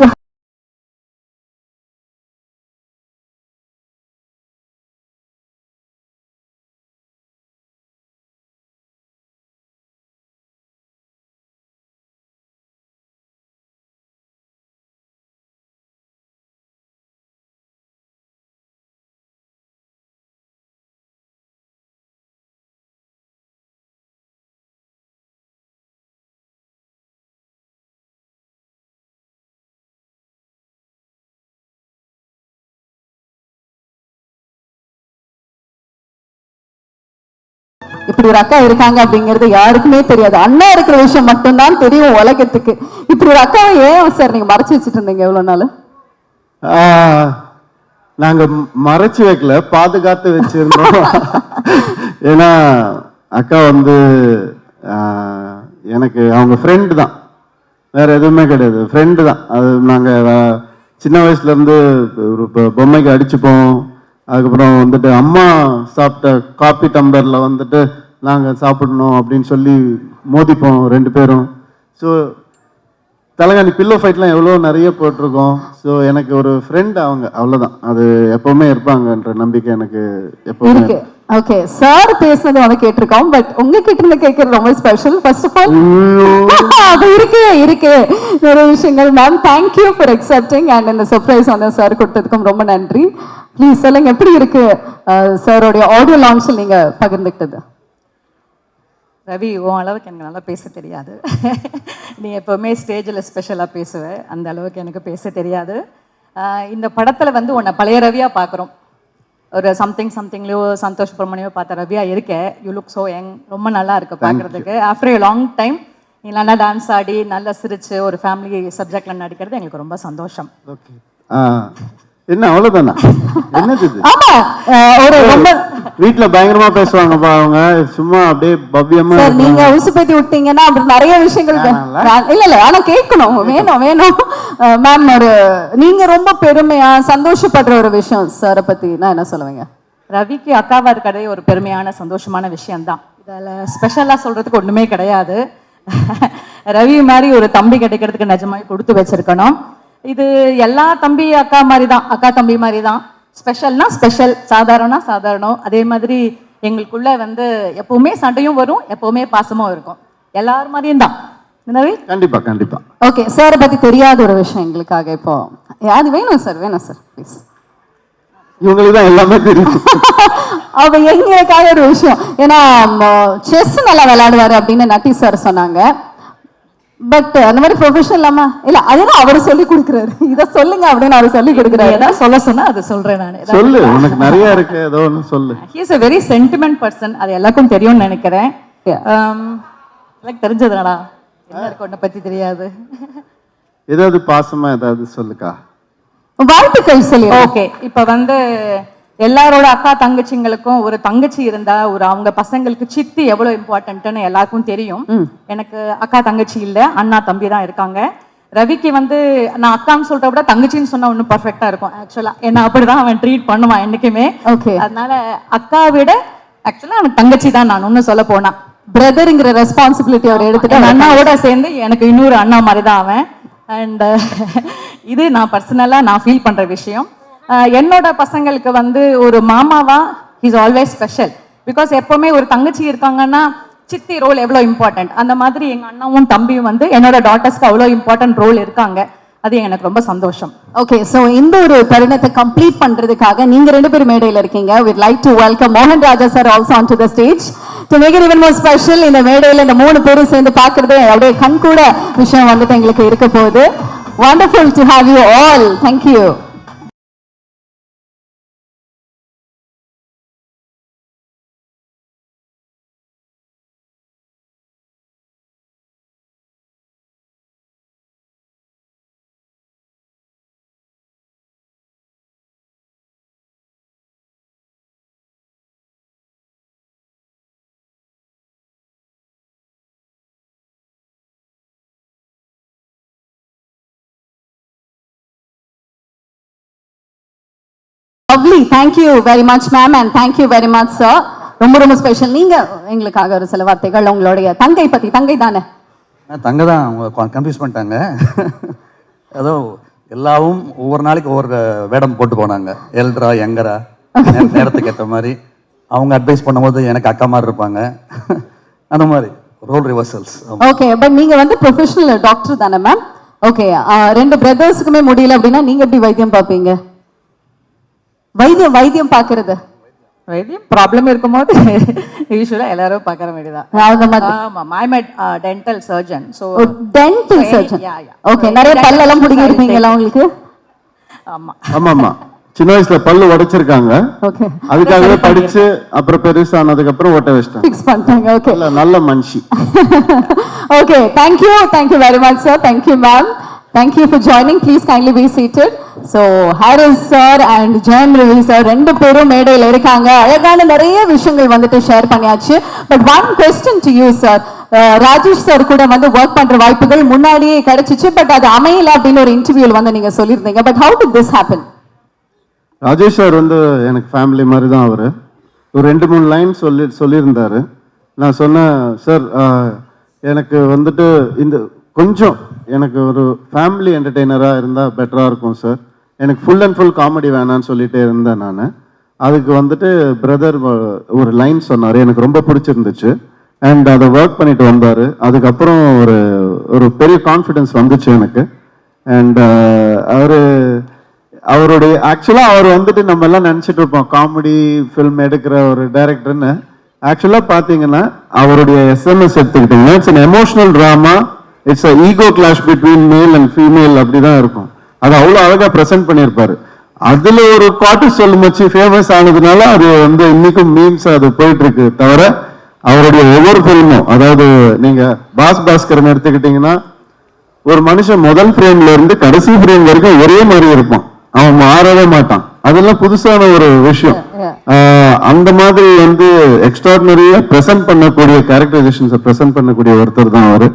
இப்படி ஒரு அக்கா இருக்காங்க அப்படிங்கிறது யாருக்குமே தெரியாது. அண்ணா இருக்கிற விஷயம் மட்டும்தான் தெரியும் உலகத்துக்கு. இப்படி ஒரு அக்காவை ஏன் சார் நீங்க மறைச்சு வச்சுட்டு இருந்தீங்க எவ்வளவு நாள்? நாங்க மறைச்சு வைக்கல, பாதுகாத்து வச்சிருந்தோம். ஏன்னா அக்கா வந்து எனக்கு அவங்க ஃப்ரெண்டு தான், வேற எதுவுமே கிடையாது, ஃப்ரெண்டு தான். அது நாங்க சின்ன வயசுல இருந்து ஒரு பொம்மைக்கு அடிச்சுப்போம். அதுக்கப்புறம் வந்துட்டு அம்மா சாப்பிட்ட காப்பி டம்ளர்ல வந்துட்டு நாங்க சாப்பிடணும் அப்படின்னு சொல்லி மோதிப்போம் 2 பேரும். ஸோ தலைகாணி பில்லோ ஃபைட்லாம் எவ்வளோ நிறைய போட்டிருக்கோம். ஸோ எனக்கு ஒரு ஃப்ரெண்ட் அவங்க, அவ்வளோதான். அது எப்பவுமே இருப்பாங்கன்ற நம்பிக்கை எனக்கு எப்பவுமே இருக்கு. ஓகே, சார் பேசுனது வந்து கேட்டிருக்கோம், பட் உங்ககிட்ட இருந்து கேட்கறது ரொம்ப ஸ்பெஷல். ஃபர்ஸ்ட் ஆஃப் ஆல் அது இருக்கு நிறைய விஷயங்கள். Ma'am, thank you for accepting and இந்த சர்ப்ரைஸ் வந்து சார் கொடுத்ததுக்கும் ரொம்ப நன்றி. ப்ளீஸ் சொல்லுங்க, எப்படி இருக்கு சாரோடைய ஆடியோ லான்ச்சில் நீங்க பகிர்ந்துக்கிட்டது? ரவி, உன் அளவுக்கு எனக்கு நல்லா பேச தெரியாது. நீ எப்போவுமே ஸ்டேஜில் ஸ்பெஷலாக பேசுவேன், அந்த அளவுக்கு எனக்கு பேச தெரியாது. இந்த படத்தில் வந்து உன்னை பழைய ரவியாக பார்க்குறோம். ஒரு சம்திங்லையோ சந்தோஷ் பிரமணியோ பார்த்த ரவியா இருக்க. யூ லுக் ஸோ யங், ரொம்ப நல்லா இருக்கு பார்க்குறதுக்கு. ஆஃப்டர் ஏ லாங் டைம் நீ நல்லா டான்ஸ் ஆடி நல்லா சிரிச்சு ஒரு ஃபேமிலி சப்ஜெக்ட்ல நடிக்கிறது எங்களுக்கு ரொம்ப சந்தோஷம். ஓகே, என்ன அவ்வளவுதானா? என்னது இது? ஆமா, ஒரு ரொம்ப வீட்ல பயங்கரமா பேசுவாங்கப்பா அவங்க, சும்மா அப்படியே பவ்யமா. சார், நீங்க உசுப்பேத்தி விட்டீங்கன்னா அப்படி நிறைய விஷயங்கள் இல்ல ஆனா கேட்கணும், வேணும். மேம், ஒரு நீங்க ரொம்ப பெருமையா சந்தோஷப்படுற ஒரு விஷயம் சாரை பத்தி நான் என்ன சொல்லுவீங்க? ரவிக்கு அக்காவா இருக்கிறதே ஒரு பெருமையான சந்தோஷமான விஷயம்தான். இதில் ஸ்பெஷலாக சொல்றதுக்கு ஒண்ணுமே கிடையாது. ரவி மாதிரி ஒரு தம்பி கிடைக்கிறதுக்கு நிஜமாவே கொடுத்து வச்சிருக்கணும். இது எல்லா தம்பி அக்கா மாதிரி தான், அக்கா தம்பி மாதிரி தான். ஸ்பெஷல்னா ஸ்பெஷல், சாதாரணம்னா சாதாரணம். அதே மாதிரி எங்களுக்குள்ள வந்து எப்பவுமே சண்டையும் வரும், எப்பவுமே பாசமும் இருக்கும். எல்லாரும் மாதிரியும் தான். கண்டிப்பா கண்டிப்பா. ஓகே, சாரை பத்தி தெரியாத ஒரு விஷயம் எங்களுக்காக இப்போ அது வேணும் சார் ப்ளீஸ். இவங்களுக்கு தான் எல்லாமே தெரியும். அவ எங்களுக்காக ஒரு விஷயம், ஏன்னா செஸ் நல்லா விளையாடுவாரு அப்படின்னு நட்டி சார் சொன்னாங்க. பட் அந்த மாதிரி ப்ரொஃபஷனல் இல்லாம இல்ல, அதுதான் அவர் சொல்லி கொடுக்குறாரு. இதை சொல்லுங்க அப்படின்னு அவர் சொல்லி கொடுக்குறாரு. ஏதாவது சொல்ல சொன்னா அதை சொல்றேன் நான். சொல்லு, உனக்கு நிறைய இருக்கு, ஏதோ ஒன்று சொல்லு. He is a very sentiment person. அது எல்லாருக்கும் தெரியும்னு நினைக்கிறேன். எனக்கு தெரிஞ்சதுடா, என்ன இருக்கு உன்னை பத்தி தெரியாது. ஏதாவது பாசமா ஏதாவது சொல்லுக்கா. வாழ்த்துக்கள் சொல்லி. ஓகே, இப்ப வந்து எல்லாரோட அக்கா தங்கச்சிங்களுக்கும் ஒரு தங்கச்சி இருந்தா ஒரு அவங்க பசங்களுக்கு சித்தி எவ்வளவு இம்பார்ட்டன்ட்னு எல்லாருக்கும் தெரியும். எனக்கு அக்கா தங்கச்சி இல்ல, அண்ணா தம்பி தான் இருக்காங்க. ரவிக்கு வந்து நான் அக்கான்னு சொல்ற விட தங்கச்சின்னு சொன்னா ஒன்னும் பர்ஃபெக்டா இருக்கும் ஆக்சுவலா. என்ன அப்படிதான் அவன் ட்ரீட் பண்ணுவான் என்னைக்குமே. அதனால அக்கா விட ஆக்சுவலா அவன் தங்கச்சி தான். நான் ஒன்னும் சொல்ல போனா பிரதர்ங்கிற ரெஸ்பான்சிபிலிட்டி அவர் எடுத்துட்டு அண்ணாவோட சேர்ந்து எனக்கு இன்னொரு அண்ணா மாதிரி தான் அவன். அண்ட் இது நான் பர்சனலா நான் ஃபீல் பண்ற விஷயம். என்னோட பசங்களுக்கு வந்து ஒரு மாமாவா இஸ் ஆல்வேஸ் ஸ்பெஷல். பிகாஸ் எப்பவுமே ஒரு தங்கச்சி இருக்காங்கன்னா சித்தி ரோல் எவ்வளோ இம்பார்ட்டன்ட், அந்த மாதிரி எங்க அண்ணாவும் தம்பியும் வந்து என்னோட டாட்டர்ஸ்க்கு அவ்வளோ இம்பார்ட்டன்ட் ரோல் இருக்காங்க. அது எனக்கு ரொம்ப சந்தோஷம். ஓகே, ஸோ இந்த ஒரு தருணத்தை கம்ப்ளீட் பண்றதுக்காக நீங்க 2 பேரும் மேடையில் இருக்கீங்க. we'd like to welcome மோகன் ராஜா sir also onto the stage to make it even more special. இந்த மேடையில் இந்த 3 பேரும் சேர்ந்து பார்க்கறது அப்படியே கண் கூட விஷயம் வந்துட்டு எங்களுக்கு இருக்க போகுது. wonderful to have you all. thank you. Lovely. Thank you very much, ma'am, and thank you very much, sir. ரொம்ப ஸ்பெஷல். நீங்க எங்களுக்காக ஒரு சில வார்த்தைகள் உங்களுடைய தங்கை பத்தி. தங்கை தானே? தங்கை தான், அவங்க கன்ஃபியூஸ் பண்ணிட்டாங்க. ஏதோ எல்லாவும் ஒவ்வொரு நாளைக்கு ஒவ்வொரு வேடம் போட்டு போனாங்க. எல்டரா யங்கரா நேரத்துக்கு ஏற்ற மாதிரி அவங்க அட்வைஸ் பண்ணும்போது எனக்கு அக்கா மாதிரி இருப்பாங்க. அந்த மாதிரி ரோல் ரிவர்சல்ஸ். ஓகே, பட் நீங்க வந்து ப்ரொஃபஷனல் டாக்டர் தானே மேம்? ஓகே, 2 பிரதர்ஸுக்குமே முடியல அப்படின்னா நீங்க எப்படி வைத்தியம் பார்ப்பீங்க? வைத்தியம் பார்க்கறது வைத்தியம் ப்ராப்ளம் இருக்கும்போது யூசுவலா எல்லாரும் பார்க்கற வேண்டியதான். ஆமா, my dental surgeon. So dental surgeon. Okay, நிறைய பல்லெல்லாம் புடிங்கி இருப்பீங்களா உங்களுக்கு? ஆமா ஆமா, சின்ன வயசுல பல்லு உடைச்சிருக்காங்க. ஓகே, அதுக்காகவே படிச்சு அப்புறம் பெருசானதுக்கு அப்புறம் ஓட்ட வச்சிட்டாங்க. ஃபிக்ஸ் பண்ணிட்டாங்க. ஓகே, நல்ல மனுஷி. Okay, thank you very much sir. thank you ma'am. Thank you for joining. Please kindly be seated. So, Harris sir and Jayam Ravi sir ரெண்டு பேரும் மேடையில் இருக்காங்க. அழகான நிறைய விஷயங்கள் வந்துட்டு ஷேர் பண்ணியாச்சு. But one question to you sir. Rajesh sir கூட வந்து ஒர்க் பண்ற வாய்ப்புகள் முன்னாடியே கிடைச்சிச்சு. பட் அது அமையல அப்படின்னு ஒரு இன்டர்வியூல வந்து நீங்க சொல்லியிருந்தீங்க. But how did this happen? Rajesh sir வந்து எனக்கு ஃபேமிலி மாதிரி தான் அவர். ஒரு 2-3 லைன் சொல்லியிருந்தாரு. நான் சொன்னேன் சார் எனக்கு வந்துட்டு இந்த கொஞ்சம் எனக்கு ஒரு ஃபேமிலி என்டர்டெய்னராக இருந்தால் பெட்டராக இருக்கும் சார். எனக்கு ஃபுல் அண்ட் ஃபுல் காமெடி வேணான்னு சொல்லிட்டே இருந்தேன் நான். அதுக்கு வந்துட்டு பிரதர் ஒரு லைன் சொன்னார், எனக்கு ரொம்ப பிடிச்சிருந்துச்சு. அண்ட் அதை ஒர்க் பண்ணிட்டு வந்தார். அதுக்கப்புறம் ஒரு பெரிய கான்ஃபிடென்ஸ் வந்துச்சு எனக்கு. அண்ட் அவருடைய ஆக்சுவலாக அவர் வந்துட்டு நம்ம எல்லாம் நினச்சிட்டு இருப்போம் காமெடி ஃபில்ம் எடுக்கிற ஒரு டைரக்டர்னு. ஆக்சுவலாக பார்த்தீங்கன்னா அவருடைய எஸ்எம்எஸ் எடுத்துக்கிட்டீங்கன்னா it's an emotional drama, it's a ego clash between male and female, அப்படிதான் இருக்கும். அது அவ்வளோ அழகாக ப்ரெசென்ட் பண்ணியிருப்பாரு. அதில் ஒரு பாட்டு சொல்லும் வச்சு ஃபேமஸ் ஆனதுனால அது வந்து இன்னைக்கும் மீம்ஸ் அது போயிட்டு இருக்கு. தவிர அவருடைய ஒவ்வொரு ஃபில்மும், அதாவது நீங்க பாஸ்கரன் எடுத்துக்கிட்டீங்கன்னா ஒரு மனுஷன் முதல் ஃப்ரேம்ல இருந்து கடைசி ஃப்ரேம் வரைக்கும் ஒரே மாதிரி இருப்பான், அவன் மாறவே மாட்டான். அதெல்லாம் புதுசான ஒரு விஷயம். அந்த மாதிரி வந்து எக்ஸ்ட்ராடினரியா பிரசன்ட் பண்ணக்கூடிய கேரக்டரைசேஷன்ஸை பிரசன்ட் பண்ணக்கூடிய ஒருத்தர் தான் அவரு.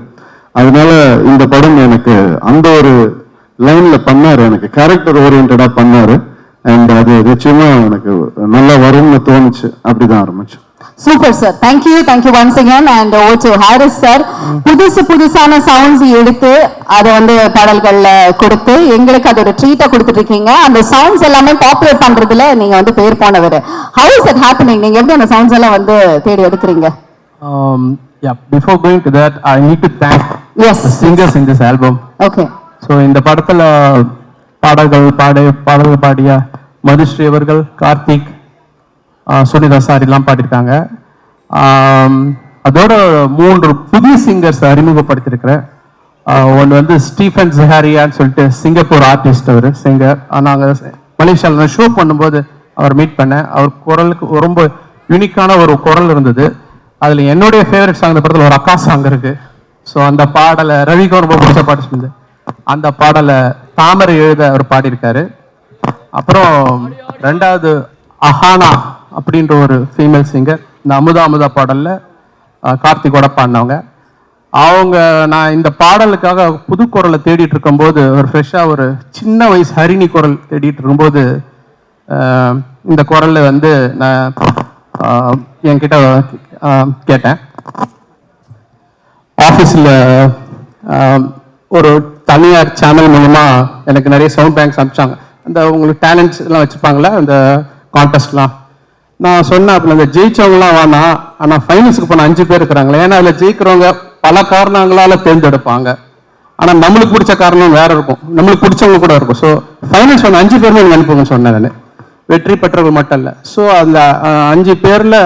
அதனால இந்த படம் எனக்கு அந்த ஒரு லைன்ல பண்ணாரு, எனக்கு கேரக்டர் ஓரியன்டா பண்ணாரு. அண்ட் அது நிச்சயமா எனக்கு நல்லா வரும்னு தோணுச்சு. அப்படிதான் ஆரம்பிச்சு. Super sir, thank you once again. And oh to Harris sir, புதுசான சவுண்ட்ஸ் எடுத்து அதை வந்து பாடல்கள்ல கொடுத்து எங்களுக்கு அது ஒரு ட்ரீட்டா கொடுத்துட்டு இருக்கீங்க. அந்த சவுண்ட்ஸ் எல்லாமே பாப்புலர் பண்றதுல நீங்க வந்து பேர் போனவர். How is it happening? நீங்க எப்படி அந்த சவுண்ட்ஸ் எல்லாம் வந்து தேடி எடுக்கிறீங்க? Yeah, before going to that, I need to thank the singers in this album. Okay. So இந்த படத்துல பாடல்கள் பாடிய மதுஸ்ரீ அவர்கள், கார்த்திக், சுனிதா சார் எல்லாம் பாடியிருக்காங்க. அதோட 3 புதிய சிங்கர்ஸ் அறிமுகப்படுத்தியிருக்கிறேன். ஒன்று வந்து ஸ்டீஃபன் ஜஹாரியான்னு சொல்லிட்டு சிங்கப்பூர் ஆர்டிஸ்ட், அவர் சிங்கர். நாங்கள் மலேசியாவில் ஷோ பண்ணும்போது அவர் மீட் பண்ணேன். அவர் குரலுக்கு ரொம்ப யூனிக்கான ஒரு குரல் இருந்தது. அதில் என்னுடைய ஃபேவரட் சாங் இந்த படத்தில் ஒரு அக்கா சாங் இருக்கு. ஸோ அந்த பாடலை ரவிக்கு ரொம்ப பிடிச்ச பாட்டு சொன்னது. அந்த பாடலை தாமரை எழுத அவர் பாடியிருக்காரு. அப்புறம் 2வது அஹானா அப்படின்ற ஒரு ஃபீமேல் சிங்கர், இந்த அமுதா பாடல்ல கார்த்திகோட பாடினவங்க. நான் இந்த பாடலுக்காக புது குரலை தேடிட்டு இருக்கும்போது, ஒரு ஃப்ரெஷ்ஷாக ஒரு சின்ன வயசு ஹரிணி குரல் தேடிட்டு இருக்கும்போது இந்த குரலை வந்து நான் என்கிட்ட கேட்டேன். ஆஃபீஸில் ஒரு தனியார் சேனல் மூலமா எனக்கு நிறைய சவுண்ட் பேங்க்ஸ் அனுப்பிச்சாங்க. அந்த உங்களுக்கு டேலண்ட்ஸ் எல்லாம் வச்சுருப்பாங்களே அந்த கான்டெஸ்ட்லாம். நான் சொன்னேன், அப்போ அந்த ஜெயிச்சவங்களாம் வேணாம், ஆனால் ஃபைனல்ஸுக்கு போன 5 பேர் இருக்கிறாங்களே, ஏன்னா அதில் ஜெயிக்கிறவங்க பல காரணங்களால் தேர்ந்தெடுப்பாங்க. ஆனால் நம்மளுக்கு பிடிச்ச காரணம் வேற இருக்கும், நம்மளுக்கு பிடிச்சவங்க கூட இருக்கும். ஸோ ஃபைனல்ஸ் சொன்ன 5 பேருமே எனக்கு அனுப்புங்கன்னு சொன்னேன் நான். வெற்றி பெற்றவர்கள் மட்டும் இல்லை. ஸோ அதில் 5 பேரில்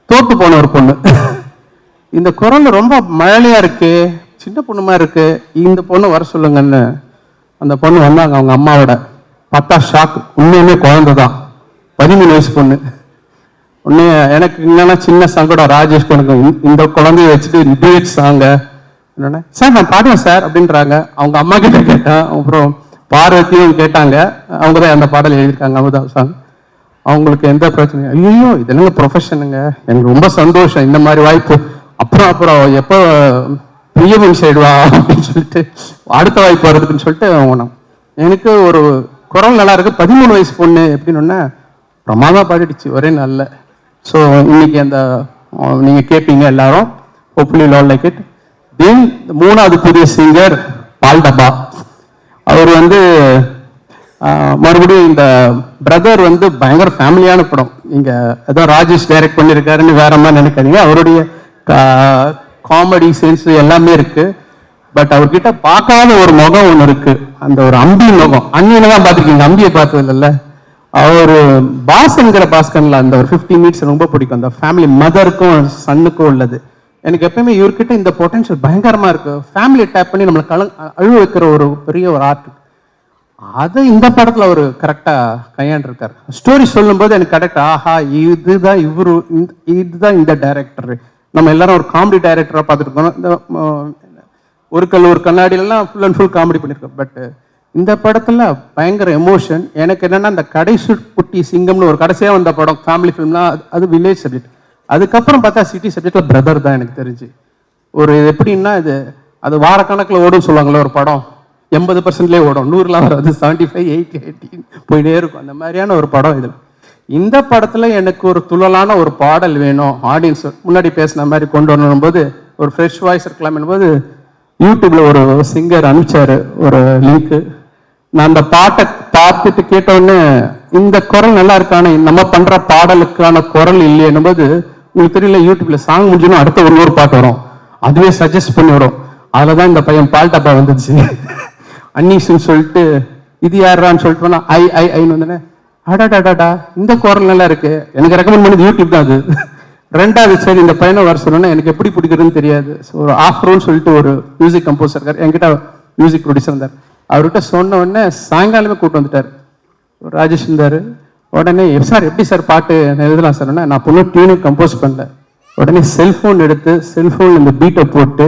தோத்து போன ஒரு பொண்ணு, இந்த குரல் ரொம்ப மழலையா இருக்கு, சின்ன பொண்ணுமா இருக்கு, இந்த பொண்ணு வர சொல்லுங்கன்னு அந்த பொண்ணு வந்தாங்க. அவங்க அம்மாவோட பார்த்தா ஷாக், உண்மையுமே குழந்தை தான், 13 வயசு பொண்ணு. உடனே எனக்கு என்னன்னா சின்ன சங்கடம், ராஜேஷ் எனக்கு இந்த குழந்தைய வச்சுட்டு டிபேட் சாங்க என்னன்னா, சார் நான் பாடுவேன் சார் அப்படின்றாங்க. அவங்க அம்மா கிட்ட கேட்டேன், அப்புறம் பார்வதியும் கேட்டாங்க. அவங்க தான் அந்த பாடல் எழுதியிருக்காங்க, அமுதா சாங். அவங்களுக்கு எந்த பிரச்சனையும், ஐயோ இது என்னங்க ப்ரொஃபஷனுங்க, எனக்கு ரொம்ப சந்தோஷம் இந்த மாதிரி வாய்ப்பு. அப்புறம் எப்போ பிரியமன் சைடுவா அப்படின்னு சொல்லிட்டு அடுத்த வாய்ப்பு வருதுன்னு சொல்லிட்டு எனக்கு ஒரு குரல் நல்லா இருக்கு, 13 வயசு பொண்ணு எப்படின்னு பிரமாதமாக பாடிடுச்சு ஒரே நாளில். ஸோ இன்னைக்கு அந்த நீங்கள் கேட்பீங்க எல்லாரும், hopefully you all like it. Then 3வது புதிய சிங்கர் பால் டப்பா. அவர் வந்து மறுபடியும் இந்த பிரதர் வந்து பயங்கர ஃபேமிலியான படம். இங்க ஏதோ ராஜேஷ் டைரக்ட் பண்ணியிருக்காருன்னு வேற மாதிரி நினைக்காதீங்க. அவருடைய காமெடி சென்ஸ் எல்லாமே இருக்கு. பட் அவர்கிட்ட பார்க்காத ஒரு முகம் ஒன்று இருக்கு, அந்த ஒரு அம்பி முகம். அண்ணியில தான் பார்த்துருக்கீங்க, அம்பியை பார்த்தது இல்லைல்ல. அவர் பாஸ்கன்கிற பாஸ்கன்ல அந்த ஒரு 15 மினிட்ஸ் ரொம்ப பிடிக்கும். அந்த ஃபேமிலி மதருக்கும் சன்னுக்கும் உள்ளது. எனக்கு எப்பயுமே இவர்கிட்ட இந்த பொட்டன்ஷியல் பயங்கரமா இருக்கு. ஃபேமிலி டேப் பண்ணி நம்மளை அழுவ வைக்கிற ஒரு பெரிய ஒரு ஆர்ட். அதை இந்த படத்துல அவர் கரெக்டா கையாண்டிருக்காரு. ஸ்டோரி சொல்லும் போது எனக்கு கரெக்டா, ஆஹா இதுதான் இதுதான் இந்த டைரக்டர். நம்ம எல்லாரும் ஒரு காமெடி டைரக்டரா பார்த்துருக்கோம். இந்த ஒரு கல் ஒரு கண்ணாடியிலலாம் ஃபுல் அண்ட் ஃபுல் காமெடி பண்ணியிருக்கேன். பட் இந்த படத்தில் பயங்கர எமோஷன். எனக்கு என்னென்னா அந்த கடைசி குட்டி சிங்கம்னு ஒரு கடைசியாக வந்த படம் ஃபேமிலி ஃபிலிம்லாம் அது வில்லேஜ் சப்ஜெக்ட். அதுக்கப்புறம் பார்த்தா சிட்டி சப்ஜெக்டில் பிரதர் தான் எனக்கு தெரிஞ்சு. ஒரு எப்படின்னா அது வாரக்கணக்கில் ஓடும் சொல்லுவாங்களே, ஒரு படம் 80%லேயே ஓடும், 100லாம் வராது, 75, 80, 80 போயிட்டே இருக்கும். அந்த மாதிரியான ஒரு படம் இதில். இந்த படத்தில் எனக்கு ஒரு துள்ளலான ஒரு பாடல் வேணும், ஆடியன்ஸ் முன்னாடி பேசின மாதிரி கொண்டு வரணும்போது ஒரு ஃப்ரெஷ் வாய்ஸ் இருக்கலாம் போது யூடியூப்ல ஒரு சிங்கர் அனுப்பிச்சாரு ஒரு லிங்க்கு. நான் அந்த பாட்டை பார்த்துட்டு கேட்டோடனே இந்த குரல் நல்லா இருக்கானே, நம்ம பண்ற பாடலுக்கான குரல் இல்லைன்னும் போது உங்களுக்கு தெரியல, யூடியூப்ல சாங் முடிஞ்சோன்னா அடுத்த ஒரு பாட்டு வரும், அதுவே சஜஸ்ட் பண்ணி வரும். அதில் தான் இந்த பையன் பால்டாப்பா வந்துச்சு. அன்னீஸ்ன்னு சொல்லிட்டு இது யாரான்னு சொல்லிட்டு போனா ஐன்னு வந்தேனே, அடாடாடாடா இந்த குரல் நல்லா இருக்கு, எனக்கு ரெக்கமெண்ட் பண்ணது யூடியூப் தான் அது. ரெண்டாவது சரி இந்த பையனை வர சொன்னா எனக்கு எப்படி பிடிக்கிறதுன்னு தெரியாது. ஸோ ஒரு ஆஃப்ரோன்னு சொல்லிட்டு ஒரு மியூசிக் கம்போசர் இருக்கார், என்கிட்ட மியூசிக் ப்ரொடியூசர் இருந்தார். அவர்கிட்ட சொன்ன உடனே சாயங்காலமே கூப்பிட்டு வந்துட்டார். ராஜேஷ் இருந்தார். உடனே சார் எப்படி சார் பாட்டு எழுதலாம் சார்? நான் பொண்ணு டியூனு கம்போஸ் பண்ணல. உடனே செல்ஃபோன் எடுத்து செல்ஃபோன் இந்த பீட்டை போட்டு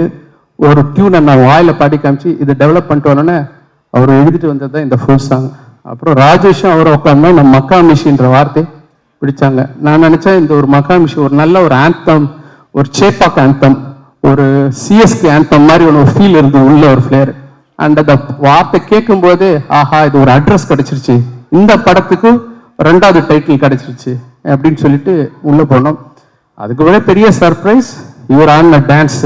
ஒரு டியூனை நான் வாயில பாடி காமிச்சு இதை டெவலப் பண்ணிட்டு வரணுன்னே அவர் எழுதிட்டு வந்தது தான் இந்த ஃபுல் சாங். அப்புறம் ராஜேஷும் அவரை உட்காந்து நம்ம மக்கா மிஷின்ற வார்த்தை பிடிச்சாங்க. நான் நினைச்சேன் இந்த ஒரு மக்கா மிஷி ஒரு நல்ல ஒரு ஆந்தம், ஒரு சேப்பாக் ஆந்தம், ஒரு சிஎஸ்கே ஆந்தம் மாதிரி ஒரு ஃபீல் இருந்தது உள்ள ஒரு ஃபிளேர். அண்ட் அந்த வார்த்தை கேட்கும் போது ஆஹா இது ஒரு அட்ரஸ் கிடைச்சிருச்சு, இந்த படத்துக்கு 2வது டைட்டில் கிடைச்சிருச்சு அப்படின்னு சொல்லிட்டு உள்ள போனோம். அதுக்கு விட பெரிய சர்ப்ரைஸ் இவர் ஆடின டான்ஸ்.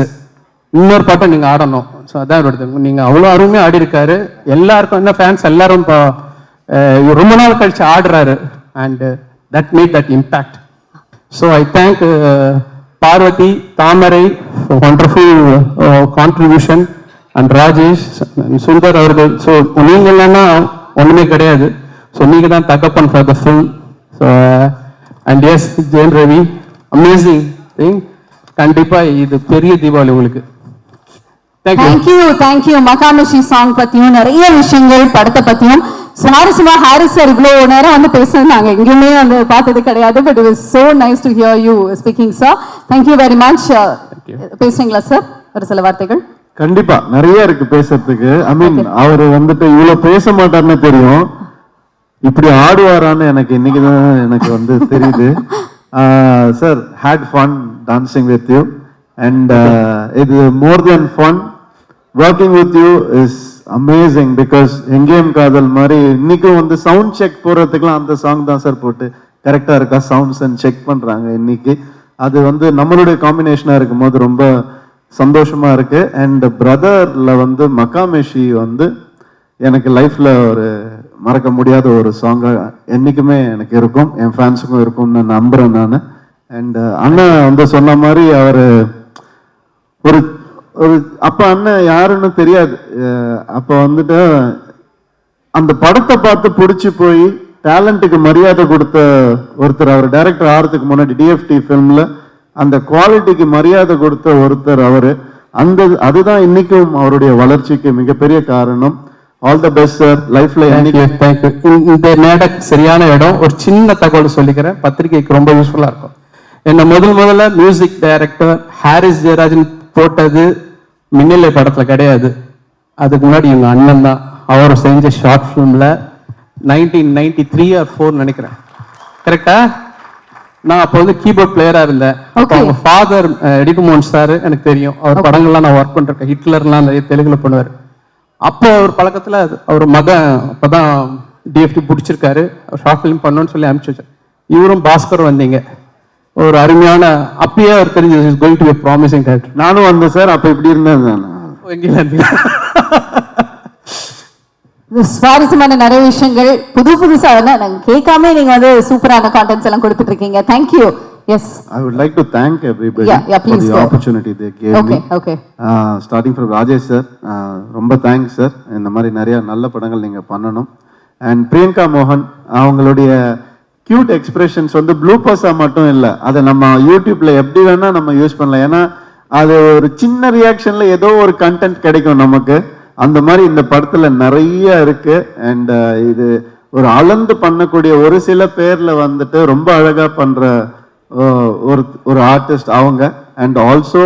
இன்னொரு பாட்டை நீங்க ஆடணும். ஸோ அதான் இவரோட, நீங்க அவ்வளோ அருமையாக ஆடி இருக்காரு. எல்லாருக்கும் என்ன ஃபேன்ஸ் எல்லாரும் ரொம்ப நாள் கழிச்சு ஆடுறாரு. And that made that impact. So I thank Parvathi, Thamarai, wonderful contribution, and Rajesh, Sundar அவர்கள். ஸோ நீங்க இல்லைன்னா ஒண்ணுமே கிடையாது. ஸோ நீங்க தான் தகப்பன் for the film. So and yes Jayam Ravi, amazing thing. கண்டிப்பா இது பெரிய தீபாவளி உங்களுக்கு. தேங்க்யூ. மகாமிஷி சாங் பத்தியும் நிறைய விஷயங்கள், படத்தை பத்தியும் சுவாரஸ்யமா ஹாரிஸ் சார் இவ்வளவு நேரம் வந்து பேசுறது நாங்க எங்கேயுமே வந்து பார்த்தது கிடையாது. But it was so nice to hear you speaking sir. Thank you very much. பேசுறீங்களா சார் ஒரு சில வார்த்தைகள்? கண்டிப்பா நிறைய இருக்கு பேசுறதுக்கு. ஐ மீன் அவர் வந்துட்டு இவ்வளவு பேச மாட்டாருன்னு தெரியும், இப்படி ஆடுவாரான்னு எனக்கு இன்னைக்குதான் எனக்கு வந்து தெரியுது. Sir had fun dancing with you and இது more than fun, working with you is amazing because எங்கேயும் காதல் மாதிரி இன்னைக்கும் வந்து சவுண்ட் செக் போறதுக்குலாம் அந்த சாங் தான் சார் போட்டு கரெக்டா இருக்கா சவுண்ட்ஸ் அண்ட் செக் பண்றாங்க இன்னைக்கு. அது வந்து நம்மளுடைய காம்பினேஷனா இருக்கும் போது ரொம்ப சந்தோஷமா இருக்கு. அண்ட் பிரதர்ல வந்து மக்காமேஷி வந்து எனக்கு லைஃப்ல ஒரு மறக்க முடியாத ஒரு சாங்கா என்னைக்குமே எனக்கு இருக்கும், என் ஃபேன்ஸுக்கும் இருக்கும்னு நம்புறேன் நான். அண்ட் அண்ணன் வந்து சொன்ன மாதிரி அவர் ஒரு ஒரு அப்ப அண்ணன் யாருன்னு தெரியாது. அப்ப வந்துட்டு அந்த படத்தை பார்த்து பிடிச்சி போய் டேலண்ட்டுக்கு மரியாதை கொடுத்த ஒருத்தர், அவர் டைரக்டர் ஆகிறதுக்கு முன்னாடி டிஎஃப்டி ஃபிலிம்ல அந்த குவாலிட்டிக்கு மரியாதை கொடுத்த ஒருத்தர் அவரு. அதுதான் இன்னைக்கும் அவருடைய வளர்ச்சிக்கு மிகப்பெரிய காரணம். ஆல் தி பெஸ்ட் சார் லைஃப்ல. தேங்க்யூ. இந்த மேடை சரியான இடம். ஒரு சின்ன தகவல் சொல்லிக்கிறேன், பத்திரிகைக்கு ரொம்ப யூஸ்ஃபுல்லா இருக்கும். என்ன முதல்ல மியூசிக் டைரக்டர் ஹாரிஸ் ஜெயராஜன் போட்டது மின்னலை படத்துல கிடையாது, அதுக்கு முன்னாடி எங்க அண்ணன் தான். அவர் செஞ்ச ஷார்ட் ஃபிலிம்ல 1993 or 4 நினைக்கிறேன், கரெக்டா? நான் அப்போ வந்து கீபோர்ட் பிளேயரா இருந்தேன். அவங்க ஃபாதர் எடிகுமோன் சார் எனக்கு தெரியும், அவர் படங்கள்லாம் நான் ஒர்க் பண்ணிருக்கேன். ஹிட்லர்லாம் நிறைய தெலுங்குல பண்ணுவார். அப்போ ஒரு பழக்கத்துல அவர் மகன் அப்பதான் டிஎஃப்டி பிடிச்சிருக்காரு, ஷார்ட் ஃபிலிம் பண்ணணும்னு சொல்லி அனுப்பிச்சு வச்சார். இவரும் பாஸ்கர் வந்தீங்க, ஒரு அருமையான அப்பயே அவர் தெரிஞ்சு is going to be promising director. நானும் வந்தேன் சார், அப்ப இப்படி இருந்தேன். சுவாரஸ்யமான நிறைய விஷயங்கள் புதுசா நாங்க கேட்காம நீங்க வந்து சூப்பரான கான்டென்ட்ஸ் எல்லாம் கொடுத்துட்டு இருக்கீங்க. Thank you. Yes, I would like to thank everybody for the opportunity they gave me. Okay. Starting from Rajesh sir, ரொம்ப தேங்க்ஸ் சார். இந்த மாதிரி நிறைய நல்ல படங்கள் நீங்க பண்ணணும். அண்ட் பிரியங்கா மோகன் அவங்களுடைய கியூட் எக்ஸ்பிரஷன்ஸ் வந்து ப்ளூபர்ஸா மட்டும் இல்லை, அதை நம்ம யூடியூப்ல எப்படி வேணா நம்ம யூஸ் பண்ணலாம். ஏன்னா அது ஒரு சின்ன ரியாக்ஷன்ல ஏதோ ஒரு கண்டென்ட் கிடைக்கும் நமக்கு. அந்த மாதிரி இந்த படத்துல நிறைய இருக்கு. அண்ட் இது ஒரு அளந்து பண்ணக்கூடிய ஒரு சில பேர்ல வந்துட்டு ரொம்ப அழகா பண்ற ஒரு ஆர்டிஸ்ட் அவங்க. அண்ட் ஆல்சோ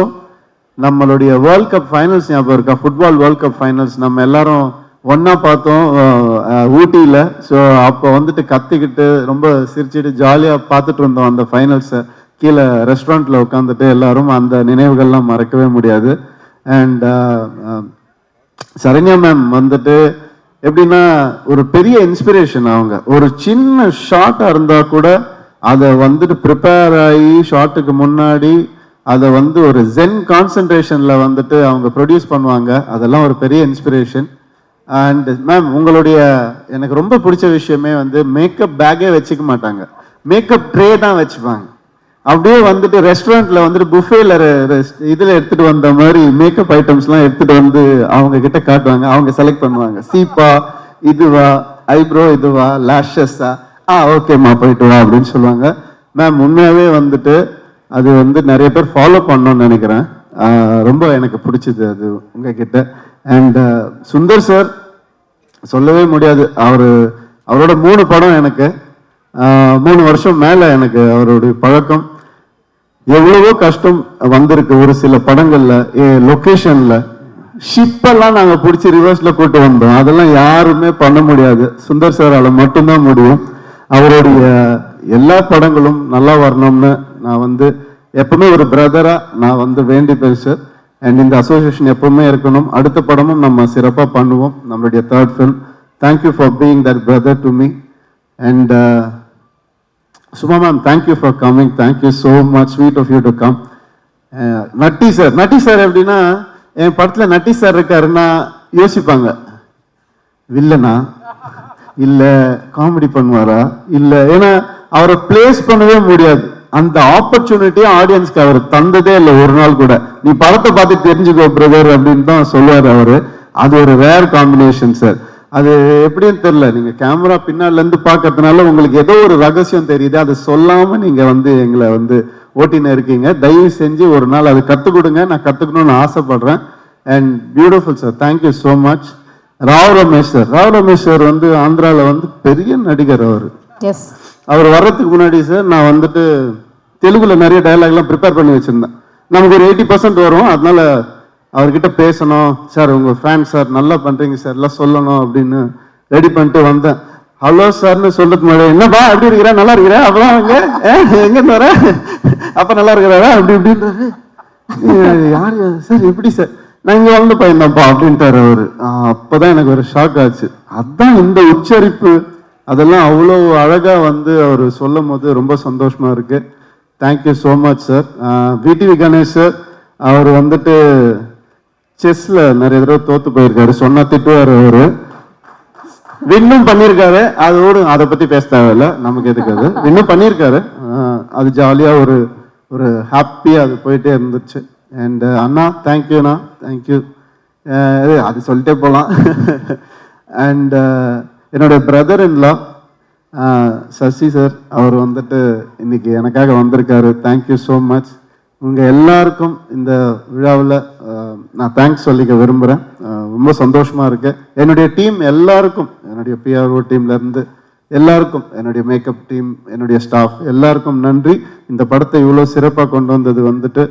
நம்மளுடைய வேர்ல்ட் கப் ஃபைனல்ஸ் ஞாபகம் இருக்கா? ஃபுட்பால் வேர்ல்ட் கப் ஃபைனல்ஸ் நம்ம எல்லாரும் ஒன்றா பார்த்தோம் ஊட்டியில். ஸோ அப்போ வந்துட்டு கத்திக்கிட்டு ரொம்ப சிரிச்சுட்டு ஜாலியாக பார்த்துட்டு இருந்தோம் அந்த ஃபைனல்ஸை. கீழே ரெஸ்டாரண்ட்டில் உட்காந்துட்டு எல்லாரும் அந்த நினைவுகள்லாம் மறக்கவே முடியாது. அண்ட் சரண்யா மேம் வந்துட்டு எப்படின்னா ஒரு பெரிய இன்ஸ்பிரேஷன். அவங்க ஒரு சின்ன ஷார்ட்டாக இருந்தால் கூட அதை வந்துட்டு ப்ரிப்பேர் ஆகி ஷார்ட்டுக்கு முன்னாடி அதை வந்து ஒரு ஜென் கான்சன்ட்ரேஷனில் வந்துட்டு அவங்க ப்ரொடியூஸ் பண்ணுவாங்க. அதெல்லாம் ஒரு பெரிய இன்ஸ்பிரேஷன். அண்ட் மேம் உங்களுடைய எனக்கு ரொம்ப பிடிச்ச விஷயமே வந்து மேக்கப் பேக்கே வச்சுக்க மாட்டாங்க, மேக்கப் ட்ரே தான் வச்சுப்பாங்க. அப்படியே வந்துட்டு ரெஸ்டாரண்ட்டில் வந்துட்டு புஃபேல இதில் எடுத்துகிட்டு வந்த மாதிரி மேக்கப் ஐட்டம்ஸ்லாம் எடுத்துகிட்டு வந்து அவங்க கிட்ட காட்டுவாங்க. அவங்க செலக்ட் பண்ணுவாங்க, சீப்பா இதுவா, ஐப்ரோ இதுவா, லேஷஸா, ஓகேம்மா போயிட்டு வா அப்படின்னு சொல்லுவாங்க. மேம் உண்மையாகவே வந்துட்டு அது வந்து நிறைய பேர் ஃபாலோ பண்ணணும்னு நினைக்கிறேன். ரொம்ப எனக்கு பிடிச்சது அது உங்ககிட்ட. அண்ட் சுந்தர் சார் சொல்லவே முடியாது. அவரோட 3 படம் எனக்கு 3 வருஷம் மேலே எனக்கு அவருடைய பழக்கம். எவ்வளவோ கஷ்டம் வந்திருக்கு ஒரு சில படங்கள்ல. லொக்கேஷன்ல ஷிப்பெல்லாம் நாங்கள் பிடிச்சி ரிவர்ஸ்ல கூட்டு வந்தோம். அதெல்லாம் யாருமே பண்ண முடியாது, சுந்தர் சாரால மட்டும்தான் முடியும். அவருடைய எல்லா படங்களும் நல்லா வரணும்னு நான் வந்து எப்பவுமே ஒரு பிரதரா நான் வந்து வேண்டி பேசு. அண்ட் இந்த அசோசியேஷன் எப்பவுமே இருக்கணும். அடுத்த படமும் நம்ம சிறப்பாக பண்ணுவோம். நம்மளுடைய 3rd film. Thank you for being that brother to me. And Suma ma'am, thank you for coming. Thank you so much, sweet of you to come. Natty sir எப்படின்னா என் படத்தில் நட்டி சார் இருக்காருன்னா யோசிப்பாங்க, வில்லனா இல்லை காமெடி பண்ணுவாரா இல்லை, ஏன்னா அவரை பிளேஸ் பண்ணவே முடியாது. அந்த ஆப்பர்ச்சுனிட்டியை ஆடியன்ஸ்க்கு அவர் தந்ததே இல்லை ஒரு நாள் கூட. நீ படத்தை பார்த்து தெரிஞ்சுக்கோ பிரதர் அப்படின்னு தான் சொல்லுவார் அவரு. அது ஒரு ரேர் காம்பினேஷன் சார். அது எப்படின்னு தெரியல, நீங்க கேமரா பின்னால இருந்து பார்க்கறதுனால உங்களுக்கு ஏதோ ஒரு ரகசியம் தெரியுது, அதை சொல்லாம நீங்க வந்து எங்களை வந்து ஓட்டின்னு இருக்கீங்க. தயவு செஞ்சு ஒரு நாள் அது கற்றுக் கொடுங்க, நான் கற்றுக்கணும்னு ஆசைப்படுறேன். And beautiful sir, thank you so much. Rao Ramesh sir வந்து ஆந்திராவில் வந்து பெரிய நடிகர். அவர் வர்றதுக்கு முன்னாடி சார் நான் வந்துட்டு தெலுங்குல நிறைய டயலாக்லாம் ப்ரிப்பேர் பண்ணி வச்சிருந்தேன். நமக்கு ஒரு 80% வரும். அதனால அவர்கிட்ட பேசணும், சார் உங்கள் ஃபேன் சார், நல்லா பண்ணுறீங்க சார், எல்லாம் சொல்லணும் அப்படின்னு ரெடி பண்ணிட்டு வந்தேன். ஹலோ சார்னு சொல்றதுக்கு முன்னாடி, என்னப்பா எப்படி இருக்கிறா, நல்லா இருக்கிறா, அப்புறம் எங்கேருந்து வர, அப்போ நல்லா இருக்கிறாரா அப்படி இப்படின்றாரு. யார் சார், எப்படி சார், நான் இங்கே வந்து பையன்தான்ப்பா அப்படின்ட்டார் அவர். அப்போதான் எனக்கு ஒரு ஷாக் ஆச்சு. அதுதான் இந்த உச்சரிப்பு, அதெல்லாம் அவ்வளோ அழகாக வந்து அவர் சொல்லும் போது ரொம்ப சந்தோஷமா இருக்கு. Thank you so much sir. VTV Ganesh sir, அவர் வந்துட்டு செஸ்ல நிறைய தடவை தோத்து போயிருக்காரு, சொன்னா திட்டுவார் அவரு. வின்னும் பண்ணியிருக்காரு, அதோடு அதை பத்தி பேச தேவையில்லை, நமக்கு எதுக்கு அது. வின்னும் பண்ணியிருக்காரு, அது ஜாலியா ஒரு ஒரு ஹாப்பியா அது போயிட்டே இருந்துச்சு. அண்ட் அண்ணா தேங்க்யூண்ணா, தேங்க்யூ. அது சொல்லிட்டே போகலாம். அண்ட் என்னோட brother in law Sasi sir, அவர் வந்துட்டு இன்னைக்கு எனக்காக வந்திருக்காரு. Thank you so much. உங்கள் எல்லாருக்கும் இந்த விழாவில் நான் தேங்க்ஸ் சொல்லிக்க விரும்புகிறேன். ரொம்ப சந்தோஷமாக இருக்கு. என்னுடைய டீம் எல்லாருக்கும், என்னுடைய பிஆர்ஓ டீம்லேருந்து எல்லாருக்கும், என்னுடைய மேக்கப் டீம், என்னுடைய ஸ்டாஃப் எல்லாருக்கும் நன்றி. இந்த படத்தை இவ்வளோ சிறப்பாக கொண்டு வந்தது வந்துட்டு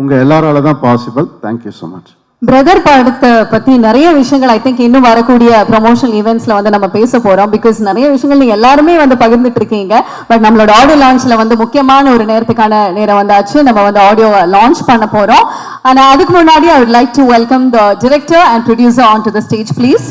உங்கள் எல்லாரால தான் possible. Thank you so much. Brother படத்தை பத்தி நிறைய விஷயங்கள் ஐ திங்க் இன்னும் வரக்கூடிய ப்ரமோஷனல் ஈவெண்ட்ஸ்ல வந்து நம்ம பேச போறோம். பிகாஸ் நிறைய விஷயங்கள் நீங்க எல்லாருமே வந்து பகிர்ந்துட்டு இருக்கீங்க. பட் நம்மளோட ஆடியோ லான்ச்ல வந்து முக்கியமான ஒரு நேரத்துக்கான நேரம் வந்தாச்சு. நம்ம வந்து ஆடியோ லான்ச் பண்ண போறோம். ஆனா அதுக்கு முன்னாடி I would like to welcome the director and producer on to the stage please.